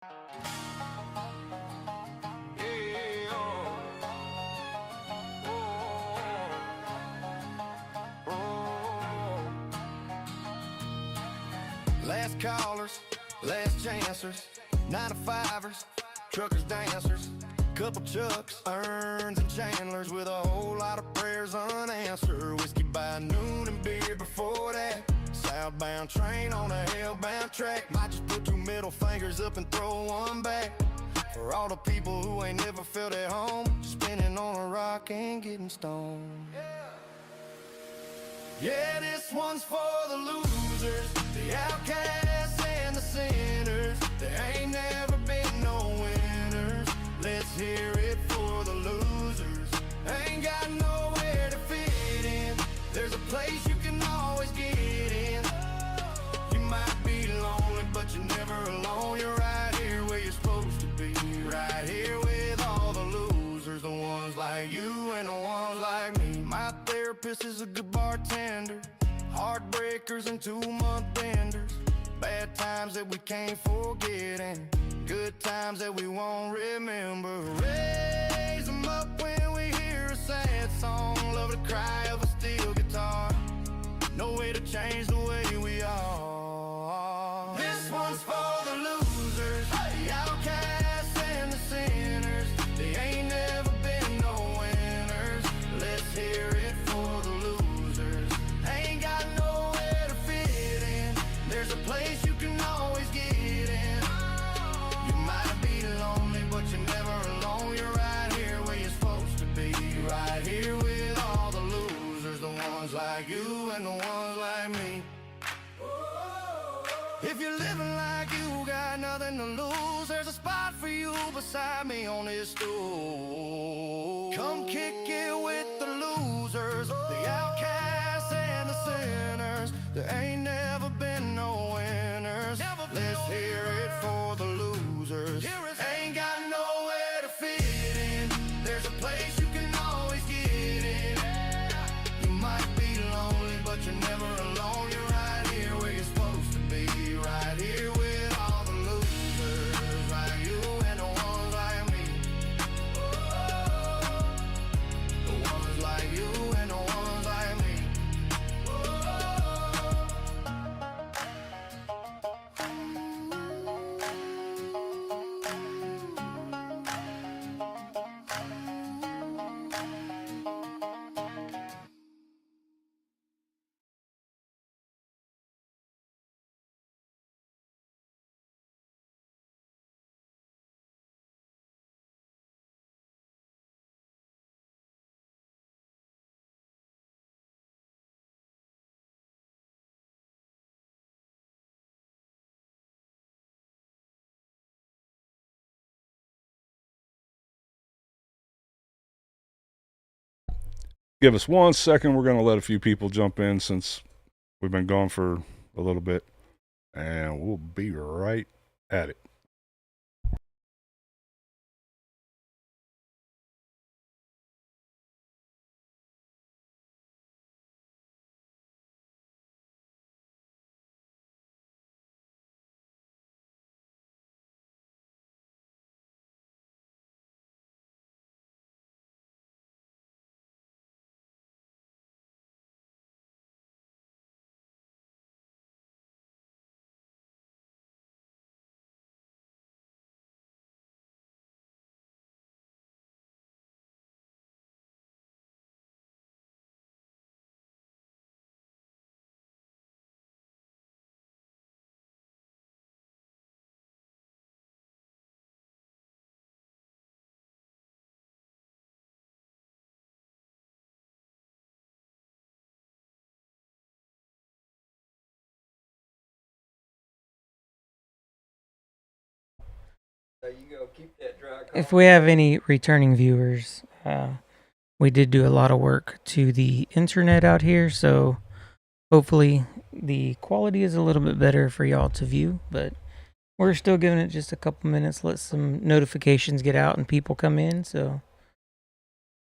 Last callers, last chancers, 9-to-5ers, truckers, dancers, couple Chucks, Earns, and Chandlers with a whole lot of prayers unanswered. Whiskey by noon and beer before that. Southbound train on a hellbound track. Might just put 2 middle fingers up and throw one back. For all the people who ain't never felt at home, spinning on a rock and getting stoned. Yeah, this one's for the losers, the outcasts and the sinners. There ain't never been no winners. Let's hear it for the losers. Ain't got nowhere to fit in. There's a place you can always get in. You might be lonely, but you're never alone. You're right here where you're supposed to be. Right here with all the losers, the ones like you and the ones like me. My therapist is a good bartender. Heartbreakers and 2-month benders. Bad times that we can't forget and good times that we won't remember. Raise them up when we hear a sad song. Love the cry of a steel guitar. No way to change the way we are. This one's for the losers, the outcasts and the sinners. They ain't never been no winners. Let's hear it for the losers. Ain't got nowhere to fit in. There's a place you can always get in. You might be lonely, but you're never alone. You're right here where you're supposed to be. Right here with all the losers, the ones like you and the ones like me. If you're living like you got nothing to lose, there's a spot for you beside me on this stool. Come kick it with the losers, the outcasts and the sinners. There ain't never been no winners. Let's hear it for the losers. Ain't got nowhere to fit in. There's a place you can always get in. You might be lonely, but you're never alone. You're right here where you're supposed to be. Right here with all the losers, like you and the ones like me. The ones like you and the ones like me. Give us 1 second. We're going to let a few people jump in since we've been gone for a little bit. And we'll be right at it. If we have any returning viewers, we did do a lot of work to the internet out here, so hopefully the quality is a little bit better for y'all to view, but we're still giving it just a couple minutes, let some notifications get out and people come in, so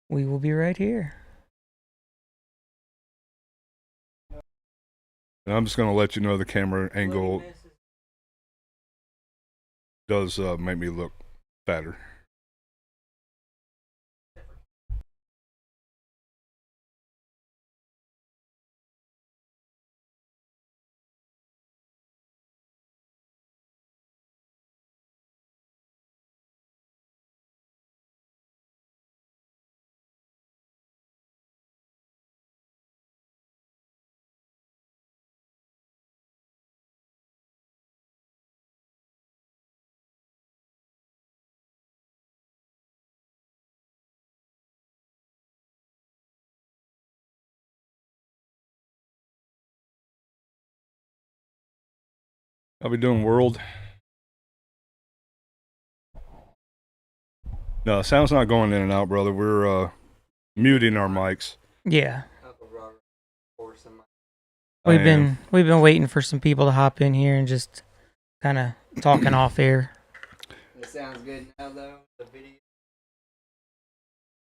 we will be right here. And I'm just going to let you know the camera angle does make me look fatter. How we doing, world? No, sound's not going in and out, brother. We're muting our mics. Yeah. I We've am. been waiting for some people to hop in here and just kind of talking off air. It sounds good now, though. The video.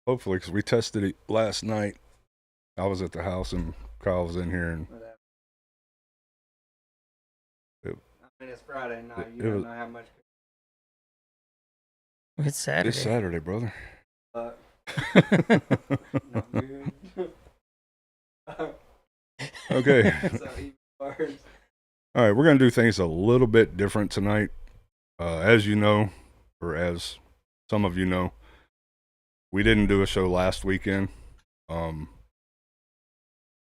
Hopefully, because we tested it last night. I was at the house and Kyle was in here, and I mean, it's Friday night. It You don't was- know how much. It's Saturday. it's Saturday, brother. Not good. Okay. So even worse. All right, we're going to do things a little bit different tonight. As you know, or as some of you know, we didn't do a show last weekend for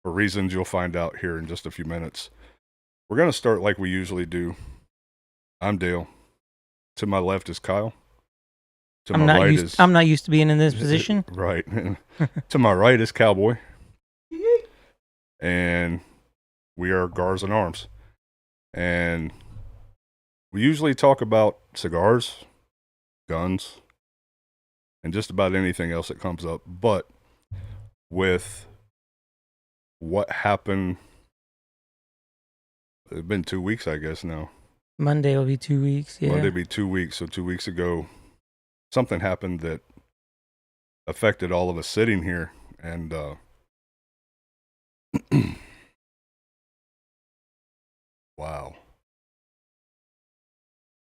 reasons you'll find out here in just a few minutes. We're going to start like we usually do. I'm Dale. To my left is Kyle. To I'm my not right used. is I'm not used to being in this position. right. To my right is Cowboy. And we are Gars and Arms. And we usually talk about cigars, guns, and just about anything else that comes up. But with what happened, it's been 2 weeks, I guess now. Monday will be 2 weeks. Yeah. Monday be 2 weeks. So 2 weeks ago, something happened that affected all of us sitting here. And wow.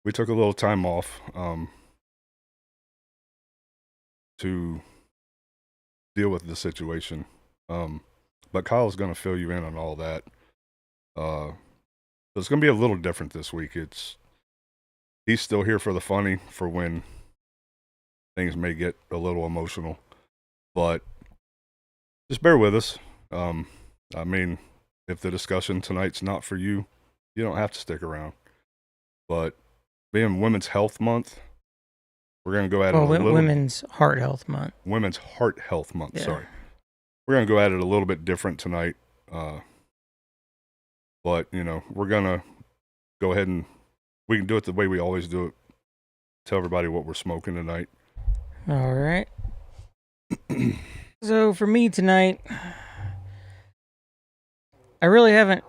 We took a little time off to deal with the situation. But Kyle's going to fill you in on all that. So it's going to be a little different this week. He's still here for the funny, for when things may get a little emotional. But just bear with us. I mean, if the discussion tonight's not for you, you don't have to stick around. But being Women's Health Month, we're going to go at it a little... Women's Heart Health Month. Women's Heart Health Month, Yeah. sorry. We're going to go at it a little bit different tonight. But, you know, we're going to go ahead and we can do it the way we always do it. Tell everybody what we're smoking tonight. All right. So for me tonight, I really haven't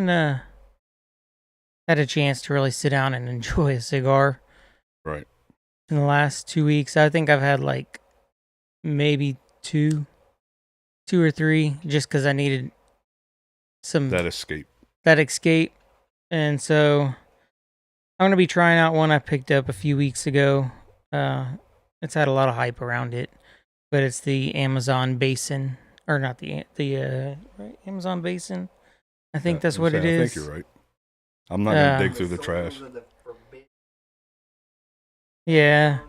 had a chance to really sit down and enjoy a cigar. Right. In the last 2 weeks, I think I've had like maybe two or three, just because I needed some That escape. And so I'm gonna be trying out one I picked up a few weeks ago. It's had a lot of hype around it, but it's the Amazon Basin, or not the right, Amazon Basin. I think that's what it is. I think you're right. I'm not going to dig through the trash. Yeah.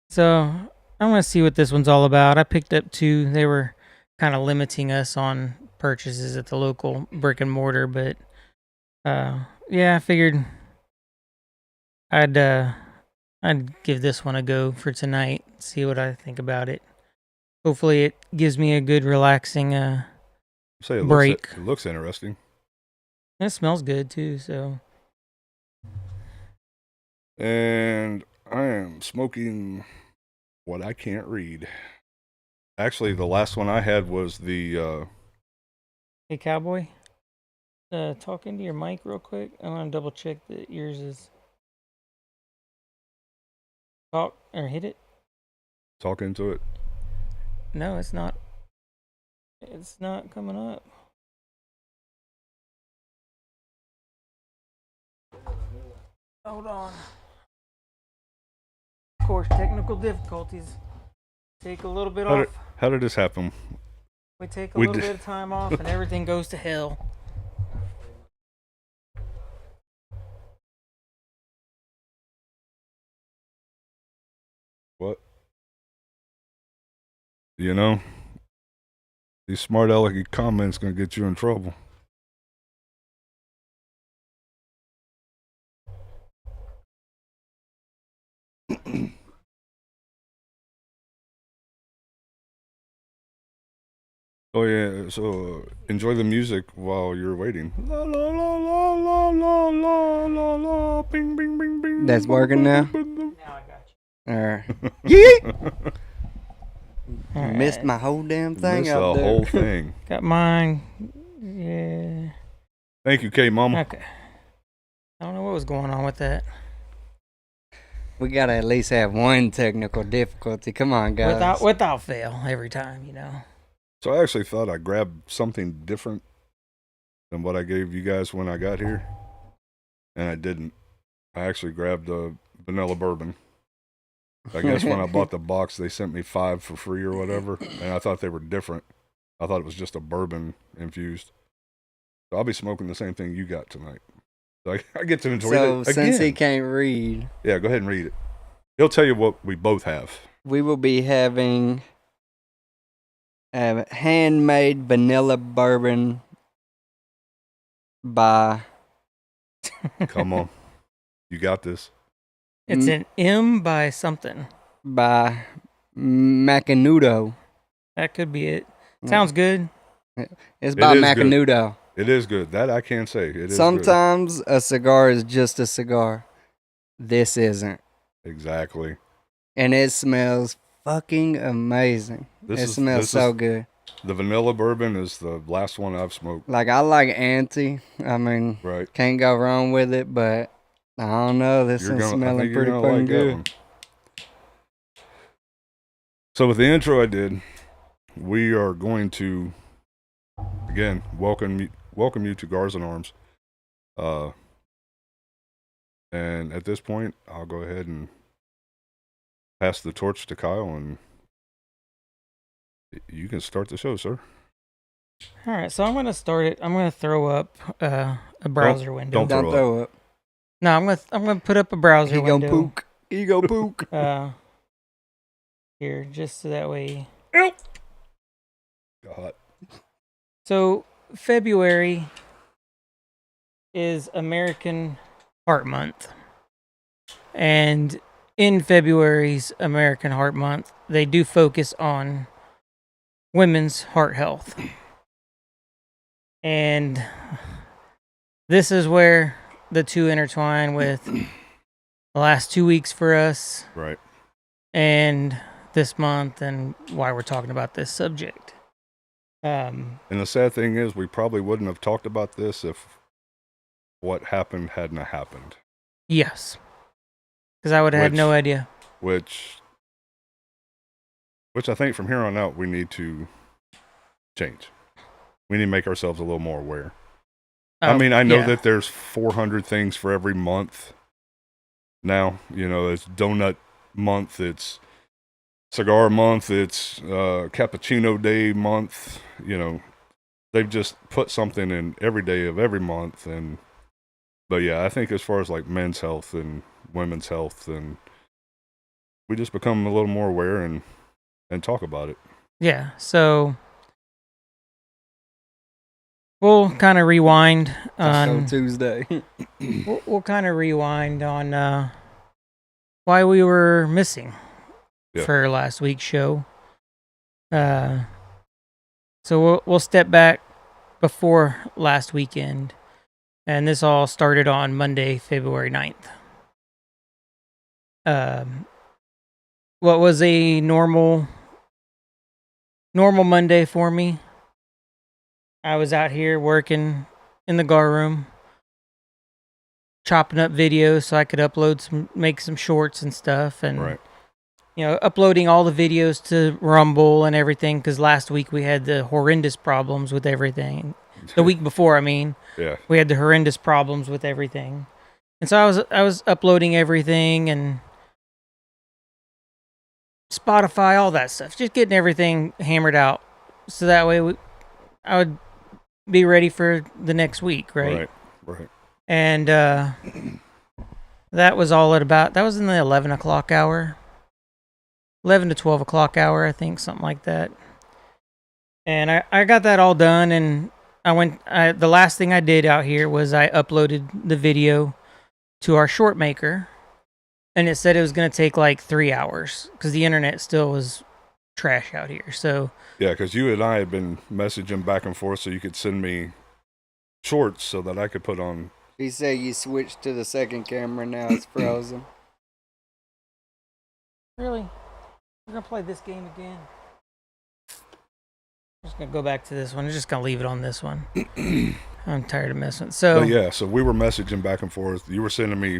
So I'm gonna see what this one's all about. I picked up two. They were kind of limiting us on purchases at the local brick and mortar, but yeah, I figured I'd give this one a go for tonight. See what I think about it. Hopefully, it gives me a good, relaxing Say it break. It looks interesting. And it smells good too. So And I am smoking what I can't read. Actually, the last one I had was the hey, Cowboy, talk into your mic real quick. I want to double check that yours is. Talk or hit it. talk into it. No, it's not. It's not coming up. Hold on. Of course, technical difficulties. Take a little bit off. How did this happen? We take a we little did- bit of time off, and everything goes to hell. What? You know, these smart alecky comments gonna get you in trouble. Oh yeah, so enjoy the music while you're waiting. La la la la la la la la la, bing bing bing bing. That's working now? Now I got you. Yeet! All Missed right. my whole damn thing Missed out the there. whole thing. Got mine. Yeah. Thank you, K Mama. Okay. I don't know what was going on with that. We gotta at least have one technical difficulty. Come on, guys. Without fail, every time, you know. So I actually thought I grabbed something different than what I gave you guys when I got here, and I didn't. I actually grabbed a vanilla bourbon. I guess when I bought the box, they sent me 5 for free or whatever, and I thought they were different. I thought it was just a bourbon infused. So I'll be smoking the same thing you got tonight. So I get to enjoy So it again. since he can't read, Yeah, go ahead and read it. He'll tell you what we both have. we will be having a handmade vanilla bourbon by Come on. You got this. It's an M by something. Macanudo. That could be it. Sounds good. It's by is good. Macanudo. It is good. That I can say. It is good. Sometimes a cigar is just a cigar. This isn't. Exactly. And it smells fucking amazing. It smells so good. The vanilla bourbon is the last one I've smoked. Like, I like Auntie. I mean, Right. can't go wrong with it, but I don't know. This You're one's gonna, I smelling think you're pretty gonna fucking like that good. one. So with the intro I did, we are going to again welcome you to Gars and Arms. And at this point, I'll go ahead and pass the torch to Kyle, and you can start the show, sir. All right, so I'm gonna start it. I'm gonna throw up a browser window. don't Don't throw up. No, I'm gonna put up a browser He gonna window. pook. He gonna pook. Here, just so that way. God. So February is American Heart Month, and in February's American Heart Month, they do focus on women's heart health. And this is where the two intertwine with the last 2 weeks for us Right. and this month and why we're talking about this subject. And the sad thing is, we probably wouldn't have talked about this if what happened hadn't happened. Yes. Because I would have had no idea. Which I think from here on out we need to change. We need to make ourselves a little more aware. I mean, I know yeah. that there's 400 things for every month now. You know, it's donut month, it's cigar month, it's cappuccino day month. You know, they've just put something in every day of every month. But yeah, I think as far as like men's health and women's health, and we just become a little more aware and talk about it. Yeah, so we'll kind of rewind on Tuesday. we'll kind of rewind on why we were missing for last week's show. So we'll step back before last weekend, and this all started on Monday, February 9th. What was a normal Monday for me? I was out here working in the gar room, chopping up videos so I could make some shorts and stuff, and Right. you know, uploading all the videos to Rumble and everything, because last week we had the horrendous problems with everything. The week before, I mean, Yeah. we had the horrendous problems with everything, And so I was uploading everything and Spotify, all that stuff, just getting everything hammered out, so that way I would be ready for the next week, right? Right. And that was all at about, that was in the 11 o'clock hour, 11 to 12 o'clock hour, I think, something like that. And I got that all done, and the last thing I did out here was I uploaded the video to our short maker, and it said it was going to take like 3 hours because the internet still was trash out here. So yeah, because you and I had been messaging back and forth so you could send me shorts so that I could put on. He said you switched to the second camera, now it's frozen. Really, we're gonna play this game again. I'm just gonna go back to this one. I'm just gonna leave it on this one. I'm tired of messing. So yeah, so we were messaging back and forth. You were sending me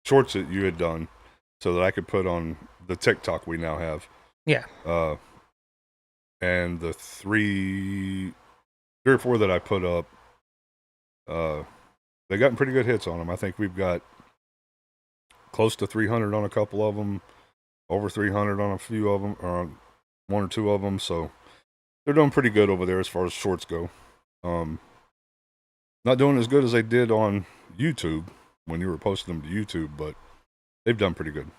shorts that you had done so that I could put on the TikTok we now have. Yeah. And the three or four that I put up, they gotten pretty good hits on them. I think we've got close to 300 on a couple of them, over 300 on a few of them, or on one or two of them. So they're doing pretty good over there as far as shorts go. Not doing as good as they did on YouTube when you were posting them to YouTube, but they've done pretty good.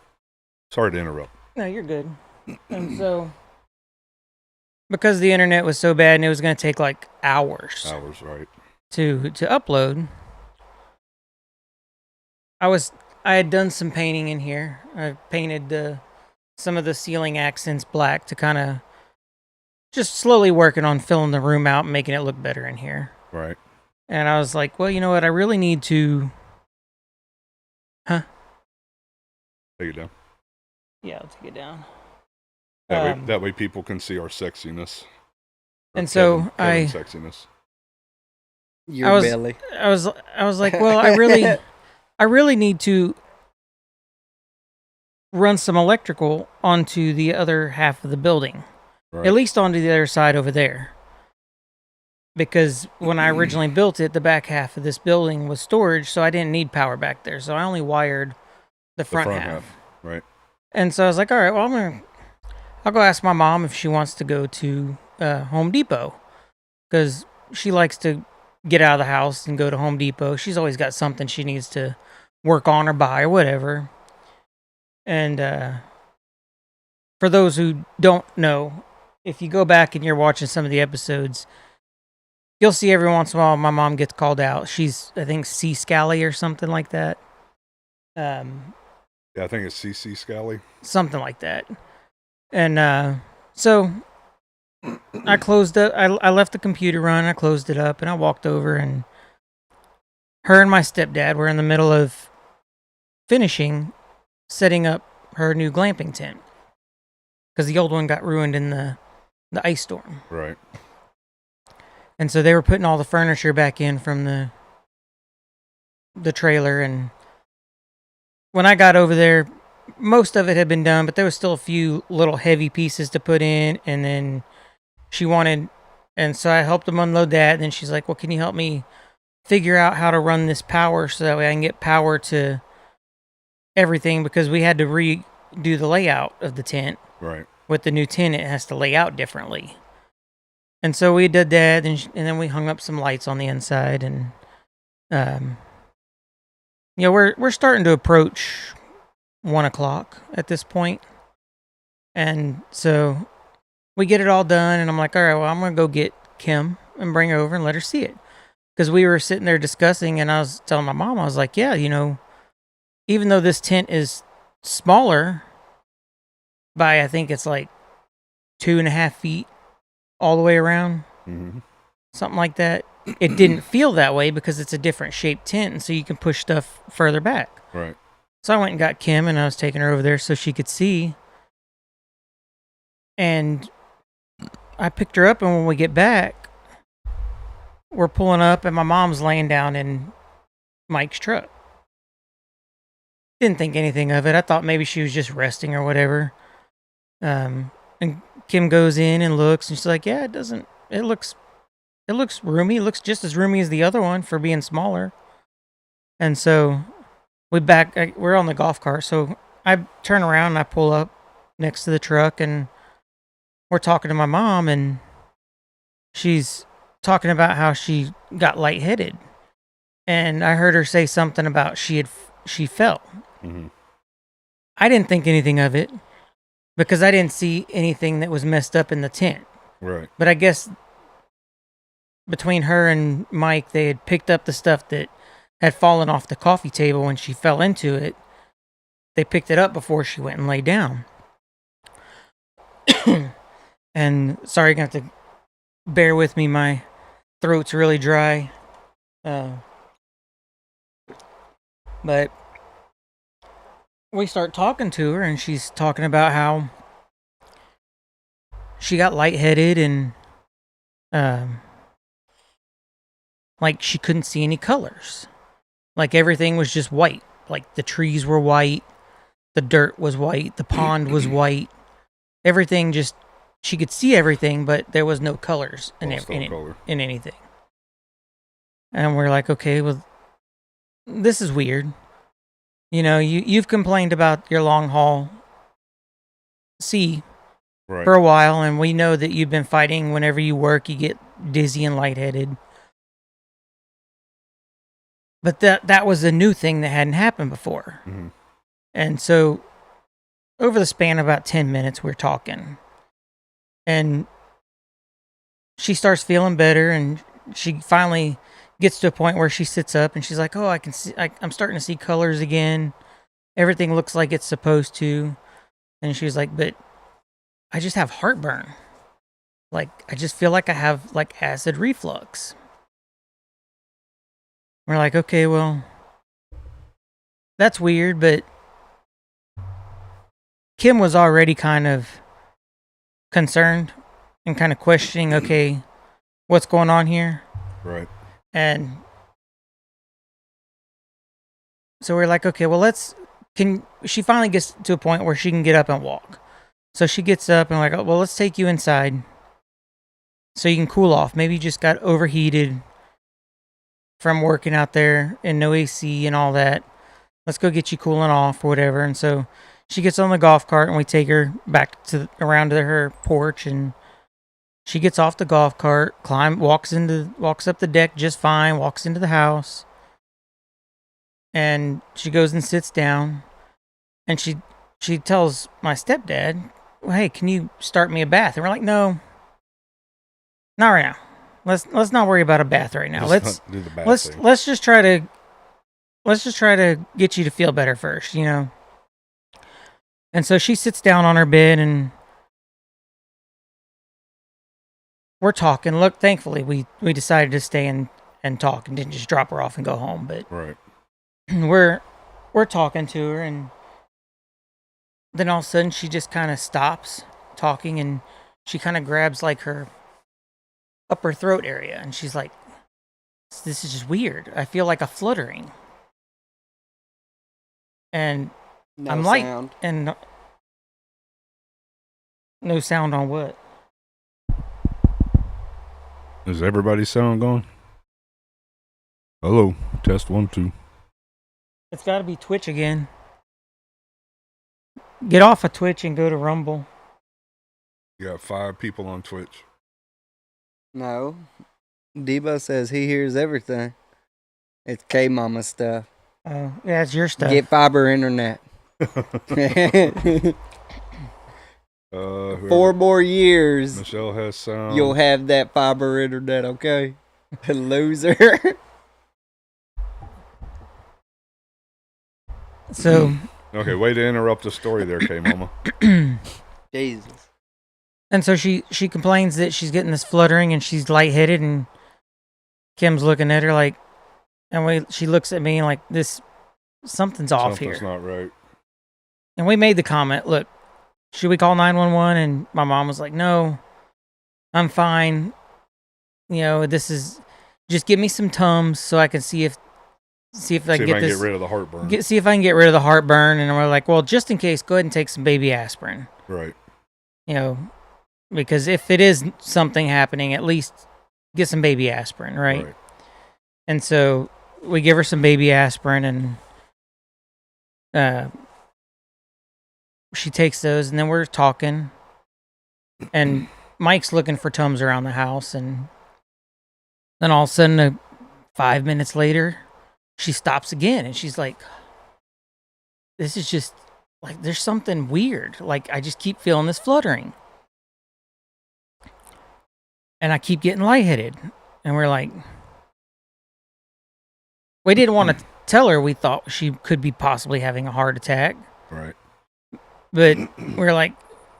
Sorry to interrupt. No, you're good. And so, because the internet was so bad and it was going to take like hours. Hours, right. To upload, I had done some painting in here. I painted some of the ceiling accents black to kind of just slowly working on filling the room out and making it look better in here. Right. And I was like, well, you know what? I really need to... Huh? Take it down. Yeah, I'll take it down. That way people can see our sexiness. And so Kevin's sexiness. Your belly. I was like, well, I really need to run some electrical onto the other half of the building. Right. At least onto the other side over there. Because when I originally built it, the back half of this building was storage, so I didn't need power back there. So I only wired the front half. Right. And so I was like, all right, well, I'll go ask my mom if she wants to go to Home Depot. Because she likes to get out of the house and go to Home Depot. She's always got something she needs to work on or buy or whatever. And for those who don't know, if you go back and you're watching some of the episodes, you'll see every once in a while my mom gets called out. She's, I think, C. Scally or something like that. Yeah, I think it's CC Scally. Something like that. And so I closed up. I left the computer run. I closed it up, and I walked over, and her and my stepdad were in the middle of finishing setting up her new glamping tent because the old one got ruined in the ice storm. Right. And so they were putting all the furniture back in from the trailer, and when I got over there, most of it had been done, but there was still a few little heavy pieces to put in, and then she wanted, and so I helped them unload that, and then she's like, well, can you help me figure out how to run this power so that way I can get power to everything, because we had to redo the layout of the tent. Right. With the new tent, it has to lay out differently. And so we did that, and then we hung up some lights on the inside, and we're starting to approach 1 o'clock at this point. And so we get it all done, and I'm like, all right, well, I'm going to go get Kim and bring her over and let her see it. Because we were sitting there discussing, and I was telling my mom, I was like, yeah, even though this tent is smaller by, I think it's like 2.5 feet all the way around, something like that, it didn't feel that way because it's a different shaped tent, and so you can push stuff further back. Right. So I went and got Kim, and I was taking her over there so she could see. And I picked her up, and when we get back, we're pulling up, and my mom's laying down in Mike's truck. Didn't think anything of it. I thought maybe she was just resting or whatever. And Kim goes in and looks, and she's like, yeah, it looks roomy. It looks just as roomy as the other one for being smaller. And so we're on the golf cart, so I turn around and I pull up next to the truck, and we're talking to my mom, and she's talking about how she got lightheaded, and I heard her say something about she fell. Mm-hmm. I didn't think anything of it because I didn't see anything that was messed up in the tent. Right. But I guess between her and Mike, they had picked up the stuff that had fallen off the coffee table when she fell into it. They picked it up before she went and lay down. And sorry, you're going to have to bear with me. My throat's really dry. But we start talking to her, and she's talking about how she got lightheaded and like she couldn't see any colors. Like everything was just white. Like the trees were white, the dirt was white, the pond was white. Everything just, she could see everything, but there was no colors in anything. And we're like, okay, well, this is weird. You know, you've complained about your long haul sea for a while, and we know that you've been fighting whenever you work, you get dizzy and lightheaded. But that was a new thing that hadn't happened before. Mm-hmm. And so over the span of about 10 minutes, we're talking. And she starts feeling better, and she finally gets to a point where she sits up and she's like, oh, I can see, I'm starting to see colors again. Everything looks like it's supposed to. And she's like, but I just have heartburn. Like, I just feel like I have like acid reflux. We're like, okay, well, that's weird, but Kim was already kind of concerned and kind of questioning, okay, what's going on here? Right. And so we're like, okay, well, she finally gets to a point where she can get up and walk. So she gets up and we're like, oh, well, let's take you inside so you can cool off. Maybe you just got overheated from working out there and no AC and all that. Let's go get you cooling off or whatever. And so she gets on the golf cart and we take her back around to her porch, and she gets off the golf cart, walks up the deck just fine, walks into the house, and she goes and sits down, and she tells my stepdad, well, hey, can you start me a bath? And we're like, no, not right now. Let's not worry about a bath right now. Let's do the bath thing. Let's just try to get you to feel better first, you know. And so she sits down on her bed, and we're talking. Look, thankfully, we decided to stay and talk and didn't just drop her off and go home. But right. we're talking to her, and then all of a sudden she just kind of stops talking, and she kind of grabs like her upper throat area, and she's like, this is just weird. I feel like a fluttering. And No I'm sound. like, and no sound on what? Is everybody's sound gone? Hello, test 1 2. It's got to be Twitch again. Get off of Twitch and go to Rumble. You got 5 people on Twitch. No. Debo says he hears everything. It's K-Mama stuff. Oh, yeah, it's your stuff. Get fiber internet. 4 more years. Michelle has sound. You'll have that fiber internet, okay? Loser. So. Okay, way to interrupt the story there, K-Mama. Jesus. And so she complains that she's getting this fluttering and she's lightheaded, and Kim's looking at her like, and she looks at me like, something's off here. Something's not right. And we made the comment, look, should we call 911? And my mom was like, no, I'm fine. You know, this is, just give me some Tums so I can see if I can get rid of the heartburn. See if I can get rid of the heartburn. And we're like, well, just in case, go ahead and take some baby aspirin. Right. You know, because if it is something happening, at least get some baby aspirin, right? And so we give her some baby aspirin, and she takes those, and then we're talking, and Mike's looking for Tums around the house, and then all of a sudden, 5 minutes later, she stops again, and she's like, "This is just like there's something weird. Like I just keep feeling this fluttering, and I keep getting lightheaded." And we're like, we didn't want to tell her we thought she could be possibly having a heart attack. Right. But we're like,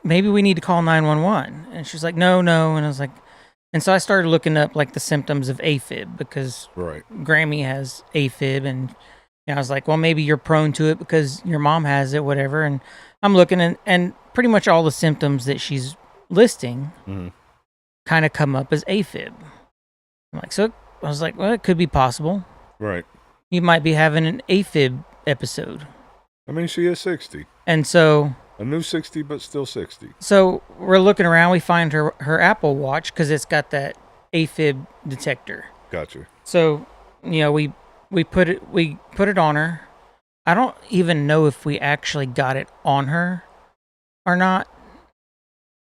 maybe we need to call 911. And she's like, no. And I was like, and so I started looking up like the symptoms of AFib because Right. Grammy has AFib. And I was like, well, maybe you're prone to it because your mom has it, whatever. And I'm looking and pretty much all the symptoms that she's listing kind of come up as AFib. I'm like, so I was like, well, it could be possible. Right. You might be having an AFib episode. I mean, she is 60. And so... A new 60, but still 60. So we're looking around. We find her Apple Watch because it's got that AFib detector. Gotcha. So, we put it on her. I don't even know if we actually got it on her or not.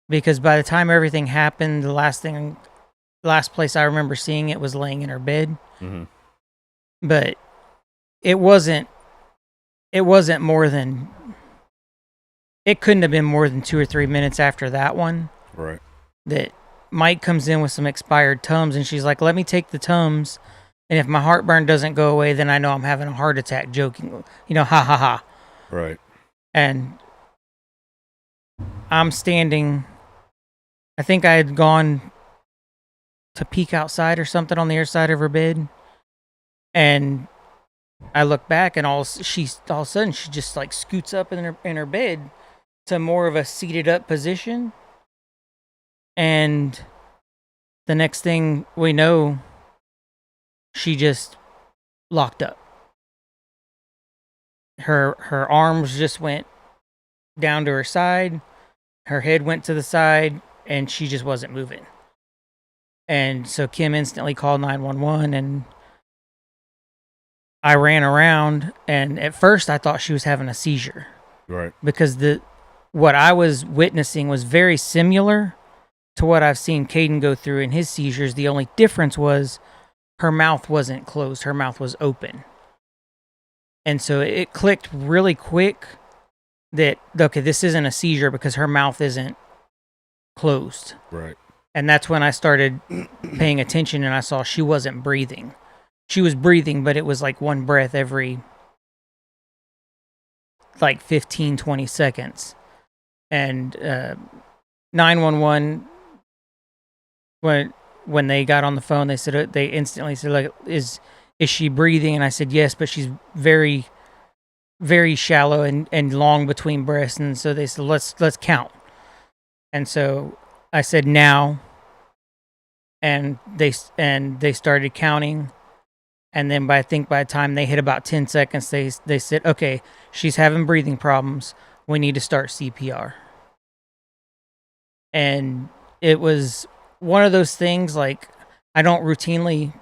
Because by the time everything happened, the last place I remember seeing it was laying in her bed. Mm-hmm. But it wasn't more than, it couldn't have been more than 2 or 3 minutes after that one. Right. That Mike comes in with some expired Tums, and she's like, let me take the Tums, and if my heartburn doesn't go away, then I know I'm having a heart attack, joking, ha ha ha. Right. And I'm standing, I think I had gone to peek outside or something on the other side of her bed, and I look back, and all of a sudden she just like scoots up in her bed to more of a seated up position, and the next thing we know, she just locked up. Her arms just went down to her side, her head went to the side, and she just wasn't moving. And so Kim instantly called 911, and I ran around, and at first I thought she was having a seizure. Right. Because what I was witnessing was very similar to what I've seen Caden go through in his seizures. The only difference was her mouth wasn't closed. Her mouth was open. And so it clicked really quick that, okay, this isn't a seizure because her mouth isn't closed. Right. And that's when I started paying attention, and I saw she wasn't breathing. She was breathing, but it was like one breath every like 15, 20 seconds. And 911, when they got on the phone, they instantly said, like, is she breathing? And I said, yes, but she's very, very shallow and long between breaths. And so they said, let's count. And so I said, now. And they started counting. And then by the time they hit about 10 seconds, they said, okay, she's having breathing problems. We need to start CPR. And it was one of those things, like, I don't routinely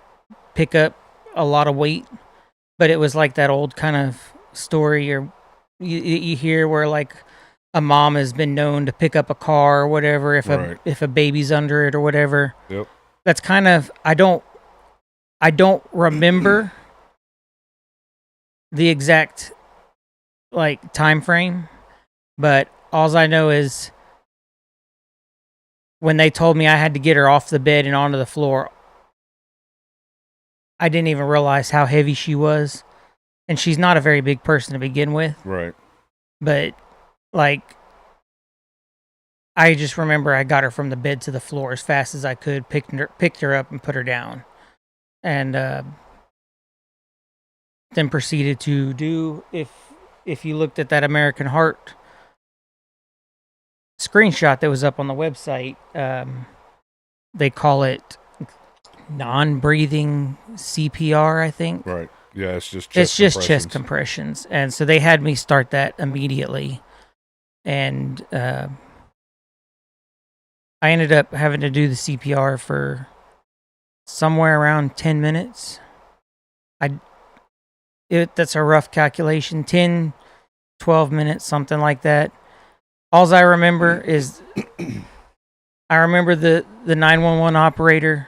pick up a lot of weight, but it was like that old kind of story or you hear where, like, a mom has been known to pick up a car or whatever if a baby's under it or whatever. Yep. That's kind of, I don't remember the exact like time frame, but all I know is when they told me I had to get her off the bed and onto the floor, I didn't even realize how heavy she was. And she's not a very big person to begin with. Right. But like, I just remember I got her from the bed to the floor as fast as I could, picked her up and put her down. And then proceeded to do, if you looked at that American Heart screenshot that was up on the website, they call it non-breathing CPR, I think. Right. Yeah, it's just chest compressions. And so they had me start that immediately. And I ended up having to do the CPR for somewhere around 10 minutes. That's a rough calculation. 10 12 minutes, something like that. All I remember is I remember the 911 operator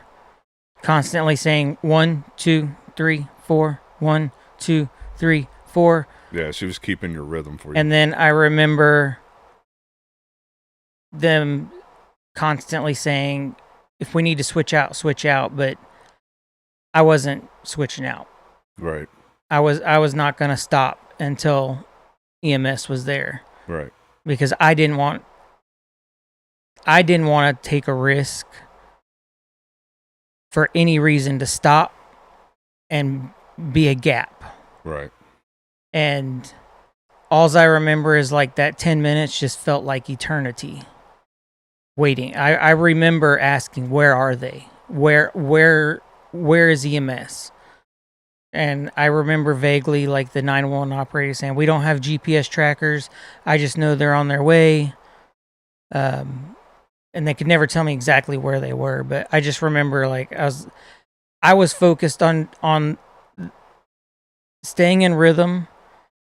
constantly saying 1, 2, 3, 4, 1, 2, 3, 4. Yeah, she was keeping your rhythm for you. And then I remember them constantly saying, if we need to switch out, but I wasn't switching out. Right. I was not going to stop until EMS was there. Right. Because I didn't want to take a risk for any reason to stop and be a gap. Right. And all I remember is like that 10 minutes just felt like eternity waiting. I remember asking, where are they? Where is EMS? And I remember vaguely like the 911 operator saying, we don't have GPS trackers. I just know they're on their way. And they could never tell me exactly where they were, but I just remember like I was focused on staying in rhythm,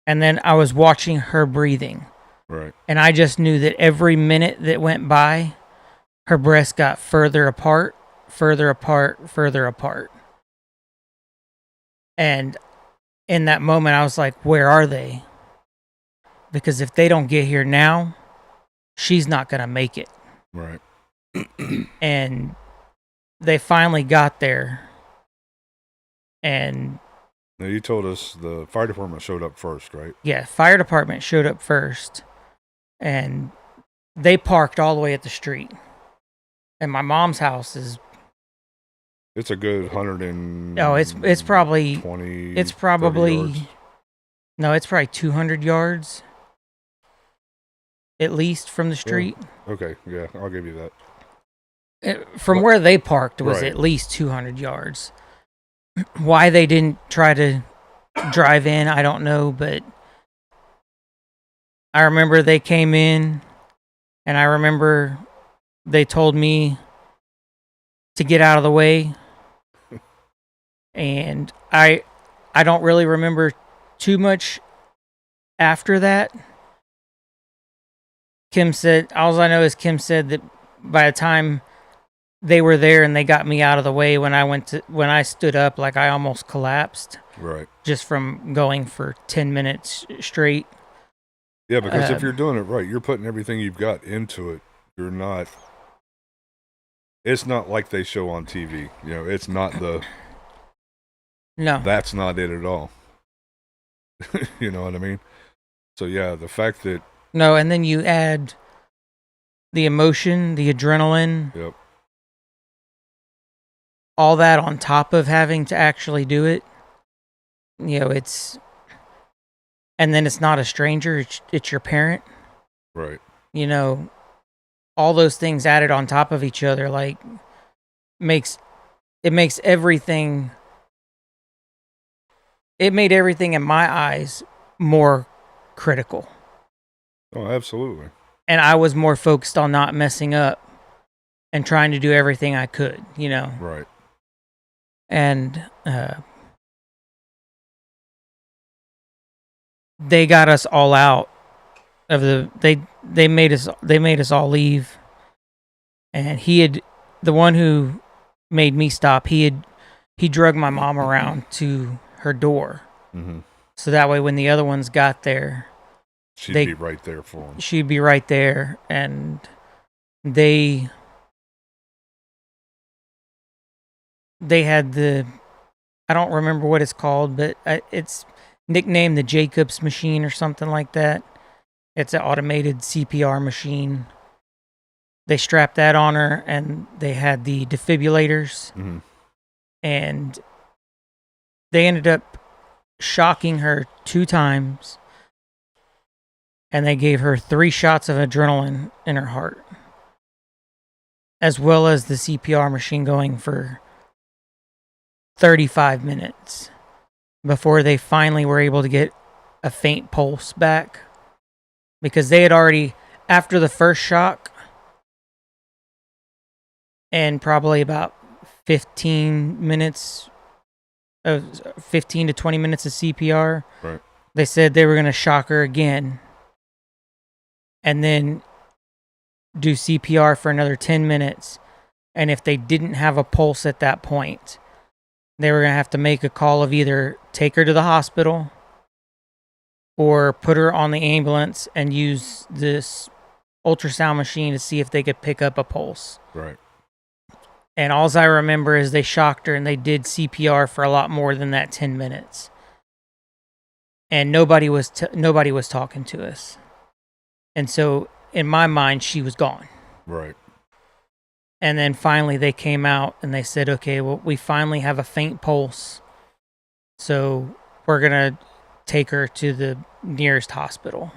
and then I was watching her breathing. Right. And I just knew that every minute that went by, her breasts got further apart, further apart, further apart. And in that moment, I was like, where are they? Because if they don't get here now, she's not going to make it. Right. And they finally got there. And now, you told us the fire department showed up first, right? yeah, fire department showed up first. And they parked all the way at the street. And my mom's house is... It's a good 100 and... No, it's probably... 20, it's probably... 30 yards. No, it's probably 200 yards. At least from the street. Okay, yeah, I'll give you that. From where they parked was right. at least 200 yards. Why they didn't try to drive in, I don't know, but I remember they came in, and I remember they told me to get out of the way. And I don't really remember too much after that. Kim said, all I know is Kim said that by the time they were there and they got me out of the way, when I stood up, like I almost collapsed. Right. Just from going for 10 minutes straight. Yeah, because if you're doing it right, you're putting everything you've got into it. You're not... It's not like they show on TV. You know, it's not the... No. That's not it at all. You know what I mean? So, yeah, the fact that... No, and then you add the emotion, the adrenaline. Yep. All that on top of having to actually do it. You know, it's... And then it's not a stranger, it's your parent. Right. You know, all those things added on top of each other, like, makes everything... It made everything in my eyes more critical. Oh, absolutely. And I was more focused on not messing up and trying to do everything I could, you know. Right. And they got us all out of the... They made us all leave. And the one who made me stop, he drug my mom around to her door. Mm-hmm. So that way when the other ones got there, she'd be right there for them. She'd be right there. And they had I don't remember what it's called, but it's nicknamed the Jacobs machine or something like that. It's an automated CPR machine. They strapped that on her, and they had the defibrillators. Mm-hmm. And they ended up shocking her 2 times. And they gave her 3 shots of adrenaline in her heart. As well as the CPR machine going for 35 minutes. Before they finally were able to get a faint pulse back. Because they had already, after the first shock, and probably about 15 to 20 minutes of CPR, right, they said they were going to shock her again and then do CPR for another 10 minutes. And if they didn't have a pulse at that point, they were going to have to make a call of either take her to the hospital or put her on the ambulance and use this ultrasound machine to see if they could pick up a pulse. Right. And all I remember is they shocked her and they did CPR for a lot more than that 10 minutes. And nobody was talking to us. And so in my mind, she was gone. Right. And then finally they came out and they said, okay, well, we finally have a faint pulse. So we're going to take her to the nearest hospital.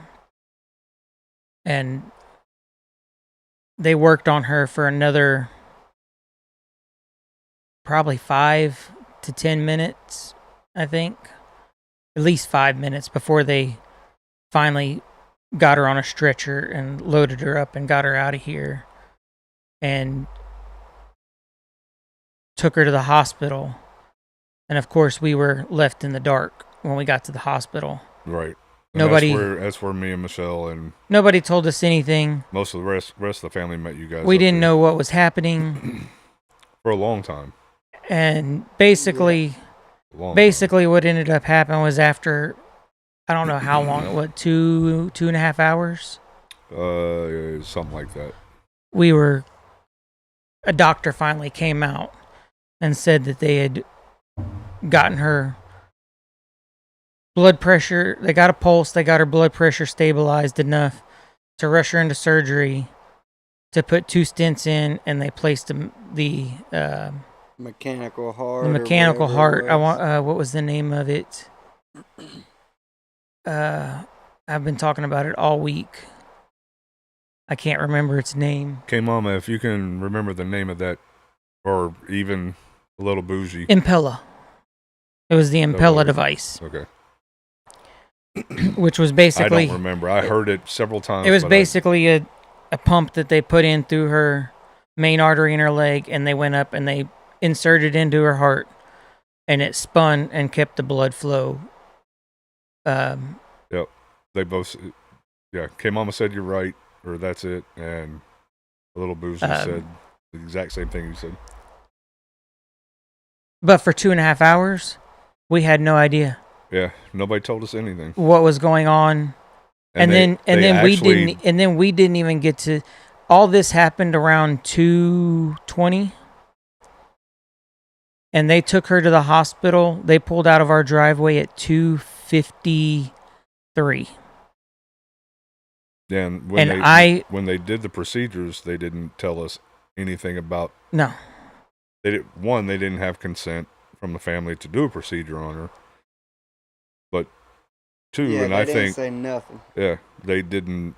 And they worked on her for another probably 5 to 10 minutes, I think. At least 5 minutes before they finally got her on a stretcher and loaded her up and got her out of here and took her to the hospital. And of course, we were left in the dark when we got to the hospital. Right. And Nobody. That's where me and Michelle and Nobody told us anything. most of the rest of the family met you guys. We up didn't there know what was happening. for a long time. And basically, what ended up happening was after, I don't know how long it was, 2.5 hours. Something like that. A doctor finally came out and said that they had gotten her blood pressure. They got a pulse. They got her blood pressure stabilized enough to rush her into surgery to put 2 stents in, and they placed the mechanical heart. The mechanical heart. What was the name of it? I've been talking about it all week. I can't remember its name. Okay, Mama, if you can remember the name of that, or even a little bougie. Impella. It was the Impella device. Okay. Which was basically... I don't remember. I heard it several times. It was basically a pump that they put in through her main artery in her leg, and they went up and they inserted into her heart, and it spun and kept the blood flow. Yep. They both... Yeah, okay, Mama said you're right, or that's it, and a little bougie said the exact same thing you said. But for 2.5 hours, we had no idea. Yeah, nobody told us anything. What was going on. And then we didn't even get to... All this happened around 2:20. And they took her to the hospital. They pulled out of our driveway at 2:53. Yeah, and when they did the procedures, they didn't tell us anything about... No. They didn't have consent from the family to do a procedure on her. But 2, and I think... they didn't say nothing. Yeah, they didn't...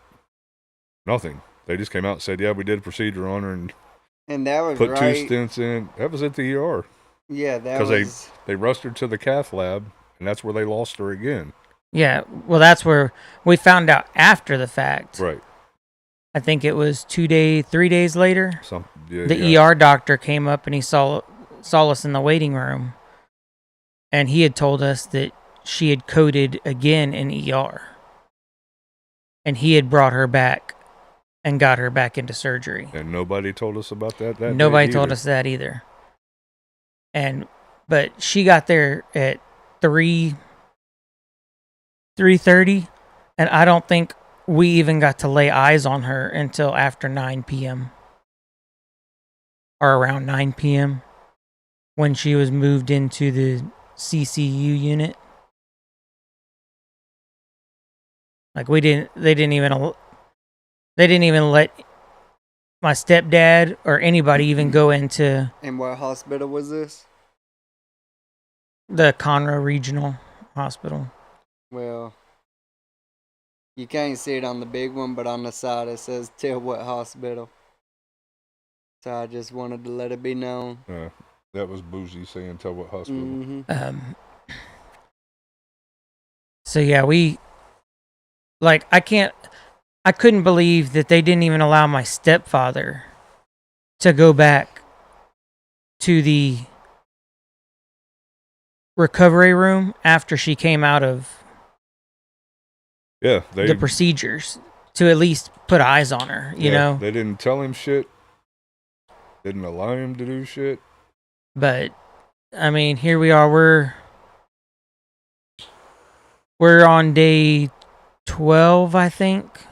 Nothing. They just came out and said, yeah, we did a procedure on her and that was put right. 2 stents in. That was at the ER. Yeah, that was... Because they rushed her to the cath lab, and that's where they lost her again. Yeah, well, that's where we found out after the fact. Right. I think it was 3 days later. The ER doctor came up and he saw us in the waiting room. And he had told us that she had coded again in ER. And he had brought her back and got her back into surgery. And nobody told us about that Nobody told us that either. But she got there at 3:30, and I don't think we even got to lay eyes on her until after 9 p.m. or around 9 p.m. when she was moved into the CCU unit. Like they didn't even let my stepdad or anybody even go into... And what hospital was this? The Conroe Regional Hospital. Well, you can't see it on the big one, but on the side it says tell what hospital. So I just wanted to let it be known. That was bougie saying tell what hospital. Mm-hmm. So yeah, I couldn't believe that they didn't even allow my stepfather to go back to the recovery room after she came out of Yeah, the procedures to at least put eyes on her, you know? They didn't tell him shit. Didn't allow him to do shit. But, I mean, here we are. We're on day 12, I think.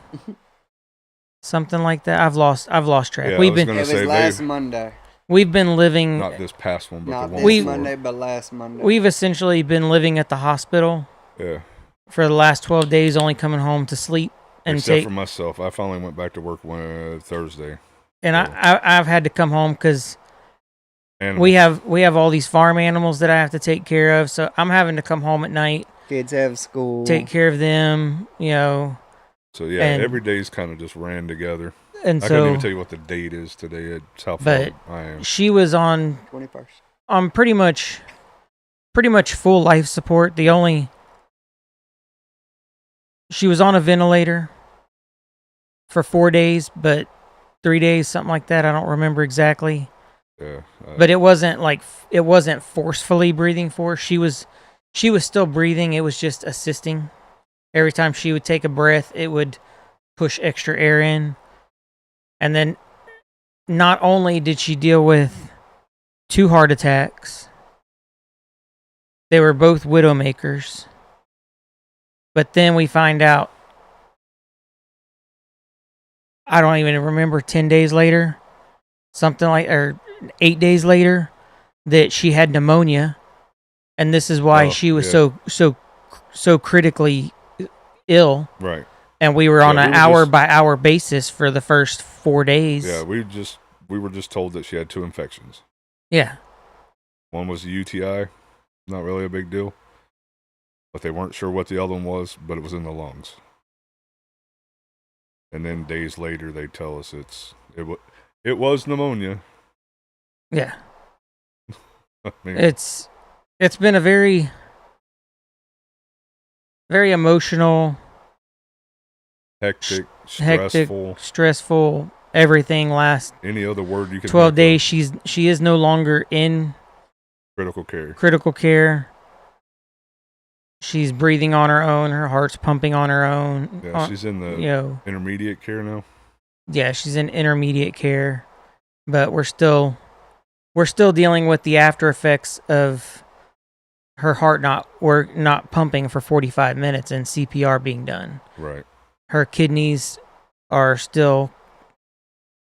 Something like that. I've lost track. Yeah, We've I was been gonna It was say last Monday. we've been living not this past one, but Not the one this before. Monday, but last Monday. we've essentially been living at the hospital Yeah. for the last 12 days, only coming home to sleep and Except for myself, I finally went back to work Thursday. and I've had to come home because And we have all these farm animals that I have to take care of, so I'm having to come home at night, Kids have school. take care of them, you know. so yeah, and- every day's kind of just ran together. And I couldn't so, even tell you what the date is today. It's how far but I am. she was on 21st. pretty much full life support. She was on a ventilator for 4 days, but 3 days, something like that. I don't remember exactly. Yeah. But it wasn't forcefully breathing for her. She was still breathing. It was just assisting. Every time she would take a breath, it would push extra air in. And then not only did she deal with 2 heart attacks, they were both widowmakers. But then we find out, I don't even remember, 10 days later, or 8 days later, that she had pneumonia. And this is why she was so critically ill. Right. And we were on Yeah, an hour-by-hour basis for the first 4 days. Yeah, we were just told that she had 2 infections. Yeah. One was a UTI, not really a big deal, but they weren't sure what the other one was, but it was in the lungs. And then days later, they tell us it was pneumonia. Yeah. I mean, It's been a very, very emotional, hectic, stressful, everything last any other word you can 12 think days. She is no longer in critical care. critical care. She's breathing on her own. Her heart's pumping on her own. Yeah, she's in the intermediate care now. Yeah, she's in intermediate care, but we're still dealing with the after effects of her heart not pumping for 45 minutes and CPR being done. Right. Her kidneys are still,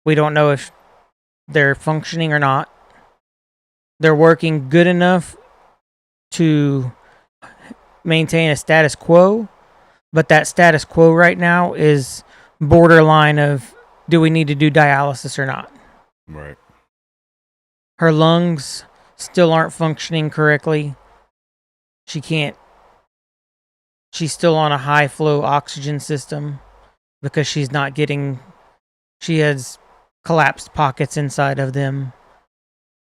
we don't know if they're functioning or not. They're working good enough to maintain a status quo, but that status quo right now is borderline of, do we need to do dialysis or not? Right. Her lungs still aren't functioning correctly. She's still on a high flow oxygen system because she has collapsed pockets inside of them.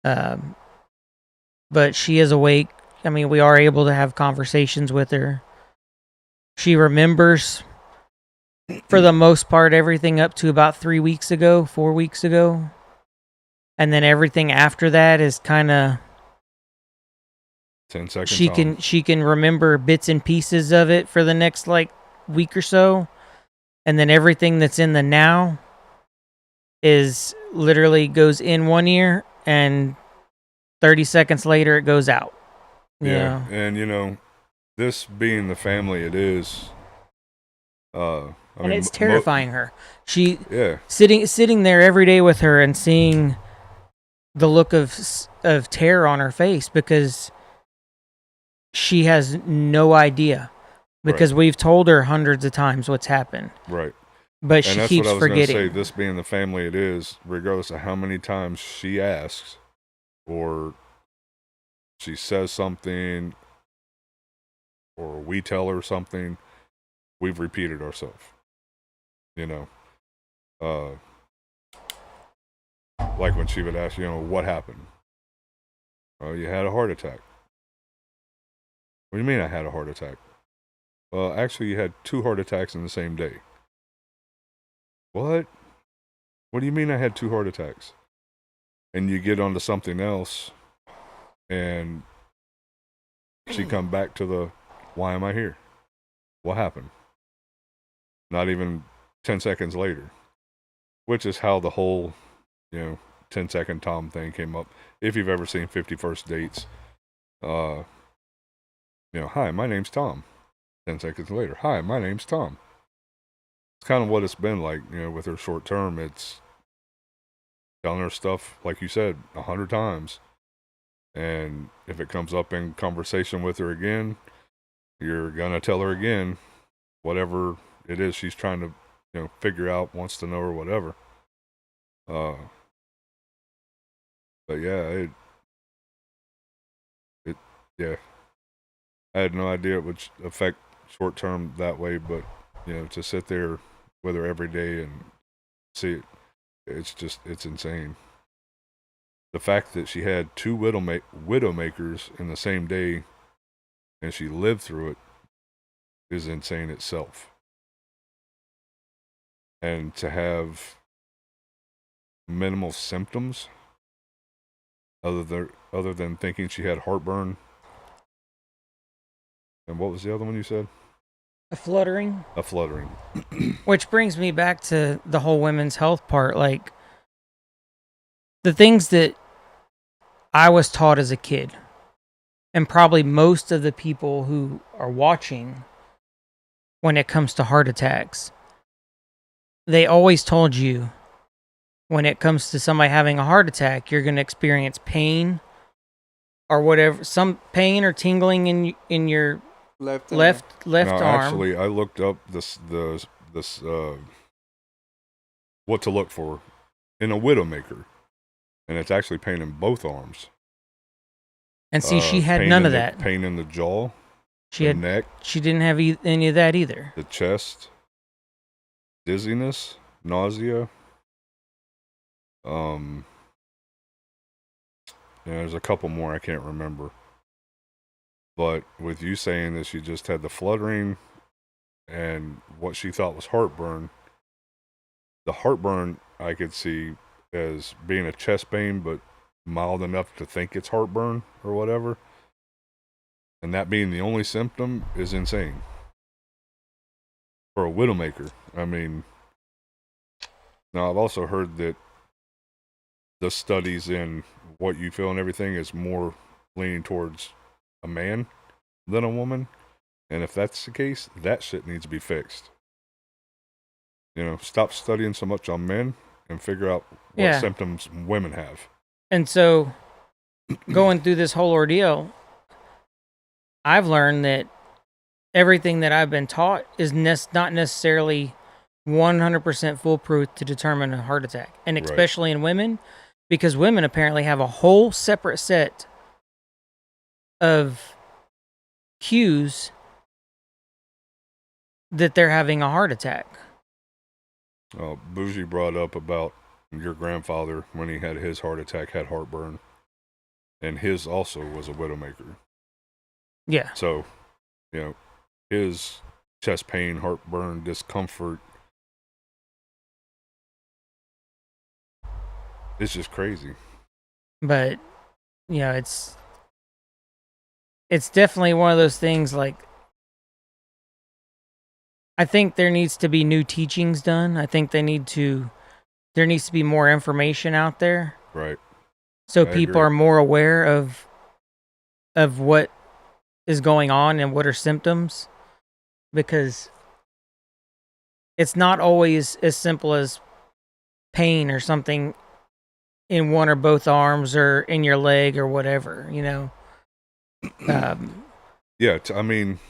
But she is awake. I mean, we are able to have conversations with her. She remembers, for the most part, everything up to about 4 weeks ago. And then everything after that is kind of, 10 seconds. she can remember bits and pieces of it for the next week or so, and then everything that's in the now is literally goes in one ear and 30 seconds later it goes out. Yeah. And this being the family it is, and it's terrifying her. She Yeah. sitting there every day with her and seeing the look of terror on her face because she has no idea, because we've told her hundreds of times what's happened. Right. But And she that's keeps what I was forgetting. Gonna say, this being the family it is, regardless of how many times she asks or she says something or we tell her something, we've repeated ourselves. Like when she would ask, what happened? Oh, you had a heart attack. What do you mean I had a heart attack? Well, actually, you had 2 heart attacks in the same day. What? What do you mean I had 2 heart attacks? And you get onto something else, and she come back to why am I here? What happened? not even 10 seconds later, which is how the whole, 10-second Tom thing came up. If you've ever seen 50 First Dates, hi, my name's Tom. 10 seconds later, hi, my name's Tom. It's kind of what it's been like, with her short term. It's telling her stuff, like you said, 100 times. And if it comes up in conversation with her again, you're going to tell her again whatever it is she's trying to, figure out, wants to know, or whatever. But yeah, yeah. I had no idea it would affect short term that way, but to sit there with her every day and see it, it's insane. The fact that she had two widowmakers in the same day and she lived through it is insane itself. And to have minimal symptoms other than thinking she had heartburn. And what was the other one you said? A fluttering. A fluttering. Which brings me back to the whole women's health part. Like, the things that I was taught as a kid, and probably most of the people who are watching when it comes to heart attacks, they always told you when it comes to somebody having a heart attack, you're going to experience pain or whatever, some pain or tingling in your left No, arm. actually, I looked up this what to look for in a widowmaker, and it's actually pain in both arms. And see, she had none of that. Pain in the jaw, the neck. She didn't have any of that either. The chest, dizziness, nausea. There's a couple more I can't remember. But with you saying that she just had the fluttering and what she thought was heartburn, the heartburn I could see as being a chest pain, but mild enough to think it's heartburn or whatever. And that being the only symptom is insane. For a widowmaker. I mean, now I've also heard that the studies in what you feel and everything is more leaning towards a man than a woman. And if that's the case, that shit needs to be fixed. Stop studying so much on men and figure out what symptoms women have. And so, going through this whole ordeal, I've learned that everything that I've been taught is not necessarily 100% foolproof to determine a heart attack. And especially in women, because women apparently have a whole separate set of cues that they're having a heart attack. Bougie brought up about your grandfather when he had his heart attack, had heartburn, and his also was a widowmaker. Yeah. So, his chest pain, heartburn, discomfort, it's just crazy. But, it's definitely one of those things, like, I think there needs to be new teachings done. I think there needs to be more information out there. Right. So people are more aware of what is going on and what are symptoms, because it's not always as simple as pain or something in one or both arms or in your leg or whatever, Yeah, I mean,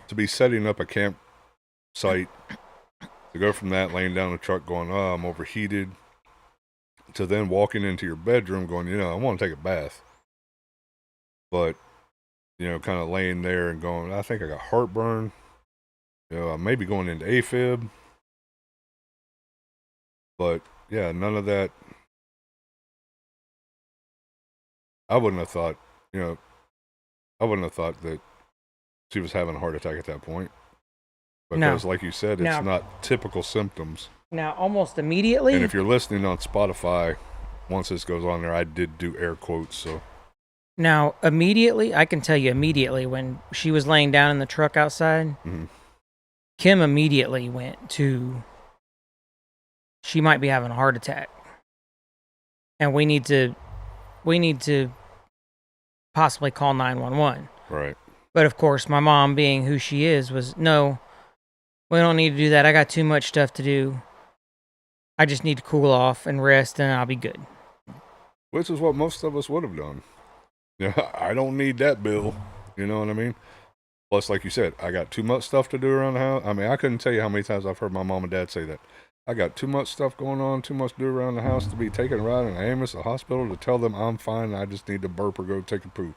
to be setting up a campsite, to go from that, laying down the truck going, oh, I'm overheated, to then walking into your bedroom going, I want to take a bath. But, kind of laying there and going, I think I got heartburn. I may be going into AFib. But, yeah, none of that. I wouldn't have thought that she was having a heart attack at that point. Because, like you said, it's not typical symptoms. Now, almost immediately. And if you're listening on Spotify, once this goes on there, I did do air quotes, so. Now, immediately, I can tell you immediately when she was laying down in the truck outside, Kim immediately went to, she might be having a heart attack, and we need to possibly call 911. Right. But of course, my mom, being who she is, was, no, we don't need to do that. I got too much stuff to do. I just need to cool off and rest, and I'll be good. Which is what most of us would have done. Yeah, I don't need that bill. You know what I mean? Plus, like you said, I got too much stuff to do around the house. I mean, I couldn't tell you how many times I've heard my mom and dad say that. I got too much stuff going on, too much to do around the house to be taken right in an ambulance, a hospital, to tell them I'm fine and I just need to burp or go take a poop.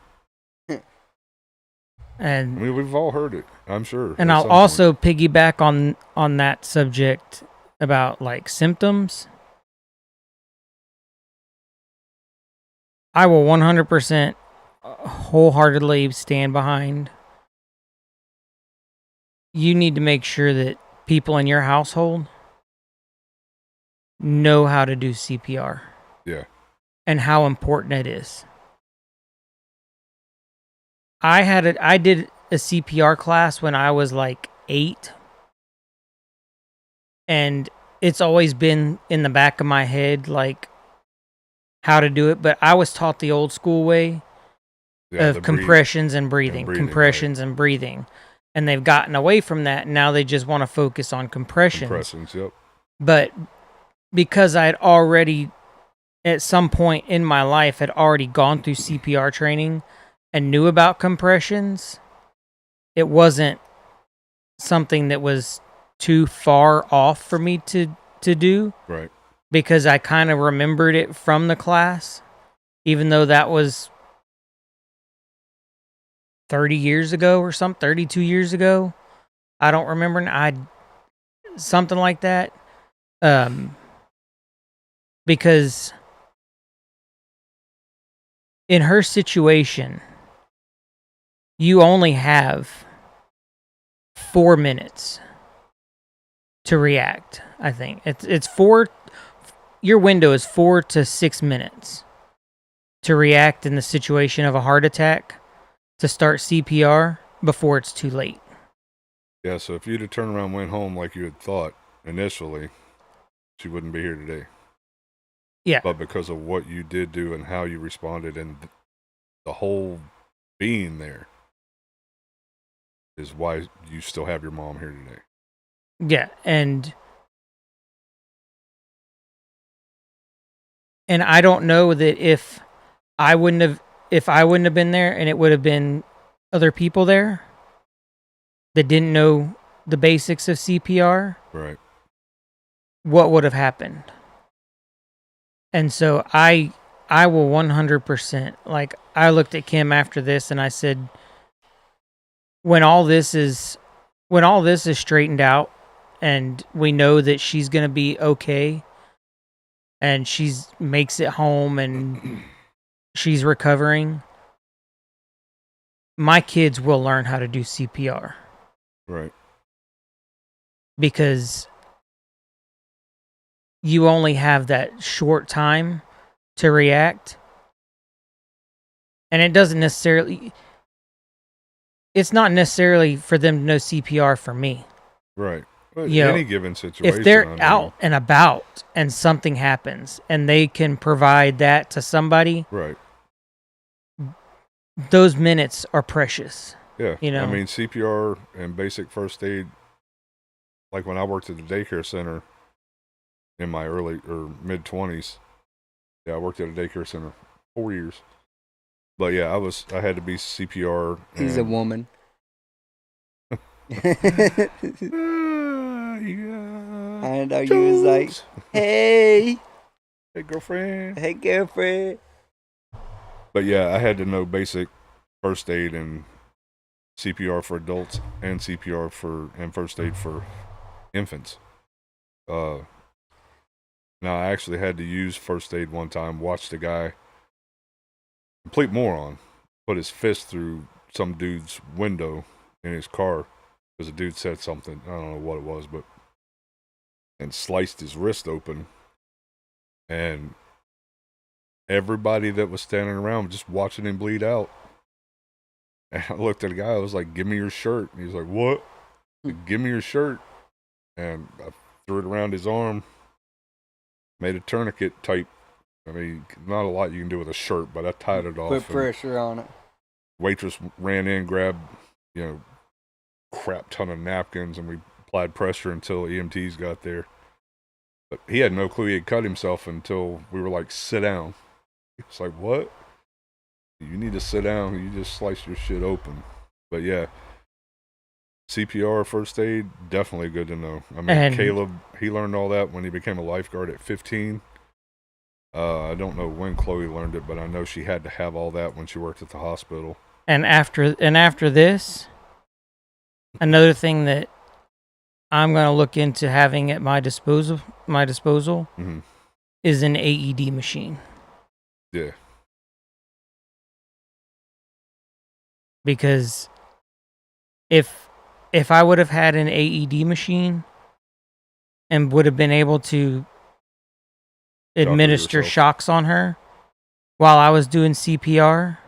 And I mean, we've all heard it, I'm sure. And I'll also piggyback on that subject about like symptoms. I will 100% wholeheartedly stand behind. You need to make sure that people in your household know how to do CPR. Yeah. And how important it is. I did a CPR class when I was like 8. And it's always been in the back of my head, like, how to do it. But I was taught the old school way of compressions and breathing. Compressions and breathing. And they've gotten away from that. And now they just want to focus on compressions. Compressions, yep. But because I had already, at some point in my life, had already gone through CPR training and knew about compressions, it wasn't something that was too far off for me to do. Right. Because I kind of remembered it from the class, even though that was 30 years ago or something, 32 years ago. I don't remember. Something like that. Because in her situation, you only have 4 minutes to react. I think it's 4. Your window is 4 to 6 minutes to react in the situation of a heart attack, to start CPR before it's too late. Yeah, so if you'd have turned around and went home like you had thought initially, she wouldn't be here today. Yeah. But because of what you did do and how you responded and the whole being there is why you still have your mom here today. Yeah, and I don't know that if I wouldn't have been there and it would have been other people there that didn't know the basics of CPR, right, what would have happened. And so I will 100%, like, I looked at Kim after this and I said, when all this is straightened out and we know that she's going to be okay and she's makes it home and she's recovering, my kids will learn how to do CPR. Right. Because you only have that short time to react. And it's not necessarily for them to know CPR for me. Right. Well, any given situation. If they're out and about and something happens and they can provide that to somebody, right, those minutes are precious. Yeah. You know? I mean, CPR and basic first aid, like when I worked at the daycare center in my early or mid-20s, yeah, I worked at a daycare center 4 years. But yeah, I had to be CPR. He's a woman. Yeah. I know you was like, hey girlfriend. Hey, girlfriend. But yeah, I had to know basic first aid and CPR for adults and CPR and first aid for infants. Now I actually had to use first aid one time. Watched a guy, complete moron, put his fist through some dude's window in his car because the dude said something. I don't know what it was, and sliced his wrist open. And everybody that was standing around was just watching him bleed out. And I looked at the guy, I was like, give me your shirt. And he's like, what? Give me your shirt. And I threw it around his arm, made a tourniquet type. I mean, not a lot you can do with a shirt, but I tied it off. Put pressure on it. Waitress ran in, grabbed, crap ton of napkins, and we applied pressure until EMTs got there. But he had no clue he had cut himself until we were like, sit down. It's like, what? You need to sit down. You just sliced your shit open. But yeah, CPR, first aid, definitely good to know. I mean, And- Caleb, he learned all that when he became a lifeguard at 15. I don't know when Chloe learned it, but I know she had to have all that when she worked at the hospital. And after this, another thing that I'm gonna look into having at my disposal Mm-hmm. is an AED machine. Yeah. Because if I would have had an AED machine and would have been able to administer yourself. shocks on her while I was doing CPR,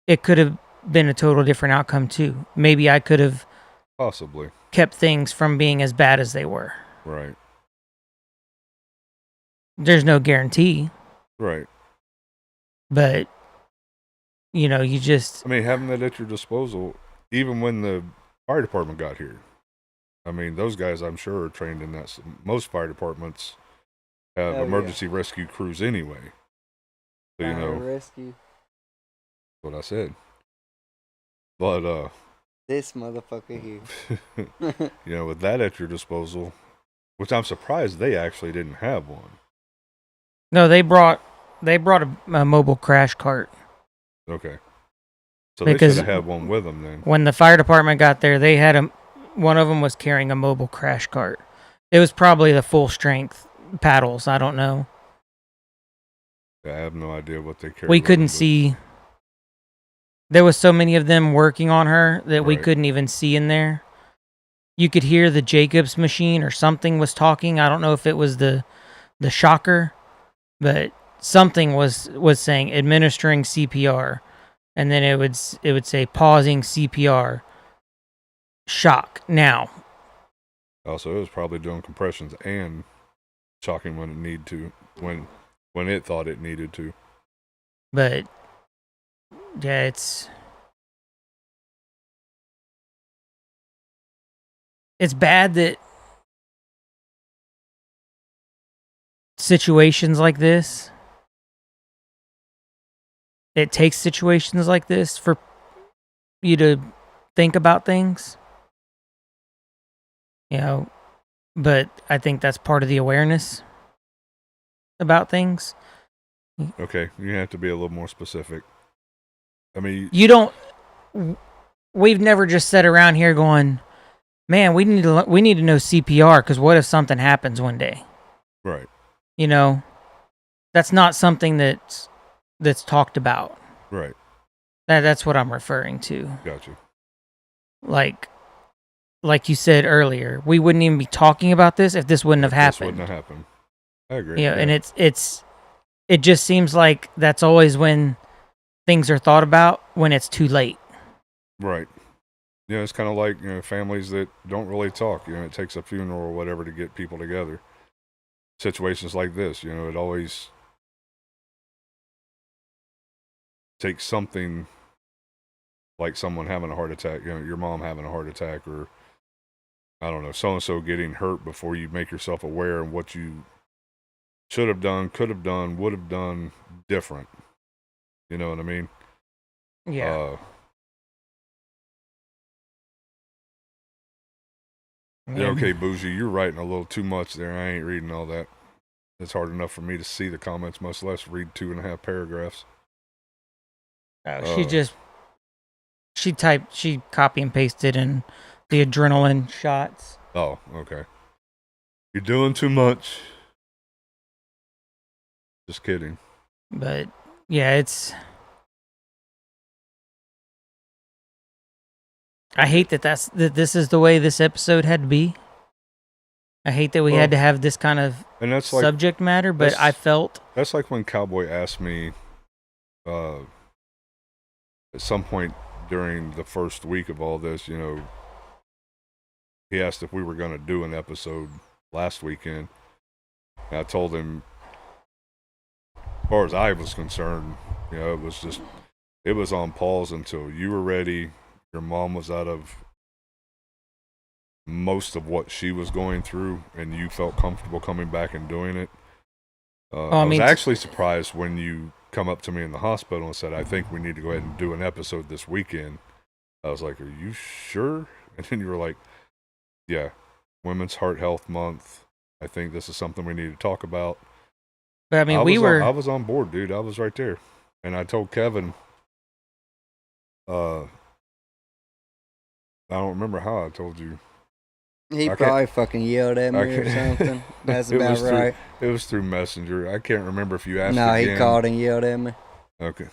it could have been a total different outcome too. Maybe I could have Possibly. kept things from being as bad as they were. Right. There's no guarantee, Right. but you just I mean, having that at your disposal, even when the fire department got here. I mean, those guys, I'm sure, are trained in that. Most fire departments have Oh, emergency rescue crews anyway. So, Fire rescue. what I said. But, This motherfucker here. with that at your disposal, which I'm surprised they actually didn't have one. no. They brought a mobile crash cart. Okay. So they Because- should have had one with them then. When the fire department got there, they had one of them was carrying a mobile crash cart. It was probably the full strength paddles. I don't know. I have no idea what they carry. We with couldn't them, but- see. There was so many of them working on her that we Right. couldn't even see in there. You could hear the Jacobs machine or something was talking. I don't know if it was the shocker, but something was saying administering CPR, and then it would say pausing CPR. Shock now. Also, it was probably doing compressions and shocking when it needed to, when it thought it needed to. But yeah, it's bad that situations like this, it takes situations like this for you to think about things. But I think that's part of the awareness about things. Okay, you have to be a little more specific. I mean, We've never just sat around here going, man, we need to know CPR because what if something happens one day? right. That's not something that's talked about. Right. That's what I'm referring to. Gotcha. Like you said earlier, we wouldn't even be talking about this if this wouldn't have This happened. wouldn't have happened. I agree. And it just seems like that's always when things are thought about when it's too late. Right. It's kind of like, families that don't really talk. It takes a funeral or whatever to get people together. Situations like this, it always takes something like someone having a heart attack, your mom having a heart attack, or I don't know, so-and-so getting hurt before you make yourself aware of what you should have done, could have done, would have done different. You know what I mean? Yeah. Okay, Bougie, you're writing a little too much there. I ain't reading all that. It's hard enough for me to see the comments, much less read 2.5 paragraphs. She copy and pasted in the adrenaline shots. Oh, okay. You're doing too much. Just kidding. But yeah, I hate that this is the way this episode had to be. I hate that we had to have this kind of And that's like subject matter, but I felt that's like when Cowboy asked me at some point, during the first week of all this, he asked if we were going to do an episode last weekend. And I told him, as far as I was concerned, it was on pause until you were ready. Your mom was out of most of what she was going through, and you felt comfortable coming back and doing it. I was actually surprised when you come up to me in the hospital and said, I think we need to go ahead and do an episode this weekend. I was like, are you sure? And then you were like, yeah, Women's Heart Health Month. I think this is something we need to talk about. But I mean, I was on board, dude. I was right there. And I told Kevin, I don't remember how I told you. He probably fucking yelled at me or something. That's about right. It was through Messenger. I can't remember if you asked No, again. he called and yelled at me. Okay.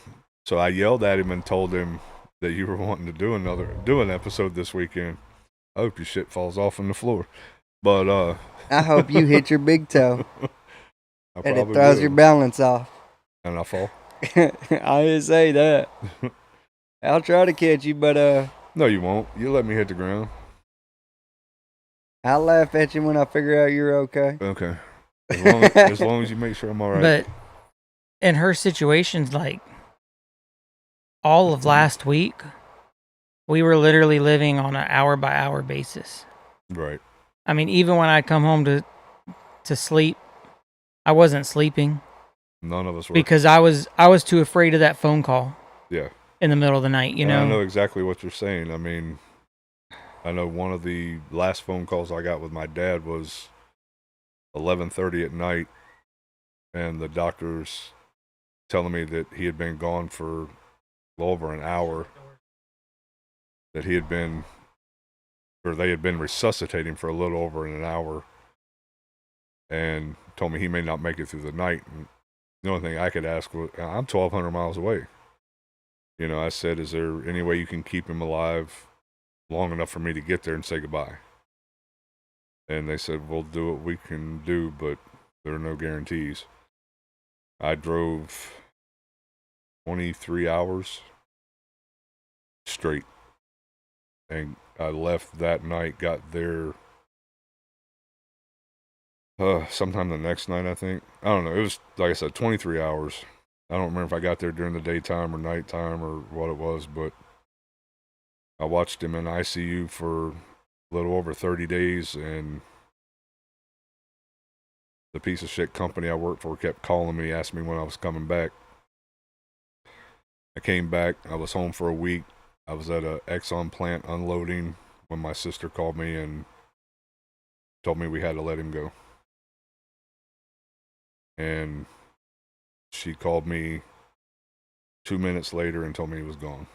So I yelled at him and told him that you were wanting to do an episode this weekend. I hope your shit falls off on the floor. But I hope you hit your big toe. And it throws your balance off. And I fall? I didn't say that. I'll try to catch you, but no, you won't. You let me hit the ground. I'll laugh at you when I figure out you're okay. Okay. As long as you make sure I'm all right. But in her situations, like all of last week, we were literally living on an hour-by-hour basis. Right. I mean, even when I'd come home to sleep, I wasn't sleeping. None of us were. Because I was too afraid of that phone call. Yeah. In the middle of the night, you know? I know exactly what you're saying. I mean, I know one of the last phone calls I got with my dad was 11:30 at night, and the doctors telling me that he had been gone for well over an hour, that they had been resuscitating for a little over an hour, and told me he may not make it through the night. And the only thing I could ask was, I'm 1,200 miles away. I said, is there any way you can keep him alive long enough for me to get there and say goodbye? And they said, we'll do what we can do, but there are no guarantees. I drove 23 hours straight, and I left that night, got there sometime the next night, I think. I don't know. It was, like I said, 23 hours. I don't remember if I got there during the daytime or nighttime or what it was, but I watched him in ICU for a little over 30 days, and the piece of shit company I worked for kept calling me, asking me when I was coming back. I came back. I was home for a week. I was at a Exxon plant unloading when my sister called me and told me we had to let him go. And she called me 2 minutes later and told me he was gone.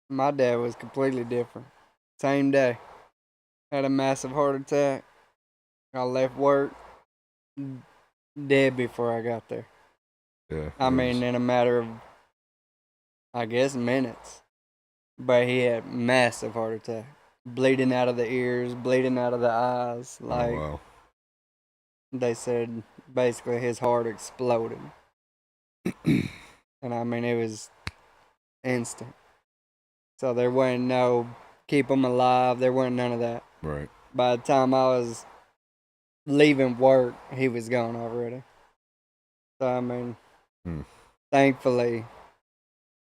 My dad was completely different. Same day. Had a massive heart attack. I left work dead before I got there. Yeah. I mean, in a matter of, I guess, minutes. But he had massive heart attack. Bleeding out of the ears, bleeding out of the eyes. Like, oh, wow. They said basically his heart exploded. And I mean, it was instant. So there wasn't no keep him alive. There wasn't none of that. Right. By the time I was leaving work, he was gone already. So I mean, thankfully,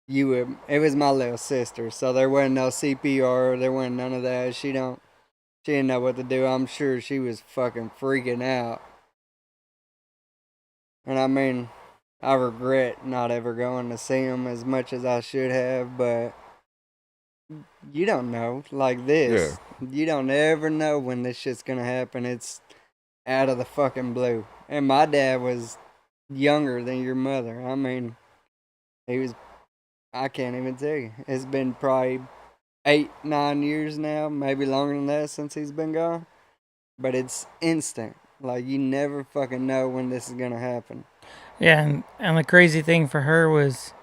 it was my little sister. So there wasn't no CPR. There wasn't none of that. She didn't know what to do. I'm sure she was fucking freaking out. And I mean, I regret not ever going to see him as much as I should have, but you don't know. Like this. Yeah. You don't ever know when this shit's gonna happen. It's out of the fucking blue. And my dad was younger than your mother. I mean, I can't even tell you. It's been probably 8-9 years now, maybe longer than that since he's been gone. But it's instant. Like, you never fucking know when this is gonna happen. Yeah, and the crazy thing for her was,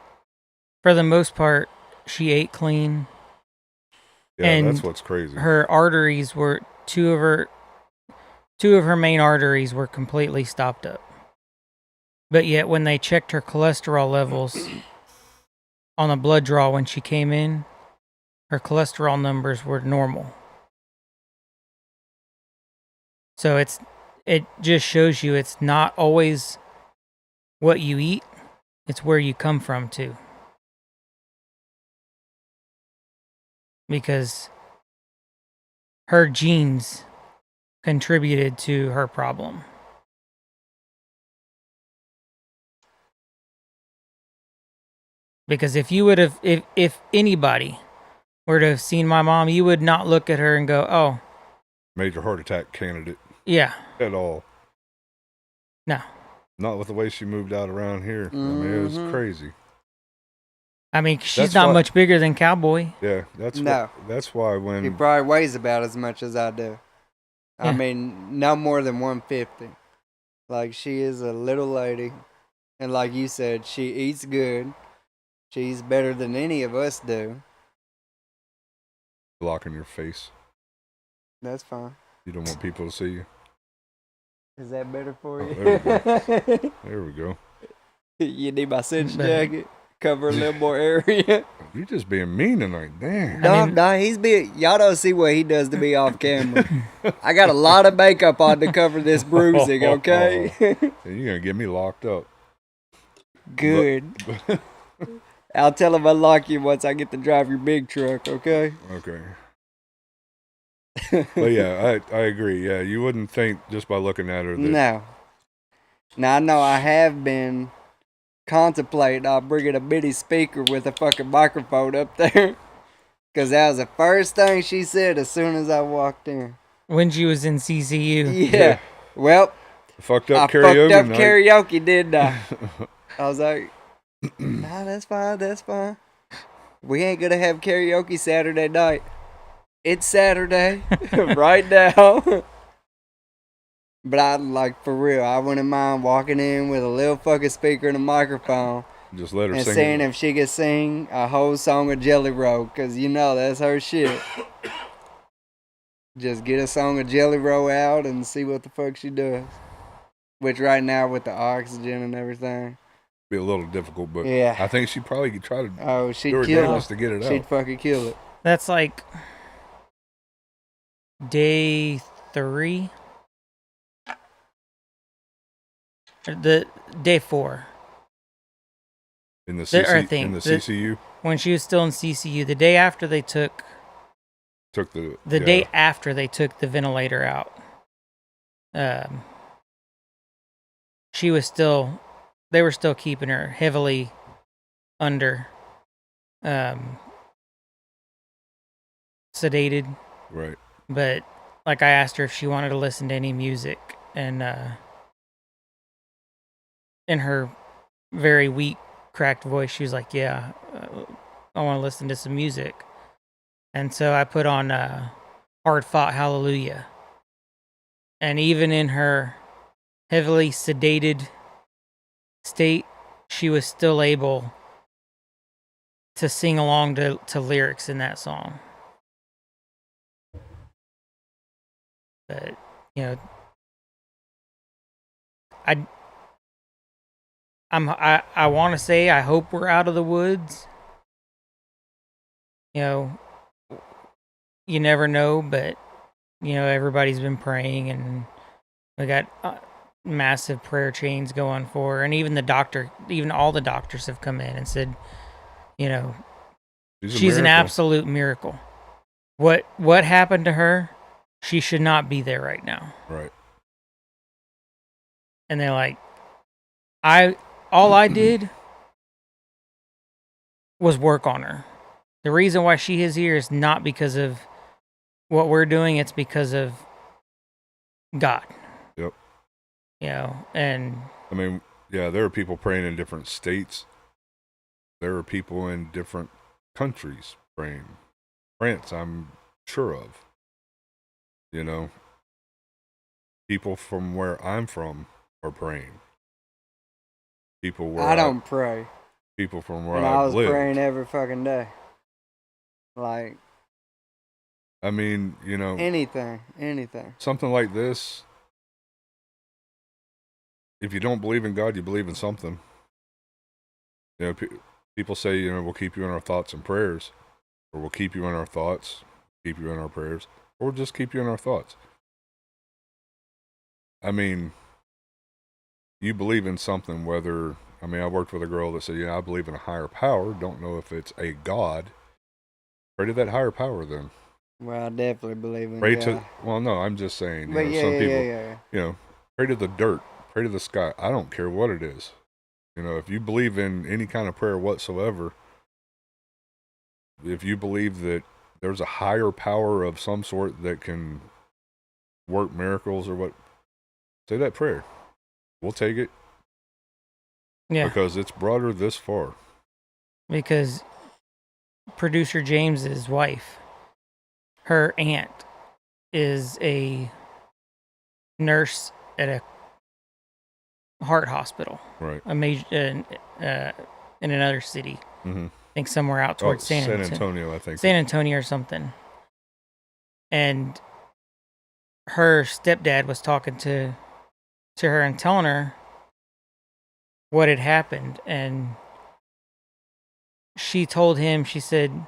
for the most part, she ate clean. Yeah, and that's what's crazy. Her arteries were, two of her main arteries were completely stopped up. But yet, when they checked her cholesterol levels, on the blood draw when she came in, her cholesterol numbers were normal. So it just shows you it's not always what you eat, it's where you come from too. Because her genes contributed to her problem. Because if you would have, if anybody were to have seen my mom, you would not look at her and go, oh, Major heart attack candidate yeah, at all. no. Not with the way she moved out around here. I mean, it was crazy. I mean, she's That's not why- much bigger than Cowboy. Yeah, that's No. that's why He when probably weighs about as much as I do. I Yeah. mean, no more than 150. Like, she is a little lady. And like you said, she eats good. She's better than any of us do. blocking your face, That's fine. you don't want people to see you. Is that better for Oh, you? There we go. You need my cinch But- jacket? Cover a little more area? You just being mean tonight, damn. No, he's being. Y'all don't see what he does to me off camera. I got a lot of makeup on to cover this bruising, okay? You're gonna get me locked up. Good. I'll tell him unlock you once I get to drive your big truck, okay? Okay. But yeah, I agree. Yeah, you wouldn't think just by looking at her that No. Now, I know I have been contemplating on bringing a mini speaker with a fucking microphone up there. Because that was the first thing she said as soon as I walked in. When she was in CCU. Yeah. Well, fucked I up karaoke fucked up night. karaoke, didn't I? I was like, nah, that's fine, that's fine. We ain't gonna have karaoke Saturday night. It's Saturday, right now. But I, like, for real, I wouldn't mind walking in with a little fucking speaker and a microphone Just let her and sing. seeing if she could sing a whole song of Jelly Roll, because you know that's her shit. Just get a song of Jelly Roll out and see what the fuck she does. Which right now with the oxygen and everything, Be a little difficult, but Yeah. I think she probably could try to oh, she'd do her kill damnedest it. to get it She'd out. fucking kill it. That's like day 3. The day 4. In the There- I CC, think in the that- CCU, When she was still in CCU, the day after they took took the day after they took the ventilator out, she was still, they were still keeping her heavily under, sedated. right. But like I asked her if she wanted to listen to any music, and in her very weak, cracked voice, she was like, "Yeah, I want to listen to some music." And so I put on "Hard Fought Hallelujah," and even in her heavily sedated state, she was still able to sing along to lyrics in that song. But you know, I want to say I hope we're out of the woods. You know, you never know, but you know everybody's been praying, and we got massive prayer chains going for her. And even all the doctors have come in and said, you know, she's an miracle. absolute miracle. What happened to her? She should not be there right now. Right. And they're like, all I did was work on her. The reason why she is here is not because of what we're doing, it's because of God. Yep. You know, and I mean, yeah, there are people praying in different states. There are people in different countries praying. France, I'm sure of. You know, people from where I'm from are praying. People where I don't pray. People from where And I I've was lived. praying every fucking day. Like, I mean, you know, anything. something like this. If you don't believe in God, you believe in something. You know, people say, you know, we'll keep you in our thoughts and prayers, or we'll keep you in our thoughts, keep you in our prayers, or just keep you in our thoughts. I mean, you believe in something, whether, I mean, I worked with a girl that said, yeah, I believe in a higher power. Don't know if it's a God. Pray to that higher power then. Well, I definitely believe in Pray God. to, well, no, I'm just saying, you But know, some people, yeah. you know, pray to the dirt, pray to the sky. I don't care what it is. You know, if you believe in any kind of prayer whatsoever, if you believe that there's a higher power of some sort that can work miracles or what, say that prayer. We'll take it. Yeah. Because it's brought her this far. Because producer James's wife, her aunt, is a nurse at a heart hospital. Right. A major in another city. Mm-hmm. I think somewhere out towards San Antonio, I think. San Antonio or something. And her stepdad was talking to her and telling her what had happened, and she told him, she said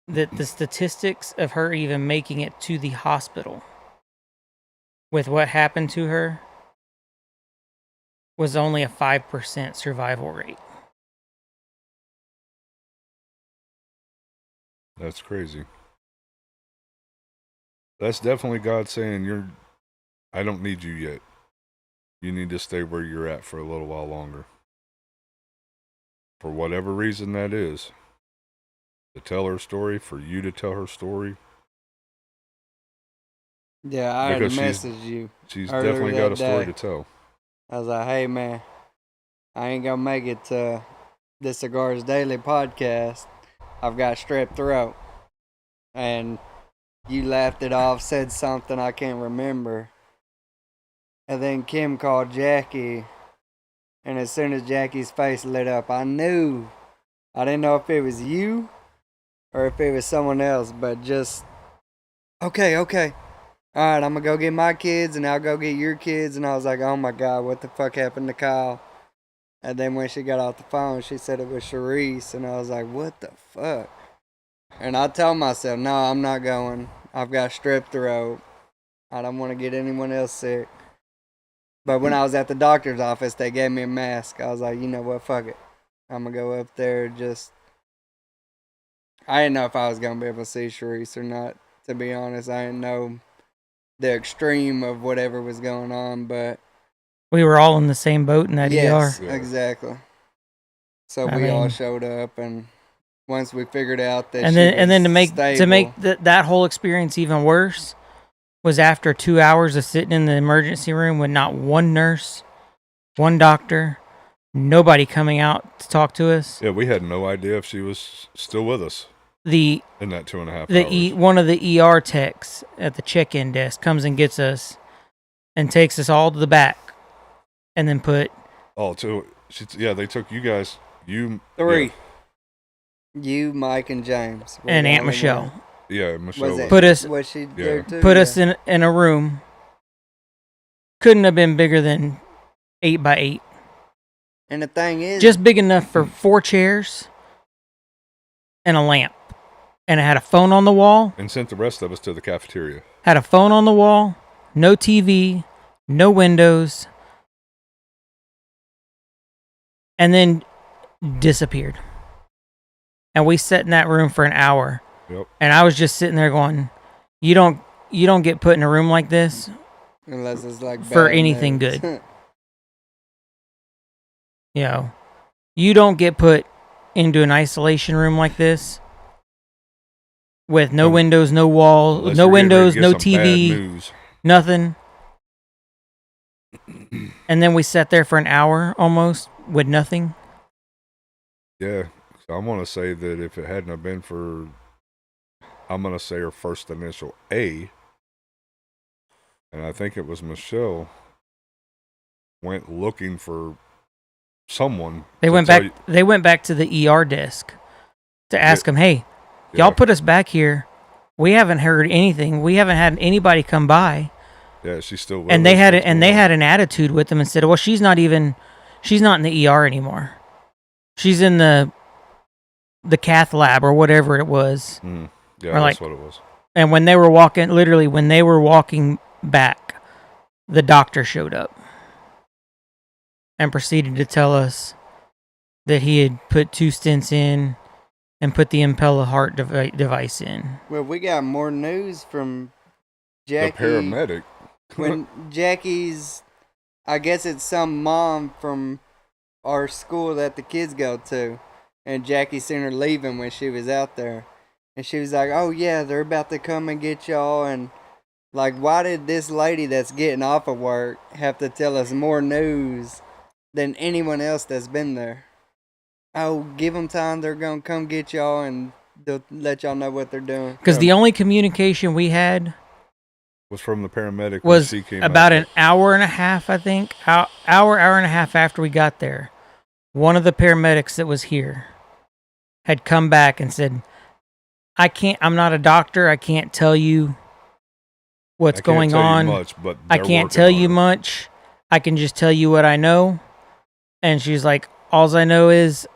that the statistics of her even making it to the hospital with what happened to her was only a 5% survival rate. That's crazy. That's definitely God saying, I don't need you yet. You need to stay where you're at for a little while longer. For whatever reason that is. To tell her story, for you to tell her story. Yeah, I had Because messaged you. She's earlier definitely that got a story day. to tell. I was like, hey, man, I ain't gonna make it to the Cigars Daily podcast. I've got strep throat. And you laughed it off, said something I can't remember. And then Kim called Jackie. And as soon as Jackie's face lit up, I knew. I didn't know if it was you or if it was someone else, but just, okay. All right, I'm gonna go get my kids and I'll go get your kids. And I was like, oh my God, what the fuck happened to Kyle? And then when she got off the phone, she said it was Sharice. And I was like, what the fuck? And I told myself, no, I'm not going. I've got strep throat. I don't want to get anyone else sick. But when I was at the doctor's office, they gave me a mask. I was like, you know what, fuck it. I'm going to go up there just... I didn't know if I was going to be able to see Sharice or not, to be honest. I didn't know the extreme of whatever was going on, but... We were all in the same boat in that yes, ER. Yeah. exactly. So I we all mean- showed up, and once we figured out that And she then to make stable, that whole experience even worse was after 2 hours of sitting in the emergency room with not one nurse, one doctor, nobody coming out to talk to us. Yeah, we had no idea if she was still with us The in that 2.5 hours. one of the ER techs at the check-in desk comes and gets us and takes us all to the back, and then put They took you guys. three. You, Mike, and James. were and the Aunt only Michelle one. Yeah, Michelle. Was it? Put us- Was she there too? put Yeah. us in a room. Couldn't have been bigger than 8 by 8. And the thing is, Just big enough for 4 chairs and a lamp. And it had a phone on the wall. And sent the rest of us to the cafeteria. Had a phone on the wall. No TV. No windows. And then disappeared. And we sat in that room for an hour. Yep. And I was just sitting there going, you don't get put in a room like this unless it's like for bad anything news. good. You know, you don't get put into an isolation room like this with no windows, no wall, Unless no you're getting ready windows, to no get some bad TV, news. nothing. And then we sat there for an hour almost with nothing. Yeah, so I'm gonna say that if it hadn't have been for, I'm gonna say her first initial A, and I think it was Michelle, went looking for someone. They went back to the ER desk to ask them, "Hey, y'all put us back here. We haven't heard anything. We haven't had anybody come by." Yeah, she's still with And us. they had What's and going they on? had an attitude with them and said, "Well, she's not in the ER anymore. She's in the cath lab or whatever it was. Yeah, Or that's like- what it was. And when they were walking back, the doctor showed up and proceeded to tell us that he had put 2 stents in and put the Impella heart device in. Well, we got more news from Jackie. The paramedic. When Jackie's, I guess it's some mom from our school that the kids go to, and Jackie seen her leaving when she was out there, and she was like, "Oh yeah, they're about to come and get y'all," and like, why did this lady that's getting off of work have to tell us more news than anyone else that's been there? Oh, give them time. They're going to come get y'all and they'll let y'all know what they're doing. Because the only communication we had Was from the paramedic when was she came about out. an hour and a half, I think. Hour and a half after we got there. One of the paramedics that was here had come back and said, I'm not a doctor. I can't tell you what's going on. I can't tell you much. I can just tell you what I know. And she's like, all I know is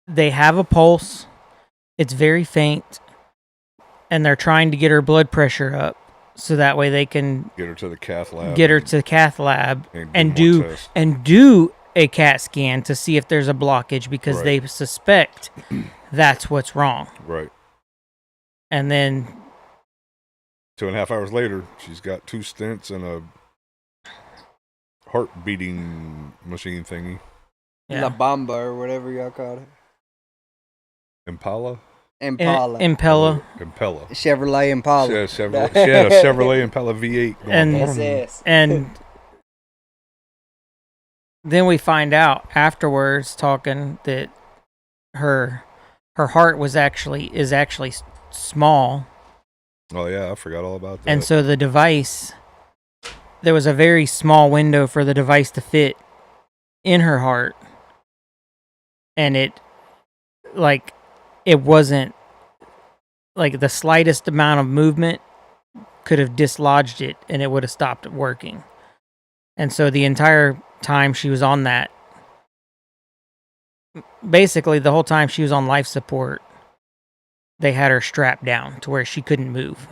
they have a pulse. It's very faint. And they're trying to get her blood pressure up so that way they can Get her to the cath lab. and do a CAT scan to see if there's a blockage because Right. they suspect that's what's wrong. Right. And then 2.5 hours later, she's got 2 stents and a heart beating machine thingy. La Bamba or whatever y'all call it. Impala? Impala. Impella. Impella. Chevrolet Impala. She had a Chevrolet Impala V8 going And- on. SS. And then we find out afterwards, talking, that her heart is actually small, Oh, yeah, I forgot all about that. and so the device, there was a very small window for the device to fit in her heart, and it wasn't like the slightest amount of movement could have dislodged it, and it would have stopped working. And so the entire time she was on that, basically the whole time she was on life support, they had her strapped down to where she couldn't move.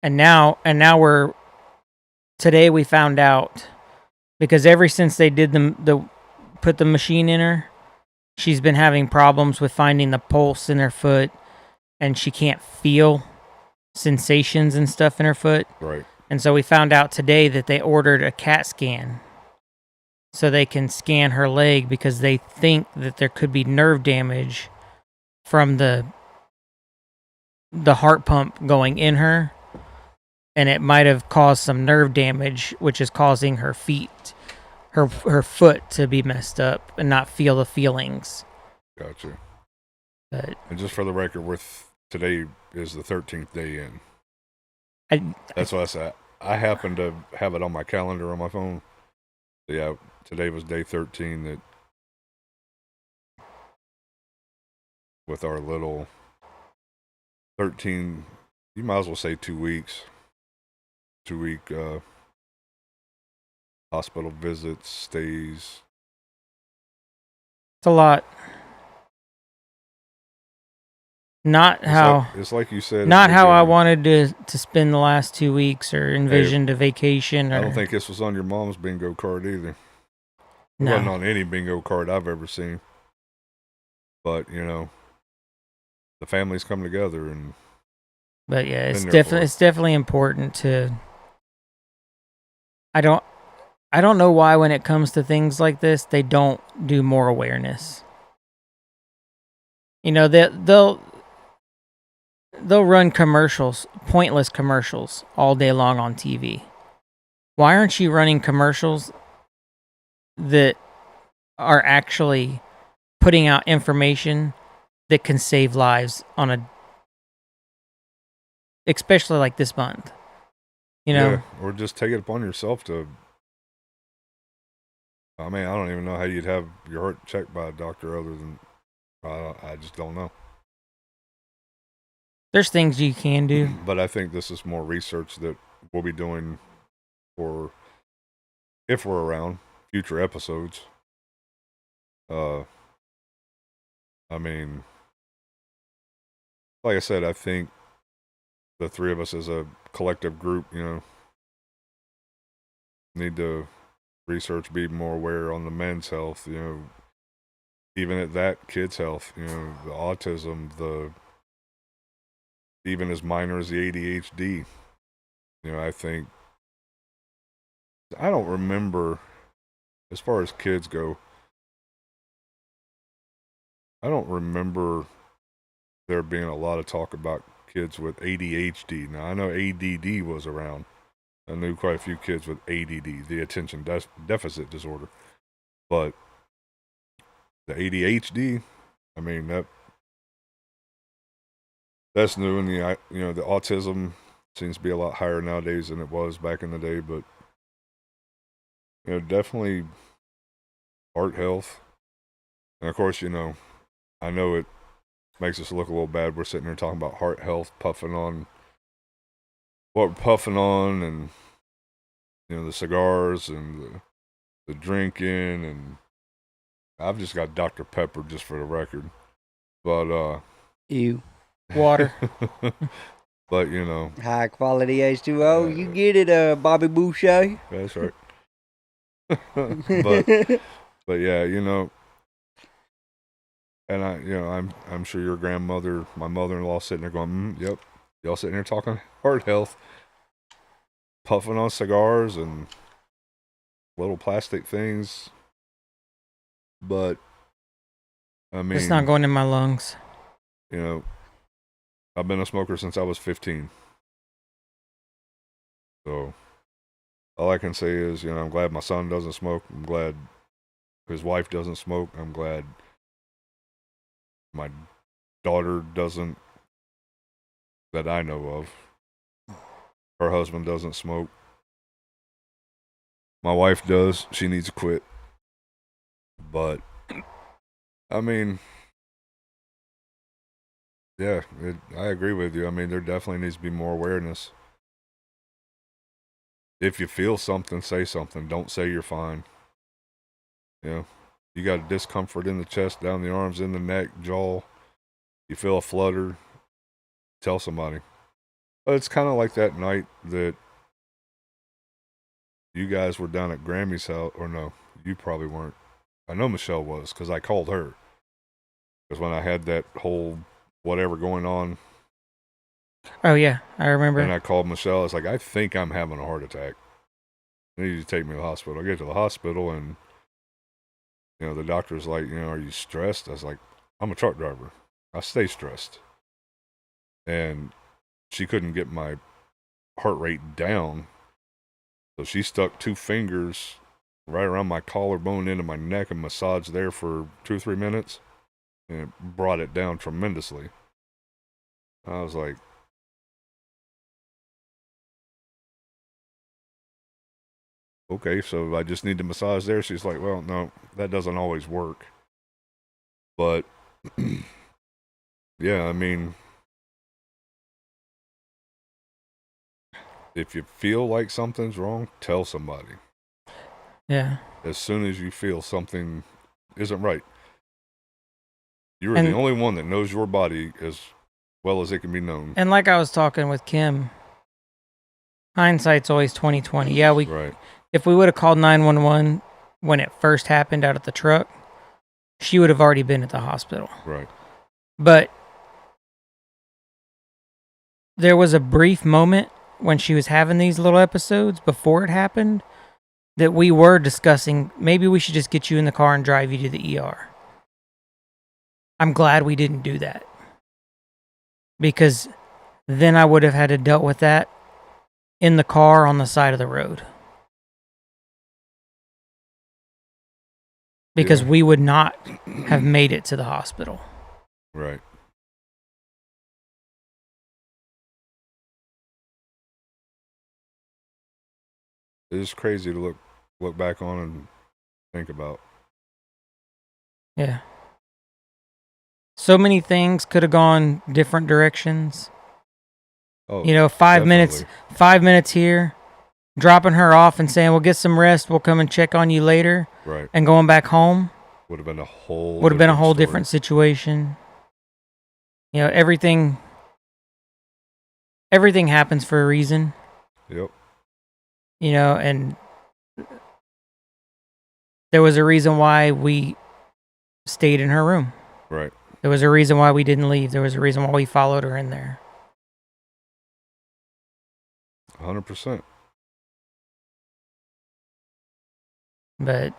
And now today we found out, because ever since they did put the machine in her, she's been having problems with finding the pulse in her foot, and she can't feel sensations and stuff in her foot. Right. And so we found out today that they ordered a CAT scan so they can scan her leg, because they think that there could be nerve damage from the heart pump going in her, and it might have caused some nerve damage, which is causing her foot to be messed up and not feel the feelings. Gotcha. But And just for the record, today is the 13th day in. That's what I said. I happen to have it on my calendar on my phone. So yeah, today was day 13 that with our little 13, you might as well say 2 weeks. 2-week hospital visits, stays. it's a lot. Not how It's like you said. not at the how I beginning. wanted to spend the last 2 weeks or envisioned a vacation. Or, I don't think this was on your mom's bingo card either. It wasn't no. on any bingo card I've ever seen. But, the families come together and But yeah, Been there for it. it's definitely important to. I don't know why when it comes to things like this they don't do more awareness. They'll run commercials, pointless commercials, all day long on TV. Why aren't you running commercials that are actually putting out information that can save lives especially like this month? yeah, or just take it upon yourself to. I mean, I don't even know how you'd have your heart checked by a doctor other than I just don't know. There's things you can do. But I think this is more research that we'll be doing if we're around future episodes. I mean, like I said, I think the three of us as a collective group, need to research, be more aware on the men's health, even at that, kids' health, the autism, even as minor as the ADHD. I think, I don't remember, as far as kids go, I don't remember there being a lot of talk about kids with ADHD. Now, I know ADD was around. I knew quite a few kids with ADD, the attention deficit disorder. But the ADHD, I mean, that's new, and the autism seems to be a lot higher nowadays than it was back in the day. But definitely heart health, and of course, I know it makes us look a little bad. We're sitting there talking about heart health, puffing on what we're puffing on, and the cigars and the drinking, and I've just got Dr. Pepper just for the record, but Ew. Water. but High quality H2O. You get it, Bobby Boucher. that's right. but yeah, and I'm sure your grandmother, my mother-in-law, sitting there going, yep, y'all sitting there talking heart health, puffing on cigars and little plastic things. But I mean, It's not going in my lungs. I've been a smoker since I was 15. So all I can say is, I'm glad my son doesn't smoke. I'm glad his wife doesn't smoke. I'm glad my daughter doesn't, that I know of. Her husband doesn't smoke. My wife does. She needs to quit. But, I mean, yeah, I agree with you. I mean, there definitely needs to be more awareness. If you feel something, say something. Don't say you're fine. You got a discomfort in the chest, down the arms, in the neck, jaw. You feel a flutter. Tell somebody. But it's kind of like that night that you guys were down at Grammy's house. Or no, you probably weren't. I know Michelle was, because I called her. Because when I had that whole whatever going on. Oh, yeah, I remember. And I called Michelle. I was like, I think I'm having a heart attack. They need to take me to the hospital. I get to the hospital, and the doctor's like, are you stressed? I was like, I'm a truck driver. I stay stressed. And she couldn't get my heart rate down. So she stuck 2 fingers right around my collarbone into my neck and massaged there for 2 or 3 minutes. And it brought it down tremendously. I was like, okay, so I just need to massage there. She's like, well, no, that doesn't always work. But, yeah, I mean, if you feel like something's wrong, tell somebody. Yeah. As soon as you feel something isn't right. You're the only one that knows your body as well as it can be known. And like I was talking with Kim, hindsight's always 20/20. Yeah, right. If we would have called 911 when it first happened out at the truck, she would have already been at the hospital. Right. But there was a brief moment when she was having these little episodes before it happened that we were discussing, maybe we should just get you in the car and drive you to the ER. I'm glad we didn't do that. Because then I would have had to deal with that in the car on the side of the road. Because we would not have made it to the hospital. Right. It's crazy to look back on and think about. Yeah. So many things could have gone different directions. Oh, 5 minutes here, dropping her off and saying, "We'll get some rest. We'll come and check on you later," Right. and going back home Would have been a whole whole story. different situation. You know, everything happens for a reason. Yep. You know, and there was a reason why we stayed in her room. Right. There was a reason why we didn't leave. There was a reason why we followed her in there. 100%. But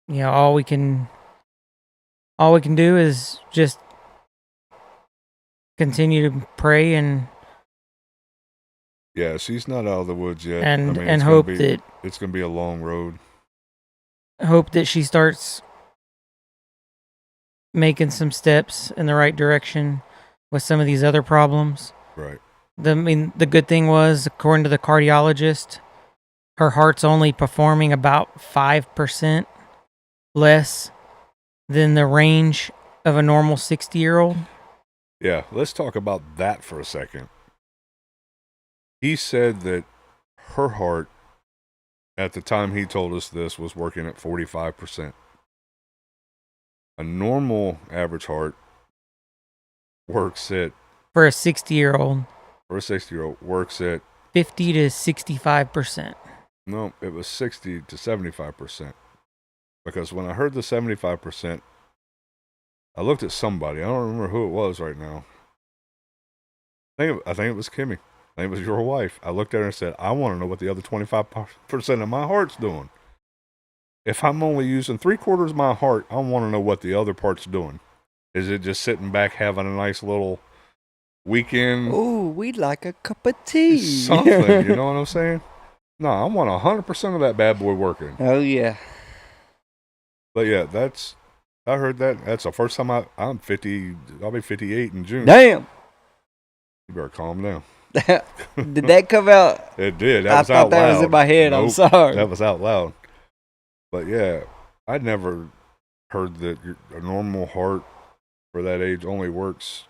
you know, all we can do is just continue to pray and she's not out of the woods yet. and it's hope gonna that it's going to be a long road. She starts making some steps in the right direction with some of these other problems. Right. The good thing was, according to the cardiologist, her heart's only performing about 5% less than the range of a normal 60-year-old. Yeah, let's talk about that for a second. He said that her heart, at the time he told us this, was working at 45%. A normal average heart works at, For a 60-year-old, or a 60-year-old, works at, 50 to 65%. no, it was 60 to 75%. Because when I heard the 75%, I looked at somebody. I don't remember who it was right now. I think it was Kimmy. I think it was your wife. I looked at her and said, I want to know what the other 25% of my heart's doing. If I'm only using 3/4 of my heart, I want to know what the other part's doing. Is it just sitting back having a nice little weekend? Oh, we'd like a cup of tea. Something, you know what I'm saying? No, I want 100% of that bad boy working. Oh, yeah. But yeah, I heard that. That's the first time I'm 50. I'll be 58 in June. Damn. You better calm down. Did that come out? It did. I thought that was in my head. I'm sorry. That was out loud. But yeah, I'd never heard that a normal heart for that age only works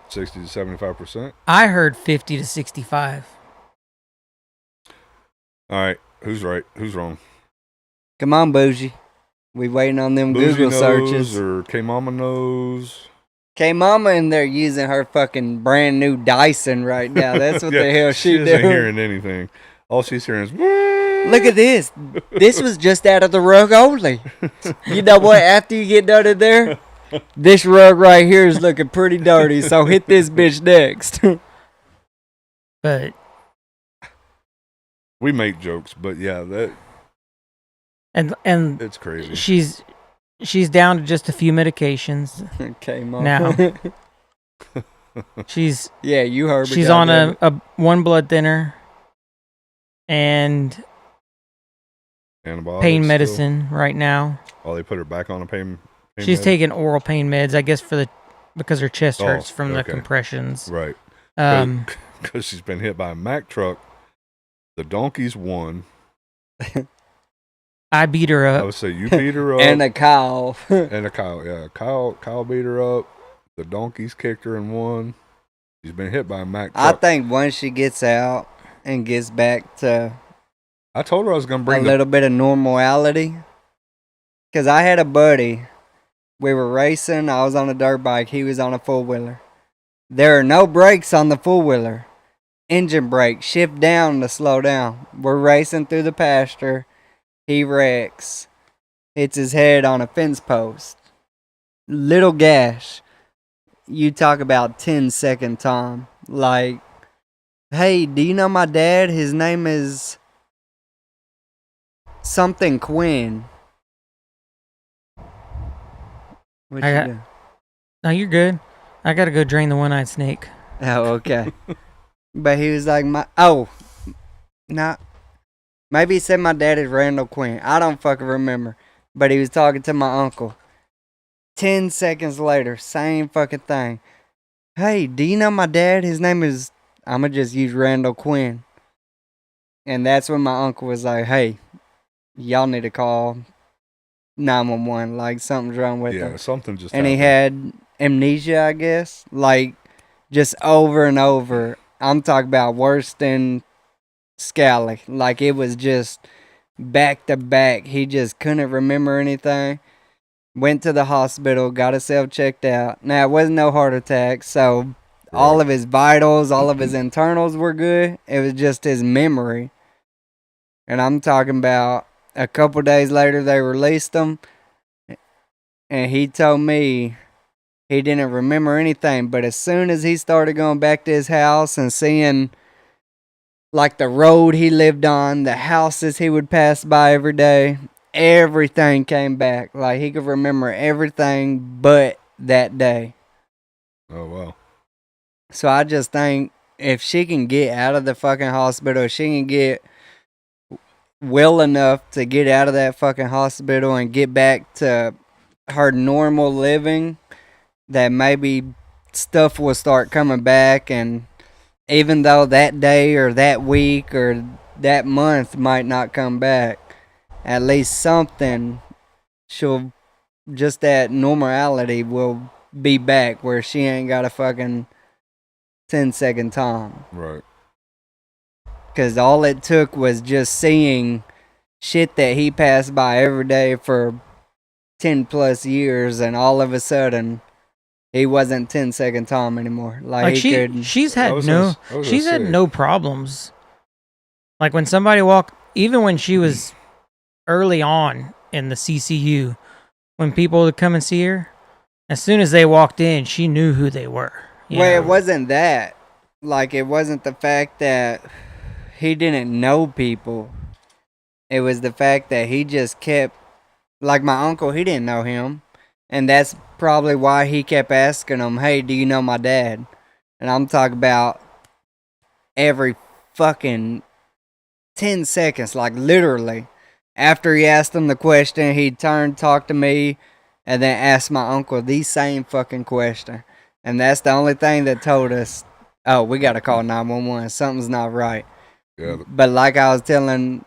60 to 75%. I heard 50 to 65. All right, who's right? Who's wrong? Come on, Bougie. We waiting on them Bougie Google knows searches. Or K-Mama knows. K-Mama in there using her fucking brand new Dyson right now. That's what Yeah, the hell she doing. isn't hearing anything. All she's hearing is, Look at this. This was just out of the rug only. You know what? After you get done in there, this rug right here is looking pretty dirty. So hit this bitch next. But we make jokes, but yeah, that and it's crazy. she's down to just a few medications Okay, Mom. now. She's Yeah, you heard me. she's on a one blood thinner and Antibiotics pain still? medicine right now. Oh, they put her back on a pain She's med? taking oral pain meds, I guess, because her chest Oh, hurts from the okay. compressions. Right. Um, Because she's been hit by a Mack truck. The donkeys won. I beat her I up. would say you beat her up. and a cow. And a Kyle. Yeah, Kyle beat her up. The donkeys kicked her and won. She's been hit by a Mack I truck. think once she gets out and gets back to I told her I was going to a bring little bit of normality, because I had a buddy. We were racing. I was on a dirt bike. He was on a four-wheeler. There are no brakes on the four-wheeler. Engine brake. Shift down to slow down. We're racing through the pasture. He wrecks. Hits his head on a fence post. Little gash. You talk about 10-second time. Like, hey, do you know my dad? His name is something Quinn. What I you got- doing? No, you're good. I gotta go drain the one-eyed snake. Oh, okay. But he was like, maybe he said my dad is Randall Quinn. I don't fucking remember. But he was talking to my uncle. 10 seconds later, same fucking thing. Hey, do you know my dad? His name is, I'm going to just use Randall Quinn. And that's when my uncle was like, hey, y'all need to call 911. Like, something's wrong with him. Yeah, something just And he happened. had amnesia, I guess. Like, just over and over. I'm talking about worse than scally. Like it was just back to back. He just couldn't remember anything. Went to the hospital, got himself checked out. Now, it wasn't no heart attack, so all Right. of his vitals, all of his internals were good. It was just his memory. And I'm talking about a couple days later, they released him, and he told me he didn't remember anything. But as soon as he started going back to his house and seeing like the road he lived on, the houses he would pass by every day, everything came back. Like he could remember everything but that day. Oh wow. So I just think if she can get out of the fucking hospital, she can get well enough to get out of that fucking hospital and get back to her normal living, that maybe stuff will start coming back. And even though that day or that week or that month might not come back, at least something, she'll, just that normality will be back where she ain't got a fucking 10-second time. Right. Because all it took was just seeing shit that he passed by every day for 10 plus years, and all of a sudden he wasn't 10-second Tom anymore. Like he could. she's I had was no gonna- I was she's gonna had say. no problems. Like when somebody walked, even when she was early on in the CCU, when people would come and see her, as soon as they walked in, she knew who they were. you Well, know? it wasn't that. Like, it wasn't the fact that he didn't know people. It was the fact that he just kept, like my uncle, he didn't know him. And that's probably why he kept asking him, hey, do you know my dad? And I'm talking about every fucking 10 seconds, like literally. After he asked him the question, he'd turn, talk to me, and then ask my uncle the same fucking question. And that's the only thing that told us, oh, we got to call 911. Something's not right. Yeah. But like I was telling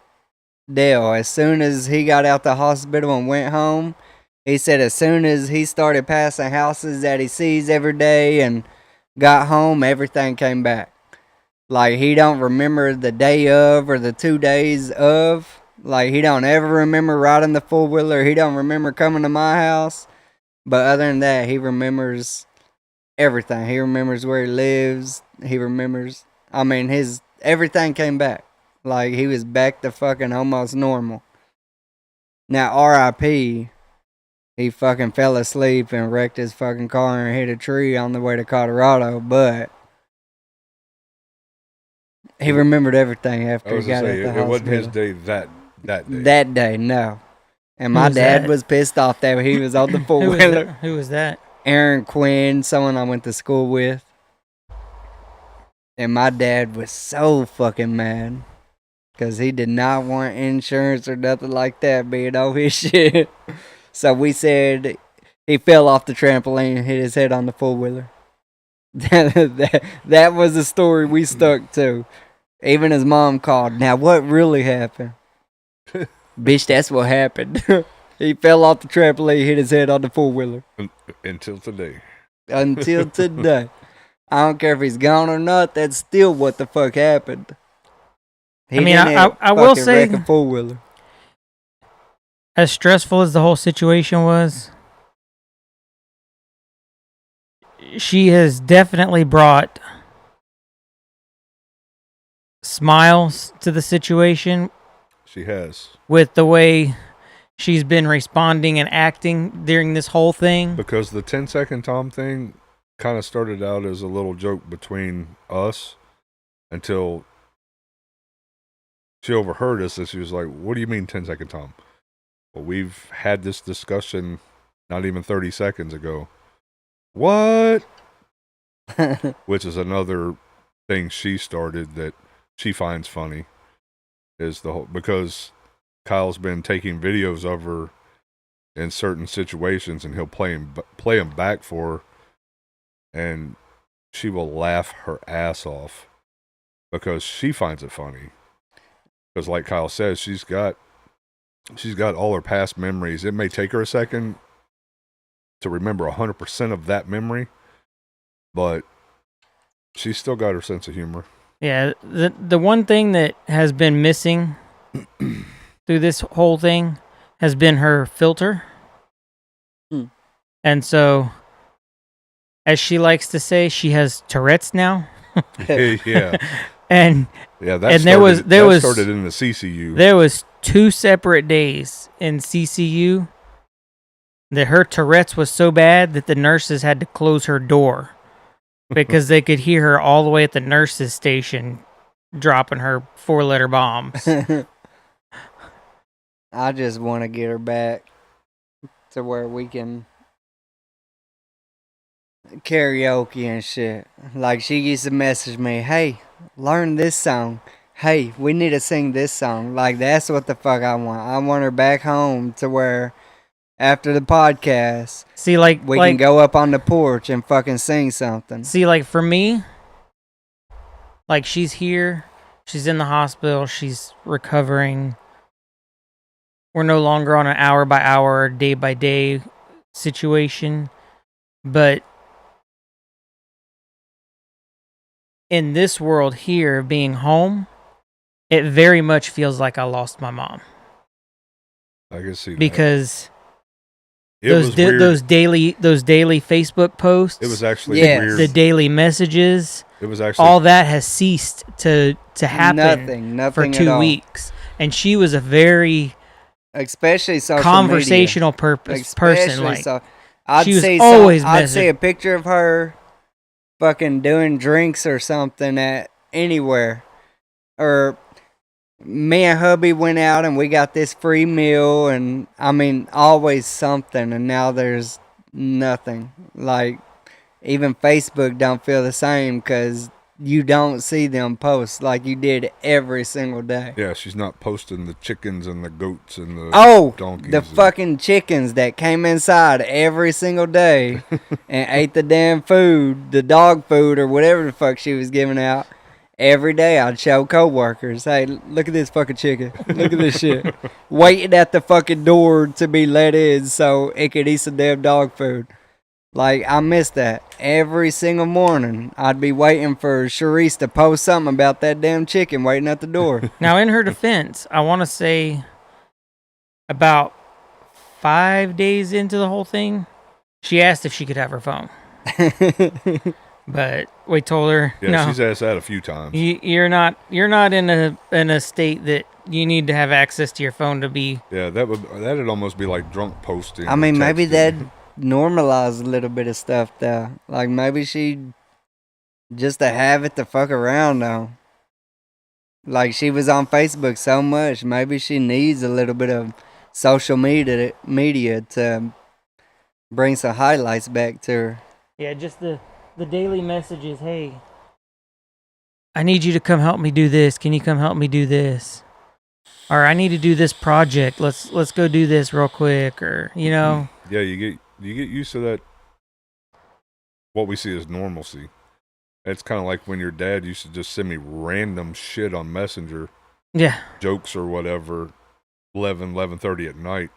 Dale, as soon as he got out the hospital and went home, he said as soon as he started passing houses that he sees every day and got home, everything came back. Like, he don't remember the day of or the 2 days of. Like, he don't ever remember riding the four-wheeler. He don't remember coming to my house. But other than that, he remembers everything. He remembers where he lives. He remembers, I mean, his everything came back. Like, he was back to fucking almost normal. Now, R.I.P., he fucking fell asleep and wrecked his fucking car and hit a tree on the way to Colorado, but he remembered everything I after was he got gonna out say the it hospital. wasn't his day that day. That day, no. And Who my was dad that? was pissed off that he was on the Who was four-wheeler. that? Who was that? Aaron Quinn, someone I went to school with. And my dad was so fucking mad. Because he did not want insurance or nothing like that being on his shit. So we said he fell off the trampoline and hit his head on the four-wheeler. That was the story we stuck to. Even his mom called. Now, what really happened? Bitch, that's what happened. He fell off the trampoline, hit his head on the four-wheeler. Until today. Until today. I don't care if he's gone or not, that's still what the fuck happened. He I mean, didn't I will fucking say, wreck a four-wheeler. as stressful as the whole situation was, she has definitely brought smiles to the situation She has. with the way she's been responding and acting during this whole thing. Because the 10-second Tom thing kind of started out as a little joke between us until she overheard us and she was like, what do you mean 10-second Tom? Well, we've had this discussion not even 30 seconds ago. What? Which is another thing she started that she finds funny, is the whole, because Kyle's been taking videos of her in certain situations and he'll play them back for her, and she will laugh her ass off because she finds it funny. Because like Kyle says, she's got all her past memories. It may take her a second to remember 100% of that memory, but she's still got her sense of humor. Yeah, the one thing that has been missing through this whole thing has been her filter. Hmm. And so, as she likes to say, she has Tourette's now. Yeah. and Yeah, and there was started in the CCU. There was 2 separate days in CCU that her Tourette's was so bad that the nurses had to close her door because they could hear her all the way at the nurses station dropping her 4-letter bombs. I just want to get her back to where we can karaoke and shit. Like, she used to message me, hey, learn this song. Hey, we need to sing this song. Like, that's what the fuck I want. I want her back home to where after the podcast, See, like we can go up on the porch and fucking sing something. See, like for me, like she's here, she's in the hospital, she's recovering. We're no longer on an hour by hour, day by day situation. But in this world here, being home, it very much feels like I lost my mom. I can see that. Because It was weird. those daily Facebook posts, It was actually Yes. weird. the daily messages, It was actually all that has ceased to happen Nothing for at 2 all. weeks. And she was a very Especially social conversational person. Especially Like so. I'd she was see always I'd see a picture of her fucking doing drinks or something at anywhere. Or me and hubby went out and we got this free meal, and I mean always something, and now there's nothing. Like, even Facebook don't feel the same because you don't see them post like you did every single day. Yeah, she's not posting the chickens and the goats and the donkeys. The fucking chickens that came inside every single day and ate the damn food, the dog food or whatever the fuck she was giving out. Every day I'd show coworkers, hey, look at this fucking chicken. Look at this shit. Waiting at the fucking door to be let in so it could eat some damn dog food. Like, I miss that. Every single morning, I'd be waiting for Sharice to post something about that damn chicken waiting at the door. Now, in her defense, I want to say about 5 days into the whole thing, she asked if she could have her phone. But we told her, Yeah, no, she's asked that a few times. you're not in a state that you need to have access to your phone to be. Yeah, that'd almost be like drunk posting. I or mean, maybe texting. that'd normalize a little bit of stuff, though. Like, maybe she just to have it to fuck around, though. Like, she was on Facebook so much, maybe she needs a little bit of social media to bring some highlights back to her. Yeah, just the daily messages. Hey, I need you to come help me do this. Can you come help me do this? Or I need to do this project. Let's go do this real quick. Or you know. Yeah, you get used to that. What we see as normalcy. It's kind of like when your dad used to just send me random shit on Messenger, Yeah. jokes or whatever, 11:30 at night.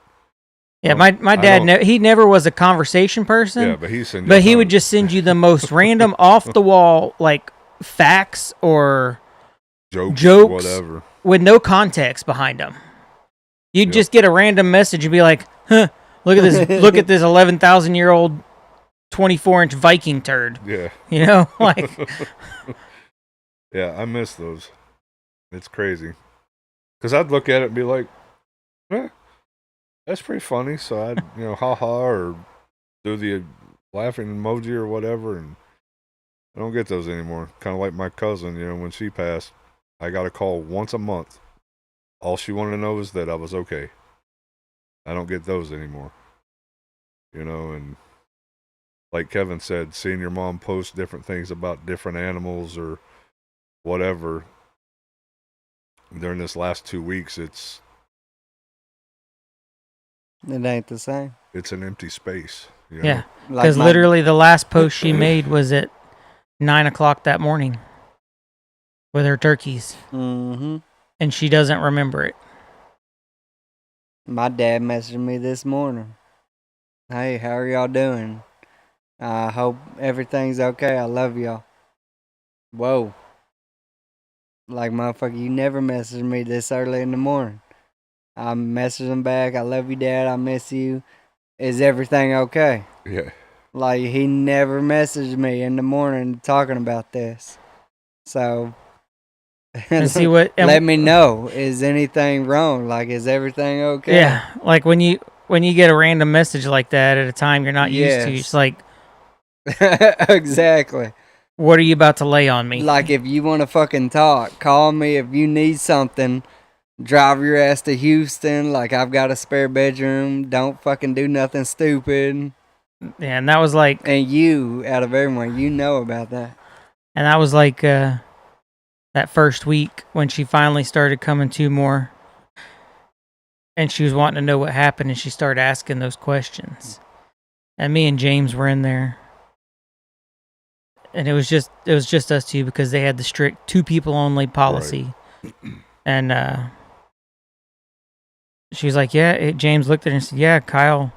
Yeah, my dad he never was a conversation person. Yeah, but he would just send you the most random off the wall like facts or jokes whatever with no context behind them. You'd just get a random message and be like, "Huh, look at this look at this 11,000-year-old 24-inch Viking turd." Yeah. You know, like yeah, I miss those. It's crazy. Cuz I'd look at it and be like, that's pretty funny. So I'd, haha, or do the laughing emoji or whatever. And I don't get those anymore. Kind of like my cousin, when she passed, I got a call once a month. All she wanted to know was that I was okay. I don't get those anymore. And like Kevin said, seeing your mom post different things about different animals or whatever during this last 2 weeks, It ain't the same. It's an empty space. Yeah, because literally the last post she made was at 9:00 that morning with her turkeys, and she doesn't remember it. My dad messaged me this morning. Hey, how are y'all doing? I hope everything's okay. I love y'all. Whoa. like, motherfucker, you never messaged me this early in the morning. I messaged him back. I love you, Dad. I miss you. Is everything okay? Yeah. Like, he never messaged me in the morning talking about this. So, And see what? And let me know. Is anything wrong? Like, is everything okay? Yeah, like when you get a random message like that at a time you're not used to, Yes. it's like, Exactly. what are you about to lay on me? Like, if you want to fucking talk, call me. If you need something, drive your ass to Houston. Like, I've got a spare bedroom. Don't fucking do nothing stupid. Yeah, and that was like, And you, out of everyone, you know about that. that first week when she finally started coming to more, and she was wanting to know what happened, and she started asking those questions. And me and James were in there, and it was just us two because they had the strict 2 people only policy. Right. And she was like, "Yeah." James looked at her and said, "Yeah, Kyle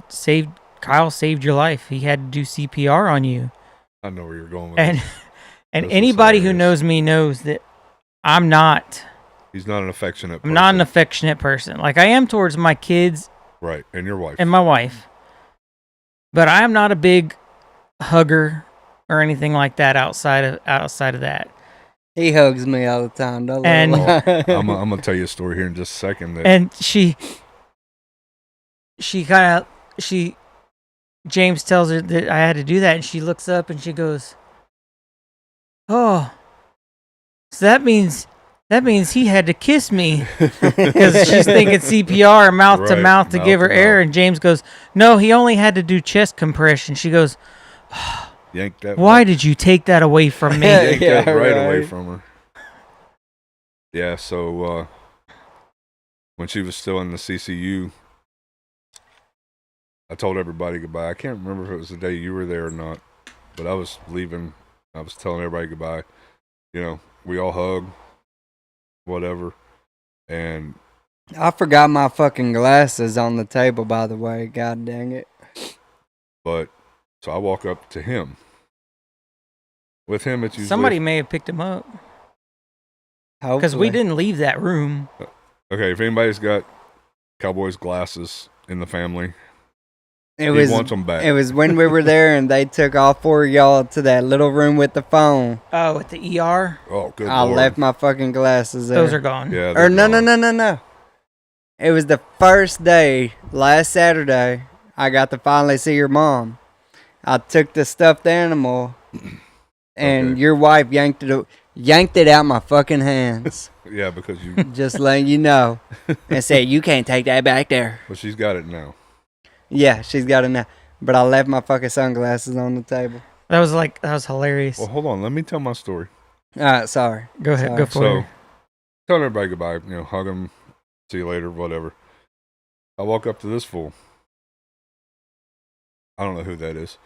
saved your life. He had to do CPR on you." I know where you're going with And this. and This was anybody who hilarious. knows me knows that I'm not He's not an affectionate person. I'm not an affectionate person. Like, I am towards my kids Right, and your wife. and my wife, but I am not a big hugger or anything like that outside of that. He hugs me all the time. Don't let And- him lie. I'm going to tell you a story here in just a second. That And James tells her that I had to do that, and she looks up and she goes, "Oh, so that means he had to kiss me," because she's thinking CPR, mouth to Right, mouth to mouth give her to air. mouth. And James goes, "No, he only had to do chest compression." She goes, yanked that "Why did you take that away from me?" yanked that Yeah, right away right. from her. Yeah, so when she was still in the CCU, I told everybody goodbye. I can't remember if it was the day you were there or not, but I was leaving. I was telling everybody goodbye. You know, we all hug, whatever. And I forgot my fucking glasses on the table, by the way. God dang it. but so I walk up to him. With him, it's usually Somebody may have picked him up because Hopefully. we didn't leave that room. okay. If anybody's got Cowboys glasses in the family, It he was, wants them back. it was when we were there and they took all 4 of y'all to that little room with the phone. Oh, at the ER, Oh, good I Lord. left my fucking glasses there. those are gone. Yeah. Or they're no. gone. It was the first day, last Saturday, I got to finally see your mom. I took the stuffed animal, and Okay. your wife yanked it out my fucking hands. Yeah, because you. Just letting you know, and said you can't take that back there. Well, she's got it now. Yeah, she's got it now. But I left my fucking sunglasses on the table. That was hilarious. Well, hold on. Let me tell my story. All right, sorry. Go ahead, go sorry. for So, it. telling everybody goodbye, you know, hug them, see you later, whatever. I walk up to this fool. I don't know who that is.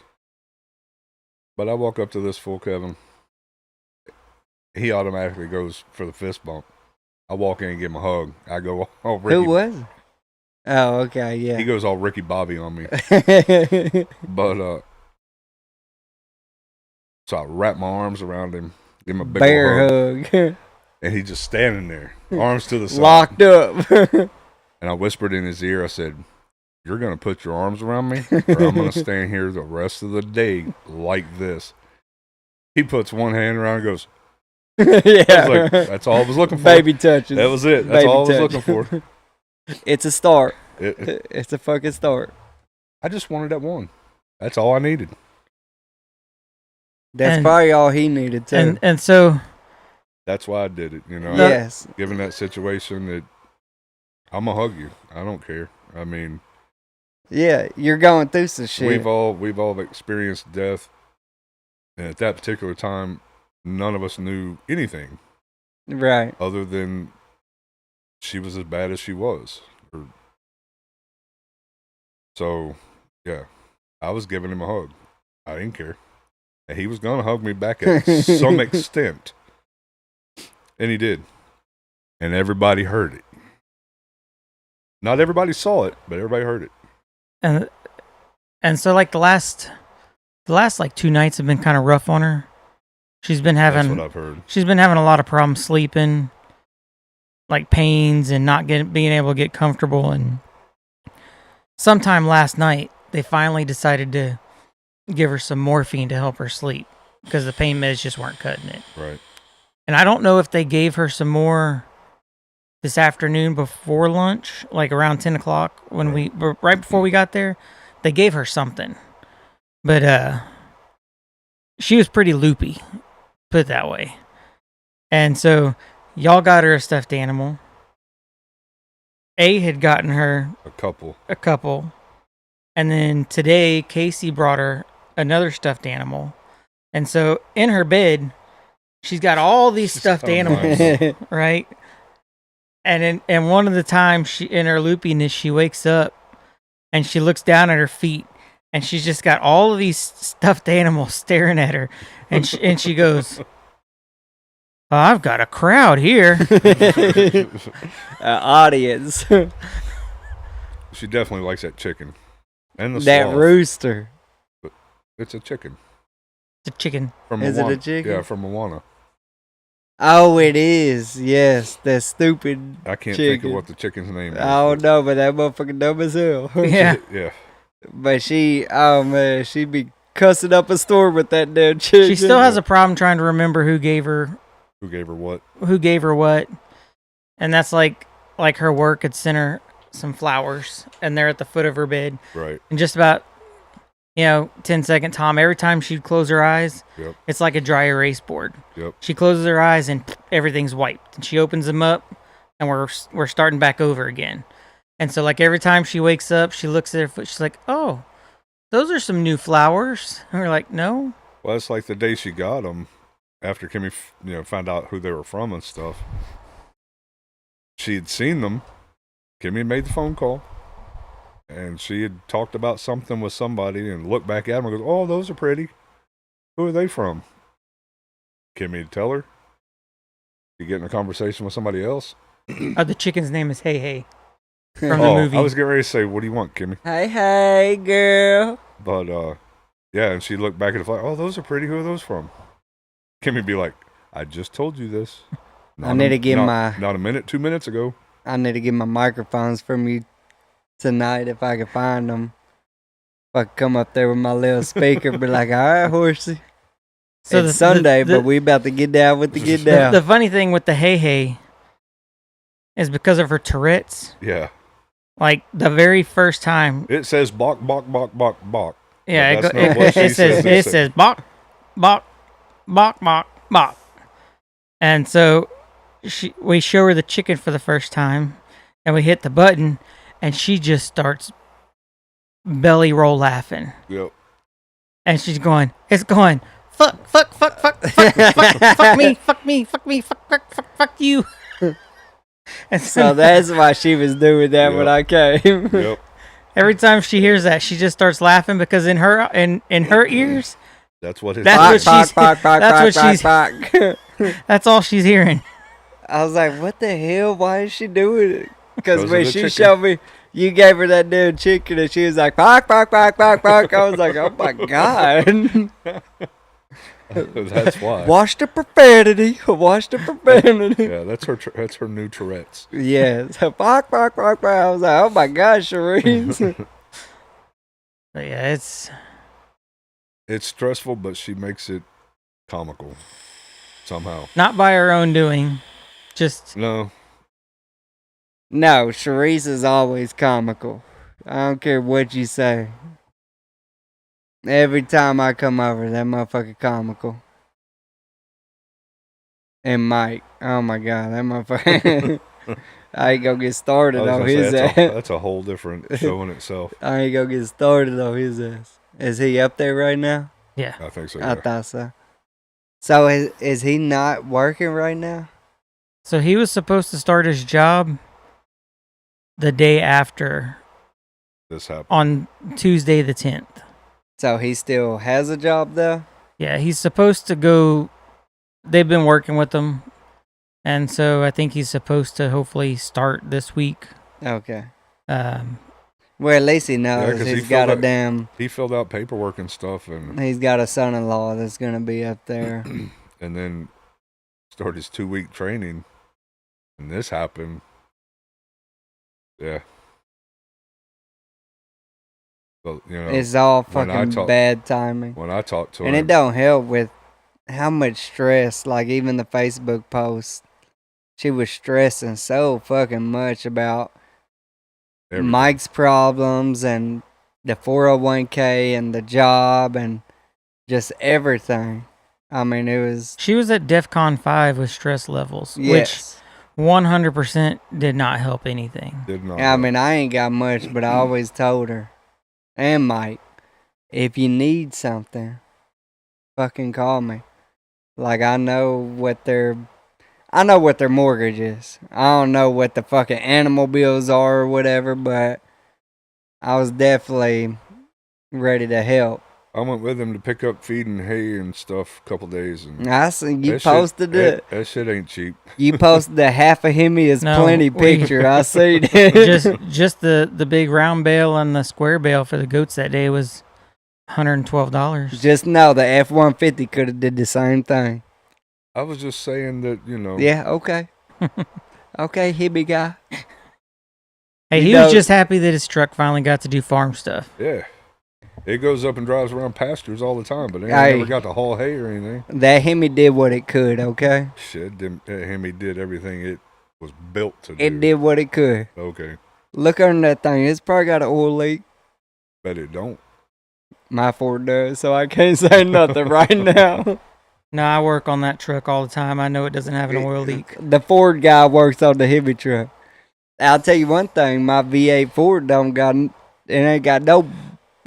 But I walk up to this fool, Kevin. He automatically goes for the fist bump. I walk in and give him a hug. I go all Ricky. Who was it? Oh, okay, He yeah. goes all Ricky Bobby on me. But, so I wrap my arms around him, give him a big ol' Bear hug. hug. And he just standing there, arms to the side. Locked up. And I whispered in his ear, I said, "You're going to put your arms around me, or I'm going to stand here the rest of the day like this." He puts one hand around and goes, Yeah. I was like, that's all I was looking for. Baby touches. That was it. That's Baby all I was touch. looking for. It's a start. It, It's a fucking start. I just wanted that one. That's all I needed. That's And- probably all he needed too. And so That's why I did it. You know, Yes. given that situation, that I'm going to hug you. I don't care. I mean, Yeah, you're going through some shit. we've all experienced death. And at that particular time, none of us knew anything Right. other than she was as bad as she was. So, yeah, I was giving him a hug. I didn't care. And he was going to hug me back at some extent. And he did. And everybody heard it. Not everybody saw it, but everybody heard it. and so like the last like 2 nights have been kind of rough on her. She's been That's having what I've heard. she's been having a lot of problems sleeping, like pains and not being able to get comfortable. And sometime last night, they finally decided to give her some morphine to help her sleep because the pain meds just weren't cutting it. Right. And I don't know if they gave her some more this afternoon before lunch, like around 10 o'clock right before we got there. They gave her something, but she was pretty loopy, put it that way. And so y'all got her a stuffed animal. A had gotten her A couple. and then today Casey brought her another stuffed animal. And so in her bed, she's got all these stuffed animals, right? And one of the times she, in her loopiness, she wakes up and she looks down at her feet and she's just got all of these stuffed animals staring at her. And she goes, "Oh, I've got a crowd here." Audience. She definitely likes that chicken. And the That sloth. rooster. It's a chicken. The chicken. From Is it a Moana. chicken? Yeah, from Moana. Oh, it is. Yes, that stupid I can't chicken. think of what the chicken's name is. I don't know, but that motherfucker dumb as hell. Yeah. Yeah. But oh man, she be cussing up a storm with that damn chicken. She still has a problem trying to remember who gave her Who gave her what? what. And that's like her work had sent her some flowers and they're at the foot of her bed. Right. And just about 10-second Tom, every time she'd close her eyes, Yep. it's like a dry erase board. Yep. She closes her eyes and everything's wiped. And she opens them up and we're starting back over again. And so like every time she wakes up, she looks at her foot, she's like, "Oh, those are some new flowers." And we're like, "No." Well, it's like the day she got them, after Kimmy, found out who they were from and stuff. She had seen them. Kimmy had made the phone call, and she had talked about something with somebody, and looked back at them and goes, "Oh, those are pretty. Who are they from?" Kimmy would tell her. She'd get in a conversation with somebody else. The chicken's name is Hey Hey from the Oh, movie. I was getting ready to say, "What do you want, Kimmy?" Hey, girl. But yeah, and she'd look back at the flag. "Oh, those are pretty. Who are those from?" Kimmy'd be like, "I just told you this. Not a minute, 2 minutes ago." I need to get my microphones from you tonight if I can find them. If I could come up there with my little speaker, be like, "All right, horsey." So It's Sunday, but we about to get down with the get down. The funny thing with the Hey Hey is because of her Tourette's. Yeah. Like the very first time, It says "bok bok bok bok bok." yeah, But that's not what she it says says. it says bok, bok, bok, bok, bok, and so we show her the chicken for the first time, and we hit the button, and she just starts belly roll laughing, Yep. and she's going, it's going, fuck, fuck, fuck, fuck, fuck, fuck, fuck me, fuck me, fuck me, fuck, fuck, fuck, fuck you. And So that's why she was doing that when I came. Yep. every time she hears that, she just starts laughing because in her ears, That's what his. That's what That's she's- that's all she's hearing. I was like, what the hell? Why is she doing it? Because Because of when the she chicken. showed me, you gave her that damn chicken and she was like, "Bark, bark, bark, bark, bark." I was like, oh my God. That's why. Watch the profanity. Watch the profanity. Yeah, that's her. That's her new Tourette's. Yeah. So, bark, bark, bark, bark. I was like, oh my God, Sharice. But yeah, it's It's stressful, but she makes it comical somehow. not by her own doing. Just No, No, Sharice is always comical. I don't care what you say. Every time I come over, that motherfucker comical. And Mike, oh my God, that motherfucker. I ain't gonna get started I was on gonna say, his that's ass. that's a whole different show in itself. I ain't gonna get started on his ass. Is he up there right now? yeah. I think so. I Yeah. thought so. So is he not working right now? So he was supposed to start his job the day after This happened. on Tuesday the 10th. So he still has a job though? Yeah, he's supposed to go. They've been working with him, and so I think he's supposed to hopefully start this week. Okay. Um, Well, at least he knows 'cause he he's got a filled out- damn. He filled out paperwork and stuff, and He's got a son-in-law that's gonna be up there. and then start his 2-week training, and this happened. Yeah. So, It's all when I fucking bad timing. When I talked to And him, it don't help with how much stress, like even the Facebook post, she was stressing so fucking much about everything. Mike's problems and the 401k and the job and just everything. I mean, it was... She was at DEFCON 5 with stress levels, Yes. which 100% did not help anything. Did not. I mean, I ain't got much, but I always told her, and Mike, if you need something, fucking call me. Like, I know what their mortgage is. I don't know what the fucking animal bills are or whatever, but I was definitely ready to help. I went with him to pick up feed and hay and stuff a couple days, and I see you that posted it. That shit ain't cheap. You posted the half of him is No, plenty we- picture. I see that. just the big round bale and the square bale for the goats that day was $112. Just know the F-150 could have did the same thing. I was just saying that, Yeah, okay. Okay, hippie guy. Hey, You he know- was just happy that his truck finally got to do farm stuff. Yeah. It goes up and drives around pastures all the time, but it ain't Hey. never got to haul hay or anything. That Hemi did what it could, okay? Shit, Hemi did everything it was built to do. It did what it could. Okay. Look under that thing. It's probably got an oil leak. Bet it don't. My Ford does, so I can't say nothing right now. No, I work on that truck all the time. I know it doesn't have an oil leak. The Ford guy works on the Hemi truck. I'll tell you one thing, my V8 Ford it ain't got no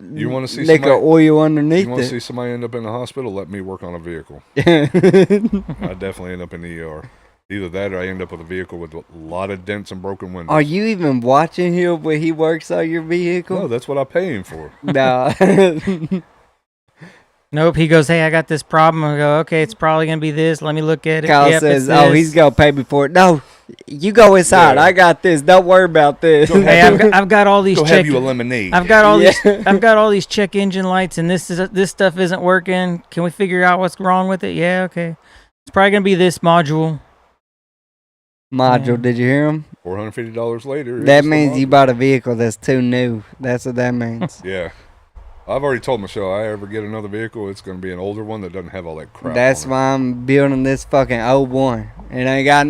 You want to see lick of somebody? oil underneath You want to it. see somebody end up in the hospital? Let me work on a vehicle. I definitely end up in the ER. Either that or I end up with a vehicle with a lot of dents and broken windows. Are you even watching him when he works on your vehicle? No, that's what I pay him for. Nah. Nope. He goes, hey, I got this problem. I go, okay, it's probably going to be this. Let me look at it. Kyle Yep, says, it's oh, this." he's going to pay me for it. No, you go inside. Yeah. I got this. Don't worry about this. Go Hey, I've got all these Go check. have you a lemonade. I've got all Yeah. I've got all these check engine lights, and this stuff isn't working. Can we figure out what's wrong with it? Yeah, okay. It's probably gonna be this module. Module, Yeah. did you hear him? $450 later. That it's the means you module. bought a vehicle that's too new. That's what that means. Yeah. I've already told Michelle, I ever get another vehicle, it's going to be an older one that doesn't have all that crap. That's on it. why I'm building this fucking 01. It ain't got...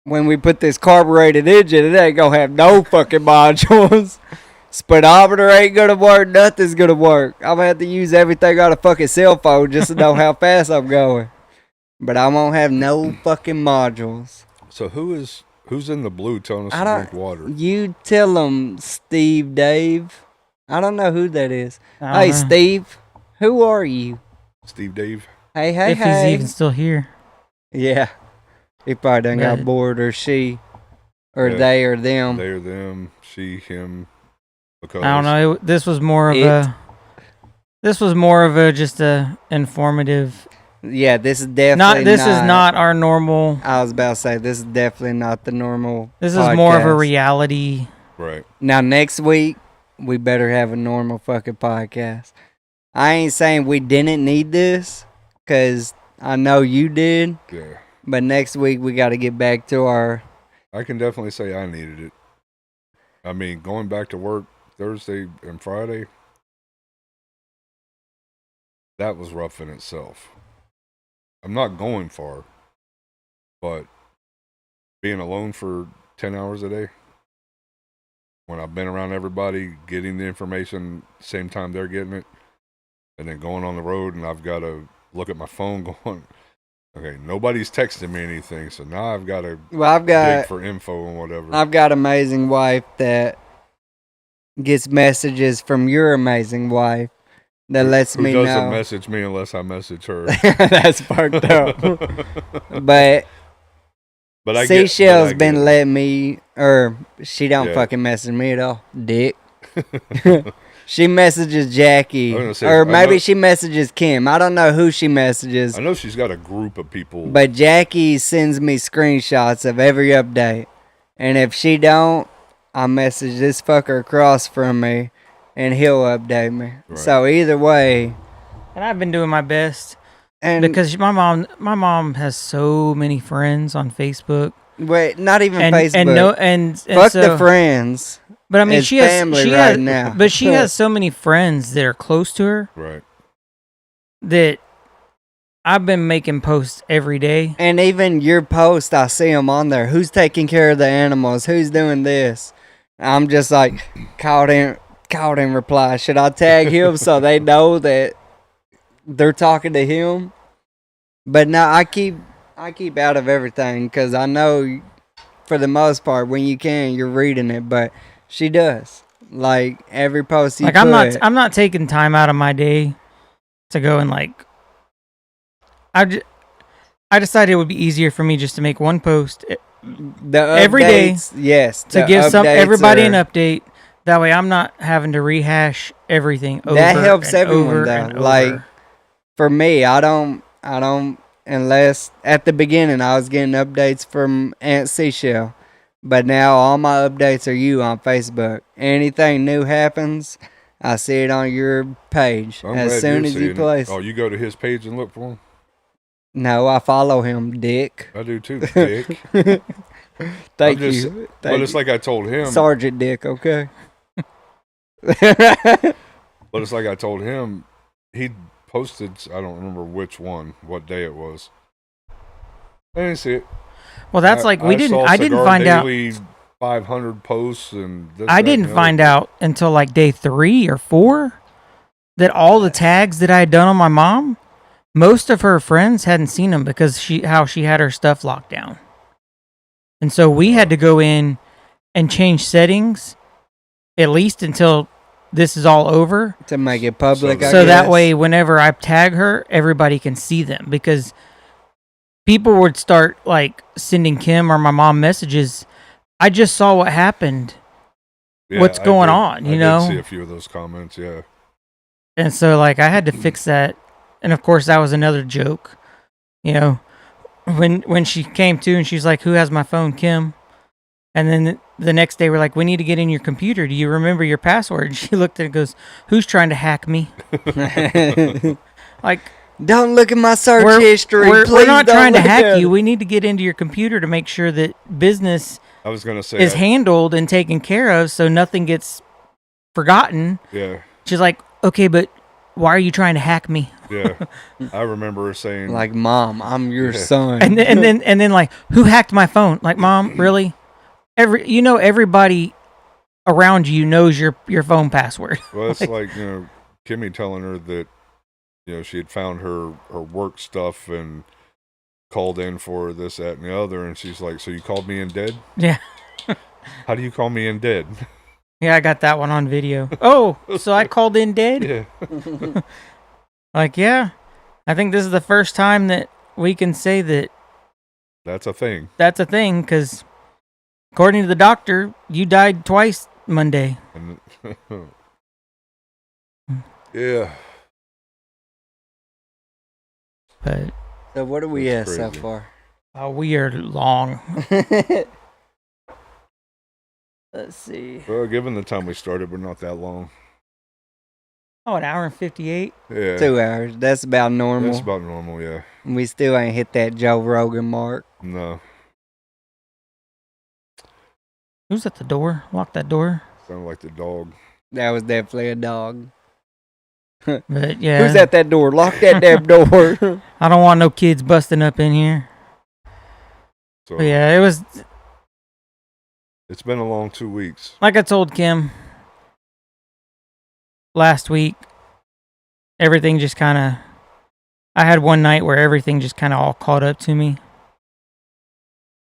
When we put this carbureted engine, it ain't gonna have no fucking modules. Speedometer ain't gonna work. Nothing's gonna work. I'm gonna have to use everything on a fucking cell phone just to know how fast I'm going. But I won't have no fucking modules. So who's in the blue telling us I to don't- drink water? You tell them, Steve Dave. I don't know who that is. I Hey, don't know Steve. Who are you? Steve Dave? Hey, hey, if hey. he's even still here. Yeah. He probably done got Yeah. bored, or she, or Yeah. they, or them. They or them, she, him, because. I don't know. This was more of just a informative. Yeah, this is definitely This is not our normal. I was about to say, this is definitely not the normal This is more of a podcast. reality. Right. Now, next week, we better have a normal fucking podcast. I ain't saying we didn't need this, because I know you did. Yeah. But next week, we got to get back to our... I can definitely say I needed it. I mean, going back to work Thursday and Friday, that was rough in itself. I'm not going far, but being alone for 10 hours a day, when I've been around everybody, getting the information same time they're getting it, and then going on the road and I've got to look at my phone going, okay, nobody's texting me anything, so now I've got to Well, dig for info and whatever. I've got an amazing wife that gets messages from your amazing wife that lets Who me doesn't know. message me unless I message her. That's fucked up. But But I Seashell's get been it. letting me, or she don't Yeah. fucking message me at all, dick. She messages Jackie, I was gonna say, or I maybe know- she messages Kim. I don't know who she messages, I know she's got a group of people. but Jackie sends me screenshots of every update. And if she don't, I message this fucker across from me, and he'll update me. Right. So either way, And I've been doing my best. And because my mom has so many friends on Facebook, wait, not even and Facebook. and no and Fuck so, the friends. But I mean, It's she has family right now. but she has so many friends that are close to her Right. that I've been making posts every day. And even your post, I see them on there. Who's taking care of the animals? Who's doing this? I'm just like, caught in reply. Should I tag him so they know that they're talking to him? But no, I keep out of everything because I know for the most part when you can, you're reading it. But she does. Like every post you Like put. I'm not taking time out of my day to go and like. I decided it would be easier for me just to make one post every day, yes, to the give everybody an updates update. That way, I'm not having to rehash everything over. That helps and everyone over though. and over. Like for me, I don't unless at the beginning I was getting updates from Aunt Seashell, but now all my updates are you on Facebook. Anything new happens, I see it on your page I'm as glad soon you're as you seeing it. place. Oh, you go to his page and look for him? No, I follow him, Dick. I do too, Dick. Thank just- you. But Thank it's like I told him. Sergeant Dick, okay? But it's like I told him. He posted. I don't remember what day it was. I didn't see it. Well, that's like we didn't. I didn't find out. 500 posts and this, I that, didn't and the find other. out until like day 3 or 4 that all the tags that I had done on my mom, most of her friends hadn't seen them because how she had her stuff locked down, and so we had to go in and change settings at least until this is all over, To make it public, So so I that guess. way whenever I tag her, everybody can see them, because people would start like sending Kim or my mom messages. I just saw what happened. Yeah, What's I going did- on, you I know? did see a few of those comments. Yeah. And so like I had to fix that. And of course that was another joke. You know, when she came to and she's like, "Who has my phone, Kim?" And then the next day we're like, "We need to get in your computer. Do you remember your password?" And she looked at it and goes, "Who's trying to hack me?" Like, Don't look at my search history. we're Please not don't trying to look hack at you. it. We need to get into your computer to make sure that business I was gonna say. is handled and taken care of so nothing gets forgotten. Yeah. She's like, "Okay, but why are you trying to hack me?" Yeah. I remember her saying. Like, Mom, I'm your Yeah. son. And then like, "Who hacked my phone?" Like, "Mom, really? Everybody around you knows your phone password." Well, it's like Kimmy telling her that she had found her work stuff and called in for this, that, and the other, and she's like, "So you called me in dead? Yeah. How do you call me in dead?" Yeah, I got that one on video. Oh, so I called in dead? Yeah. Like, yeah. I think this is the first time that we can say that That's a thing. that's a thing, because according to the doctor, you died twice Monday. And yeah. But So what are we That's at so crazy. far? we are long. Let's see. Well, given the time we started, we're not that long. Oh, an hour and 58. Yeah. 2 hours. That's about normal. That's about normal. Yeah. We still ain't hit that Joe Rogan mark. No. Who's at the door? Lock that door. Sounded like the dog. That was definitely a dog. But yeah, Who's at that door? Lock that damn door. I don't want no kids busting up in here. So But yeah, it was it's been a long 2 weeks. like I told Kim last week. Everything just kind of. I had one night where everything just kind of all caught up to me.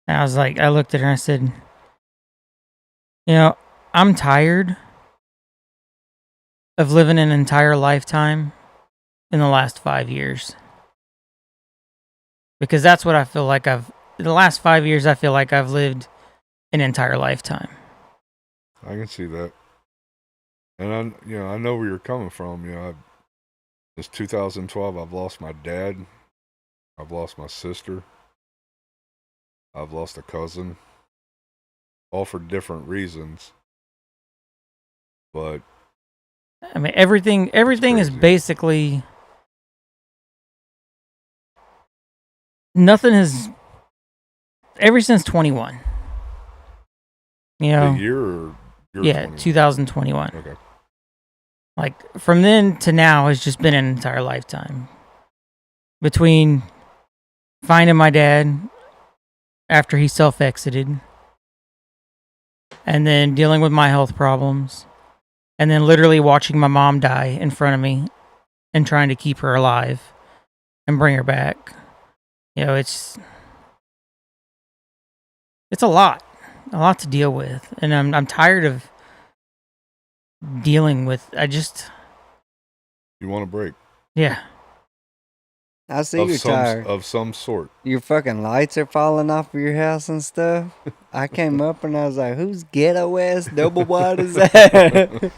And I was like, I looked at her and I said, I'm tired of living an entire lifetime in the last 5 years. Because that's what I feel like in the last 5 years, I feel like I've lived an entire lifetime. I can see that. And I know where you're coming from. Since 2012, I've lost my dad. I've lost my sister. I've lost a cousin. All for different reasons. But I mean, everything is crazy. basically nothing has ever since 21. You The know, year or year yeah, 20? 2021. Okay. Like from then to now has just been an entire lifetime. Between finding my dad after he self-exited, and then dealing with my health problems, and then literally watching my mom die in front of me and trying to keep her alive and bring her back. You know, it's a lot to deal with, and I'm tired of dealing with. You want a break Yeah. I see you're tired. of some sort. Your fucking lights are falling off of your house and stuff. I came up and I was like, whose ghetto ass double wide is that?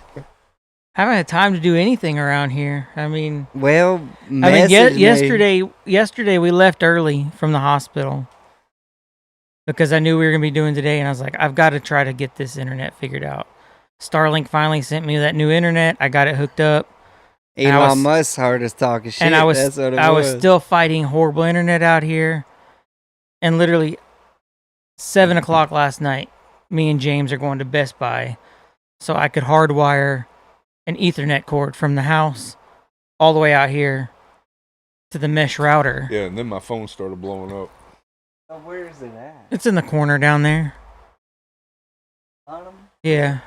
Haven't had time to do anything around here. I mean, Well, message me. yesterday we left early from the hospital because I knew we were going to be doing today, and I was like, I've got to try to get this internet figured out. Starlink finally sent me that new internet. I got it hooked up. Elon Musk's heard us talking shit. And I was That's what it I was. was still fighting horrible internet out here. And literally 7 o'clock last night, me and James are going to Best Buy so I could hardwire an Ethernet cord from the house all the way out here to the mesh router. Yeah, and then my phone started blowing up. Oh, where is it at? It's in the corner down there. Bottom? Yeah.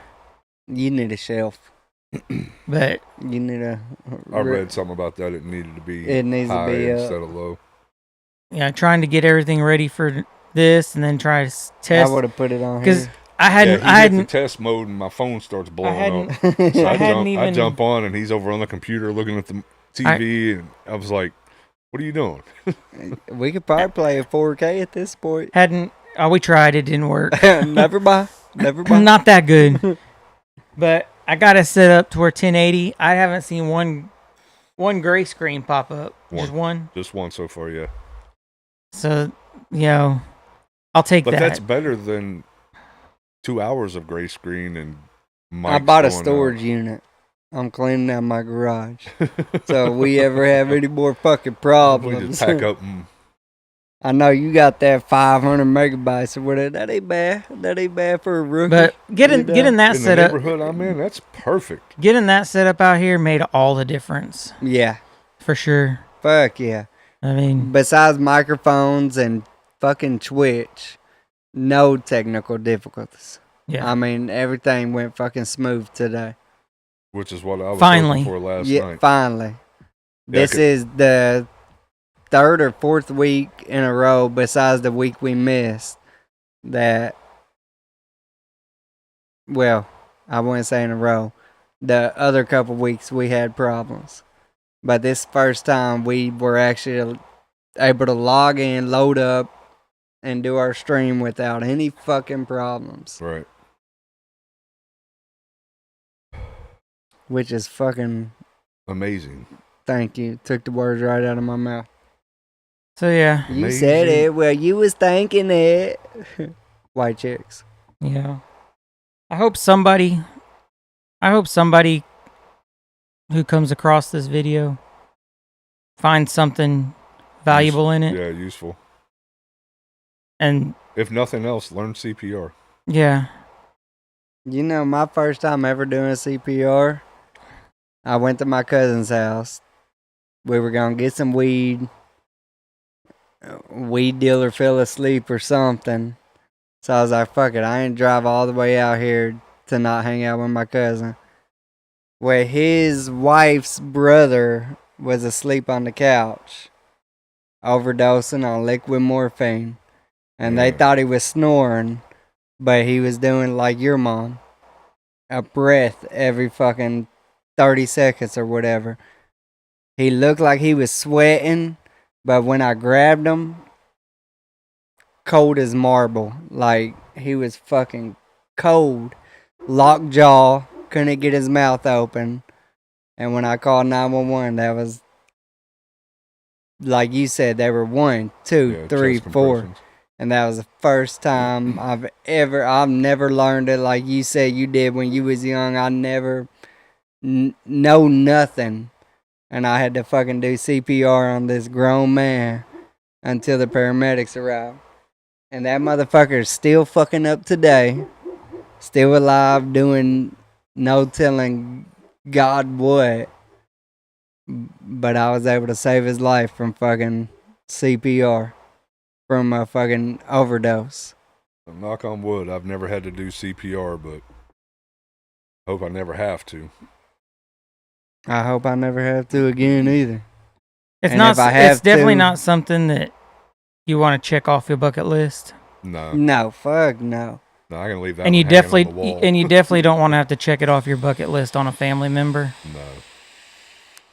You need a shelf. But You need a. I read something about that. It needed to be It needs to high be up. instead of low. yeah, trying to get everything ready for this and then try to I test. would have put it on Because here. I hadn't, Yeah, he hit the test mode and my phone starts blowing up. So I hadn't I even- jump on and he's over on the computer looking at the TV and I was like, "What are you doing?" We could probably play a 4K at this point. we tried, it didn't work. Never mind. Never mind. Not that good. But I got it set up to where 1080. I haven't seen one gray screen pop up. Just one. Just one so far, yeah. So, I'll take But that. that's better than 2 hours of gray screen and I mics bought a going storage out. unit. I'm cleaning out my garage. So if we ever have any more fucking We problems. just pack up and I know you got that 500 megabytes or whatever. That ain't bad. That ain't bad for a rookie. but getting that in the set up, neighborhood I'm in, that's perfect. getting that set up out here made all the difference Yeah. for sure. Fuck yeah. I mean, Besides microphones and fucking Twitch, no technical difficulties. yeah. I mean, everything went fucking smooth today. Which is what I was Finally. hoping for last Yeah, night. finally. Yeah, This is the third or fourth week in a row, besides the week we missed, that, well, I wouldn't say in a row. The other couple weeks we had problems. But this first time we were actually able to log in, load up, and do our stream without any fucking problems. Right. Which is fucking, Amazing. thank you. Took the words right out of my mouth. So yeah, You said Amazing. it. Well, you was thinking it. White chicks. yeah. I hope somebody who comes across this video finds something valuable in it. Yeah, useful. And If nothing else, learn CPR. yeah, You know, my first time ever doing CPR, I went to my cousin's house. We were going to get some weed. Weed dealer fell asleep or something. So I was like, fuck it. I ain't drive all the way out here to not hang out with my cousin. Where his wife's brother was asleep on the couch, overdosing on liquid morphine. And they Yeah. thought he was snoring, but he was doing like your mom, a breath every fucking 30 seconds or whatever. He looked like he was sweating, but when I grabbed him, cold as marble. Like, he was fucking cold. Locked jaw, couldn't get his mouth open. And when I called 911, that was, like you said, there were 1, 2, Yeah, 3, chest 4. compressions. And that was the first time I've never learned it like you said you did when you was young. I never know nothing. And I had to fucking do CPR on this grown man until the paramedics arrived. And that motherfucker's still fucking up today. Still alive, doing no telling God what. But I was able to save his life from fucking CPR. From a fucking overdose. Knock on wood, I've never had to do CPR, but hope I never have to. I hope I never have to again either. It's And not. if I have It's definitely to- not something that you want to check off your bucket list. No, No, fuck no. no, I can leave that. And one you hanging definitely on the wall. and you definitely don't want to have to check it off your bucket list on a family member No.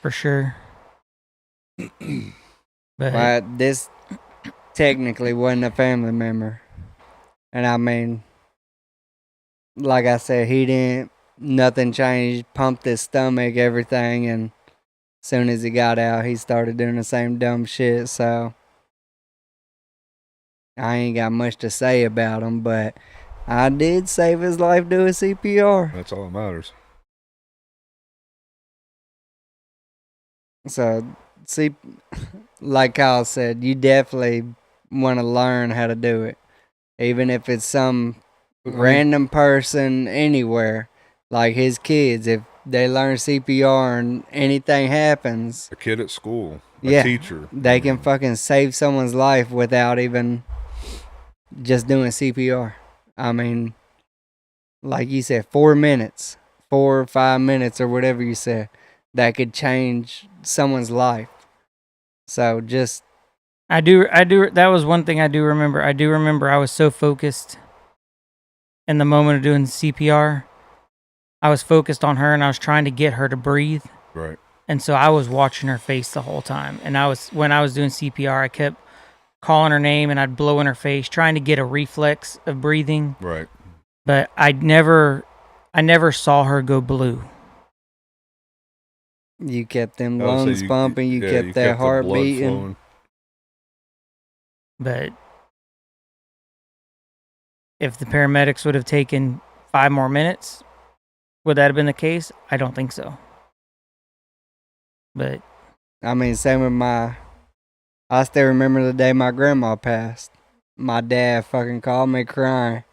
for sure. But But this technically wasn't a family member. And I mean, like I said, he didn't, nothing changed, pumped his stomach, everything, and as soon as he got out, he started doing the same dumb shit, so I ain't got much to say about him, but I did save his life doing CPR. That's all that matters. So, see, like Kyle said, you definitely want to learn how to do it. Even if it's some random person anywhere, like his kids, if they learn CPR and anything happens, A kid at school, a Yeah, teacher. they can fucking save someone's life without even just doing CPR. I mean, like you said, 4 minutes, 4 or 5 minutes, or whatever you said, that could change someone's life. So just I do. That was one thing I do remember. I do remember I was so focused in the moment of doing CPR. I was focused on her and I was trying to get her to breathe. Right. And so I was watching her face the whole time. And when I was doing CPR, I kept calling her name and I'd blow in her face, trying to get a reflex of breathing. Right. But I never saw her go blue. you kept them I would say lungs pumping, you kept that the heart blood beating. flowing. But if the paramedics would have taken 5 more minutes, would that have been the case? I don't think so. But I mean, same with I still remember the day my grandma passed. My dad fucking called me crying.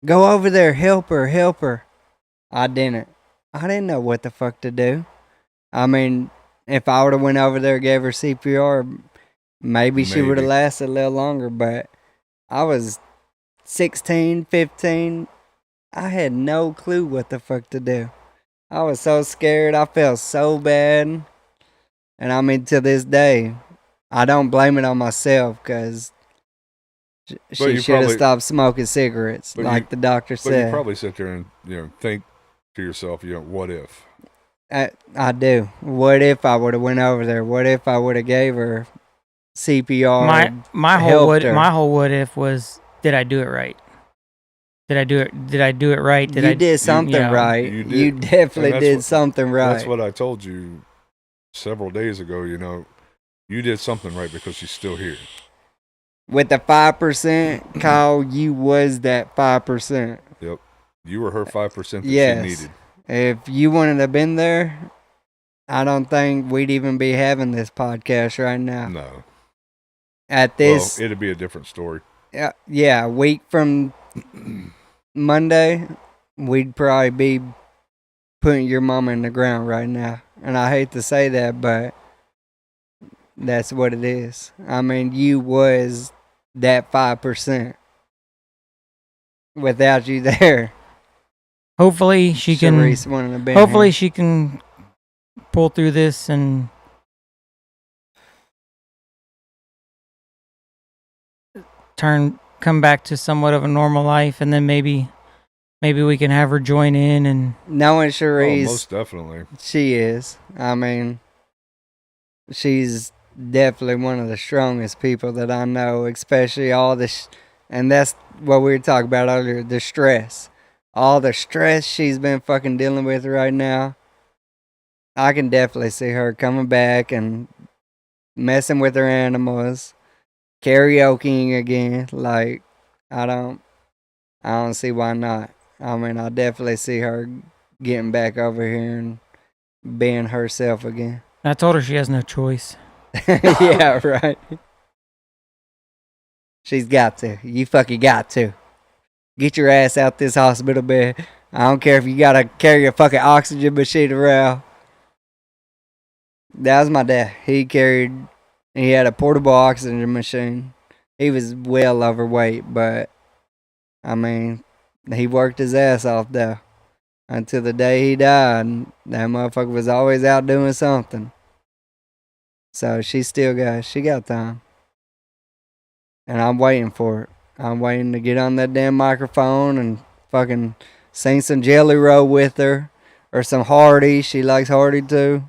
Go over there, help her, help her. I didn't know what the fuck to do. I mean, if I would have went over there and gave her CPR, maybe she would have Maybe. lasted a little longer, but I was 16, 15. I had no clue what the fuck to do. I was so scared. I felt so bad. And I mean, to this day, I don't blame it on myself because she you should have probably- stopped smoking cigarettes, but like you- the doctor But you said. probably sit there and think to yourself, what if? I do. What if I would have went over there? What if I would have gave her CPR? my whole helped what her. my whole what if was, did I do it right? Did I do it right? You did something right. You did. You definitely And that's did what- something right. That's what I told you several days ago. You did something right because she's still here. With the 5%, Kyle, you was that 5%. Yep. You were her 5% that Yes. she needed. If you wouldn't have been there, I don't think we'd even be having this podcast right now. No. At this, Well, it'd be a different story. yeah, a week from Monday, we'd probably be putting your mama in the ground right now. And I hate to say that, but that's what it is. I mean, you was that 5%. Without you there, Hopefully she can. Sharice wouldn't have been Hopefully here. she can pull through this and come back to somewhat of a normal life, and then maybe we can have her join in. And Knowing Oh, Sharice, most definitely. she is. I mean, she's definitely one of the strongest people that I know, especially all the, and that's what we were talking about earlier, the stress. All the stress she's been fucking dealing with right now. I can definitely see her coming back and messing with her animals, karaokeing again. Like, I don't see why not. I mean, I definitely see her getting back over here and being herself again. I told her she has no choice. Yeah, right. She's got to. You fucking got to. Get your ass out this hospital bed. I don't care if you gotta carry a fucking oxygen machine around. That was my dad. He had a portable oxygen machine. He was well overweight, but I mean, he worked his ass off though. Until the day he died, that motherfucker was always out doing something. So she got time. And I'm waiting for it. I'm waiting to get on that damn microphone and fucking sing some Jelly Roll with her. Or some Hardy. She likes Hardy too.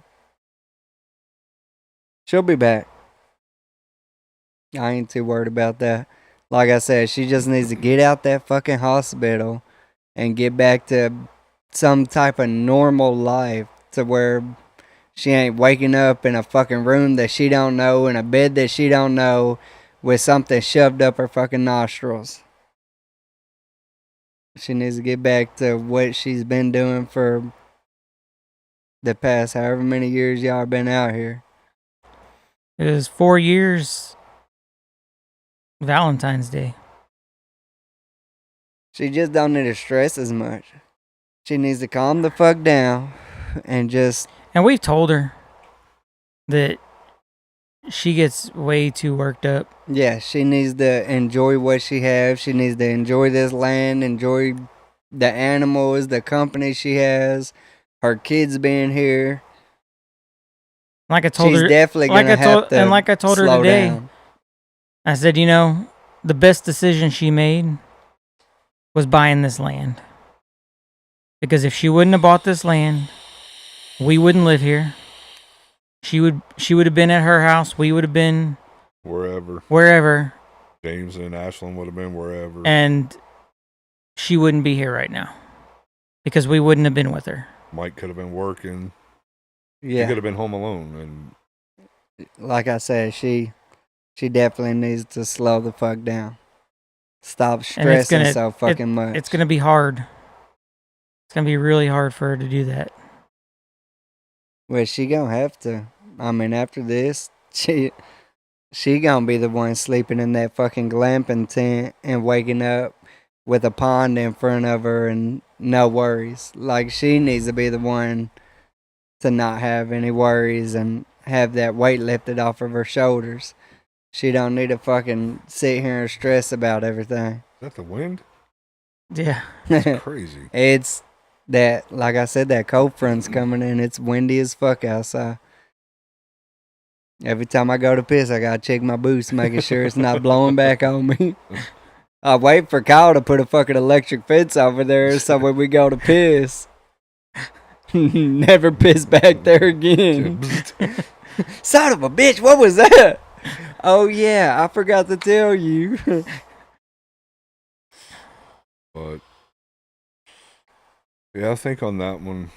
She'll be back. I ain't too worried about that. Like I said, she just needs to get out that fucking hospital and get back to some type of normal life to where she ain't waking up in a fucking room that she don't know, in a bed that she don't know, with something shoved up her fucking nostrils. She needs to get back to what she's been doing for the past however many years y'all been out here. It was 4 years Valentine's Day. She just don't need to stress as much. She needs to calm the fuck down and just... And we've told her that she gets way too worked up. Yeah, she needs to enjoy what she has. She needs to enjoy this land, enjoy the animals, the company she has, her kids being here. Like I told She's her, definitely gonna have to. and like I told her slow today, down. I said, you know, the best decision she made was buying this land. Because if she wouldn't have bought this land, we wouldn't live here. She would have been at her house. We would have been wherever. James and Ashland would have been wherever. And she wouldn't be here right now because we wouldn't have been with her. Mike could have been working. Yeah. He could have been home alone. And like I said, she definitely needs to slow the fuck down. Stop stressing so fucking much. It's gonna be hard. It's gonna be really hard for her to do that. Well, she gonna have to. I mean, after this, she gonna be the one sleeping in that fucking glamping tent and waking up with a pond in front of her and no worries. Like, she needs to be the one to not have any worries and have that weight lifted off of her shoulders. She don't need to fucking sit here and stress about everything. Is that the wind? Yeah. That's crazy. It's that, like I said, that cold front's coming in. It's windy as fuck outside. Every time I go to piss, I gotta check my boots, making sure it's not blowing back on me. I wait for Kyle to put a fucking electric fence over there so when we go to piss, never piss back there again. Son of a bitch, what was that? Oh yeah, I forgot to tell you. But yeah, I think on that one,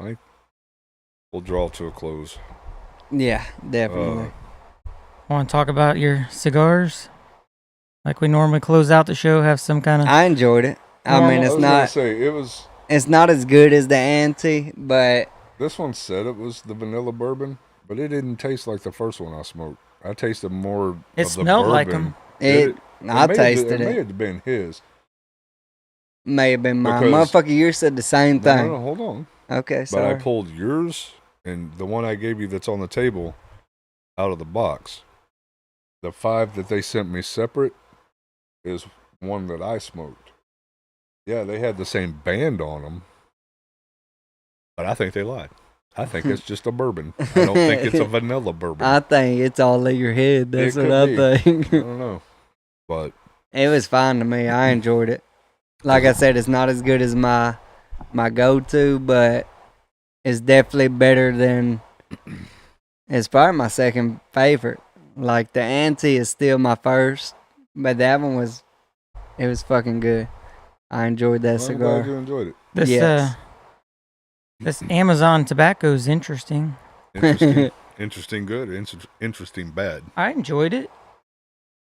I think we'll draw to a close. Yeah, definitely. Want to talk about your cigars? Like we normally close out the show, have some kind of... I enjoyed it. I mean, it's not as good as the Ante, but this one said it was the vanilla bourbon, but it didn't taste like the first one I smoked. I tasted more It of the smelled bourbon. like them. I tasted It may it. have been his. May have been mine. Because- Motherfucker, you said the same thing. No, hold on. Okay, But sorry. I pulled yours and the one I gave you that's on the table out of the box. The 5 that they sent me separate is one that I smoked. Yeah, they had the same band on them, but I think they lied. I think it's just a bourbon. I don't think it's a vanilla bourbon. I think it's all in your head. That's It what I could be. think. I don't know. But It was fine to me. I enjoyed it. Like I said, it's not as good as my go-to, but it's definitely better than... It's probably my second favorite. Like, the Ante is still my first, but that one was... It was fucking good. I enjoyed that I'm cigar. glad you enjoyed it. This Yes. this Amazon tobacco is interesting. Interesting good, interesting bad. I enjoyed it.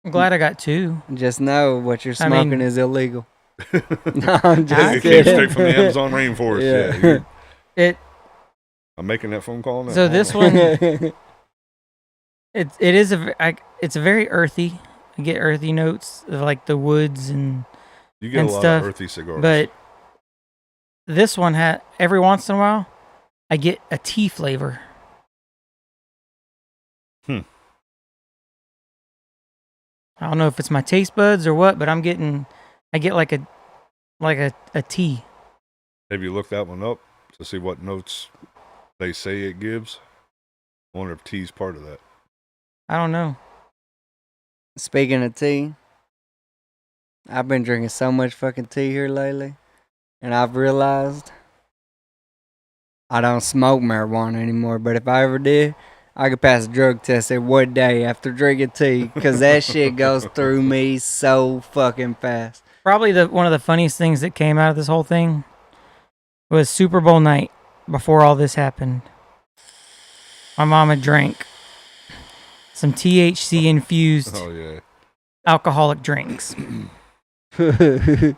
I'm glad I got 2. Just know what you're I mean- smoking is illegal. No, I'm just It came kidding. straight from the Amazon rainforest. Yeah. Yeah. It I'm making that phone call now. So this one, it is it's very earthy. I get earthy notes of like the woods and You get a lot stuff, of earthy cigars. but this one had every once in a while I get a tea flavor. I don't know if it's my taste buds or what, but I get like a tea. Have you looked that one up to see what notes they say it gives? I wonder if tea's part of that. I don't know. Speaking of tea, I've been drinking so much fucking tea here lately, and I've realized I don't smoke marijuana anymore. But if I ever did, I could pass a drug test in one day after drinking tea, because that shit goes through me so fucking fast. Probably one of the funniest things that came out of this whole thing was Super Bowl night before all this happened. My mama drank some THC infused alcoholic drinks. I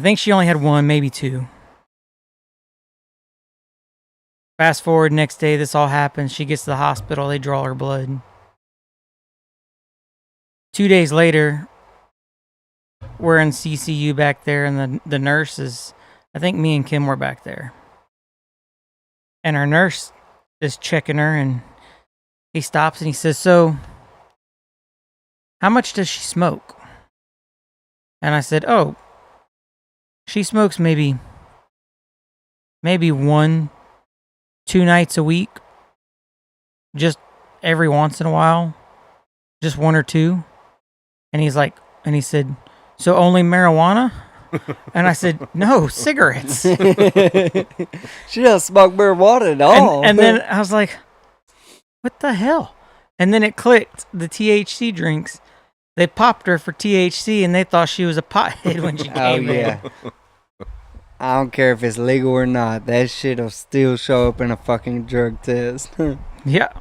think she only had one, maybe two. Fast forward, next day, this all happens. She gets to the hospital. They draw her blood. 2 days later, we're in CCU back there, and the nurses, I think me and Kim were back there. And our nurse is checking her, and he stops and he says, "So, how much does she smoke?" And I said, "Oh, she smokes maybe 1-2 nights a week, just every once in a while, just 1 or 2. And he said, "So only marijuana?" And I said, "No, cigarettes." She doesn't smoke marijuana at all. And then I was like, "What the hell?" And then it clicked. The THC drinks, they popped her for THC, and they thought she was a pothead when she came in. I don't care if it's legal or not. That shit'll still show up in a fucking drug test. Yeah.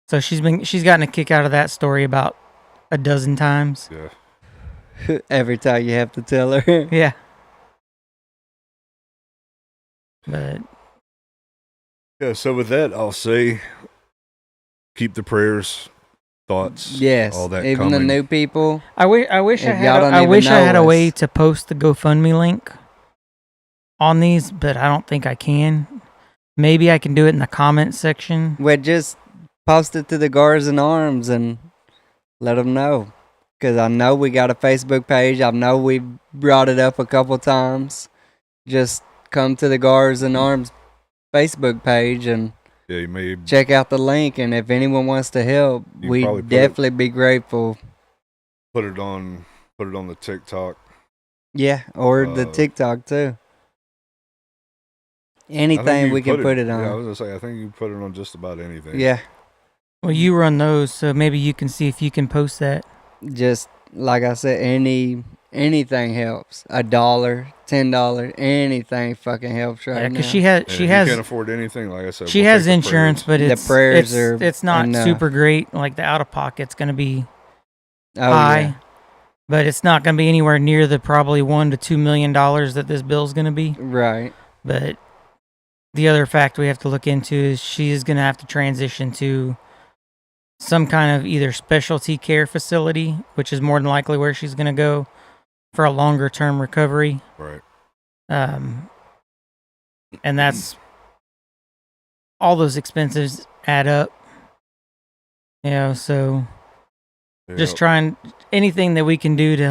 So she's gotten a kick out of that story about a dozen times. Yeah. Every time you have to tell her. Yeah. But Yeah, so with that, I'll say keep the prayers, thoughts, Yes, all that even coming. the new people. I wish I If had y'all don't I even wish I know had a us. way to post the GoFundMe link on these, but I don't think I can. Maybe I can do it in the comment section. Well, just post it to the Gars and Arms and let them know. Because I know we got a Facebook page. I know we brought it up a couple times. Just come to the Gars and Arms Facebook page and Yeah, you may check out the link. And if anyone wants to help, You can probably we'd put it- definitely be grateful. put it on the TikTok. Yeah, or the TikTok too. I think Anything you we can put it on. Yeah, I was gonna say I think you can put it on just about anything. Yeah, Well, you run those, so maybe you can see if you can post that. just like I said, anything helps. $1, $10, anything fucking helps right Yeah, now. because And if she you has can't afford anything, like I said, she we'll has take the insurance, prayers. but The it's prayers are it's not enough. super great. Like the out of pocket's going to be Oh, high, yeah. but it's not going to be anywhere near the probably $1 to $2 million that this bill's going to be. Right. But the other fact we have to look into is she is going to have to transition to some kind of either specialty care facility, which is more than likely where she's going to go for a longer term recovery. Right. And that's all those expenses add up. You know, so just Yep. trying anything that we can do to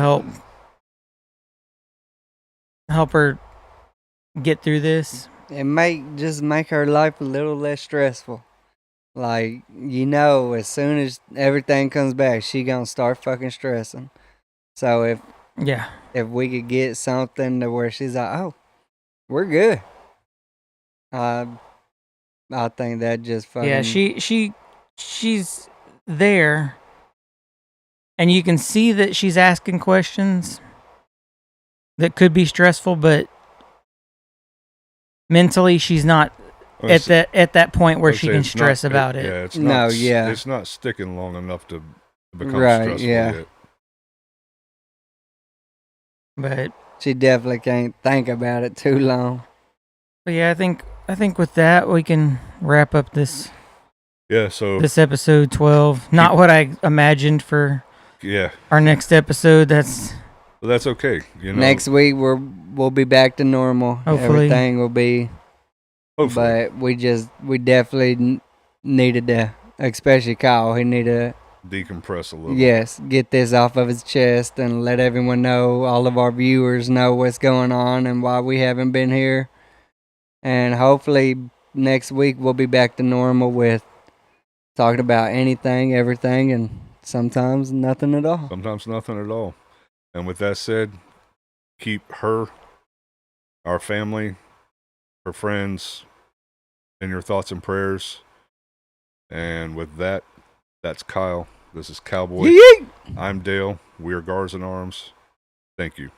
help her get through this. And just make her life a little less stressful. Like, as soon as everything comes back, she gonna start fucking stressing. So if we could get something to where she's like, "Oh, we're good," I think that just fucking Yeah, she's there, and you can see that she's asking questions that could be stressful, but mentally she's not at that point where I'd she say can it's stress not- about it. Yeah, it's No, not. yeah. It's not sticking long enough to become Right, stressful yeah. yet. But she definitely can't think about it too long. yeah, I think with that we can wrap up this Yeah. So This episode 12, not what I imagined for yeah, our next episode. That's well, that's okay. You know, Next week we'll be back to normal. Hopefully. Everything will be. hopefully But we definitely needed to, especially Kyle. He needed decompress a little. yes, get this off of his chest and let everyone know, all of our viewers know what's going on and why we haven't been here. And hopefully next week we'll be back to normal with talking about anything, everything, and sometimes nothing at all. Sometimes nothing at all. And with that said, keep her, our family, her friends in your thoughts and prayers. And with that, that's Kyle. This is Cowboy. Yeet! I'm Dale. We are Gars in Arms. Thank you.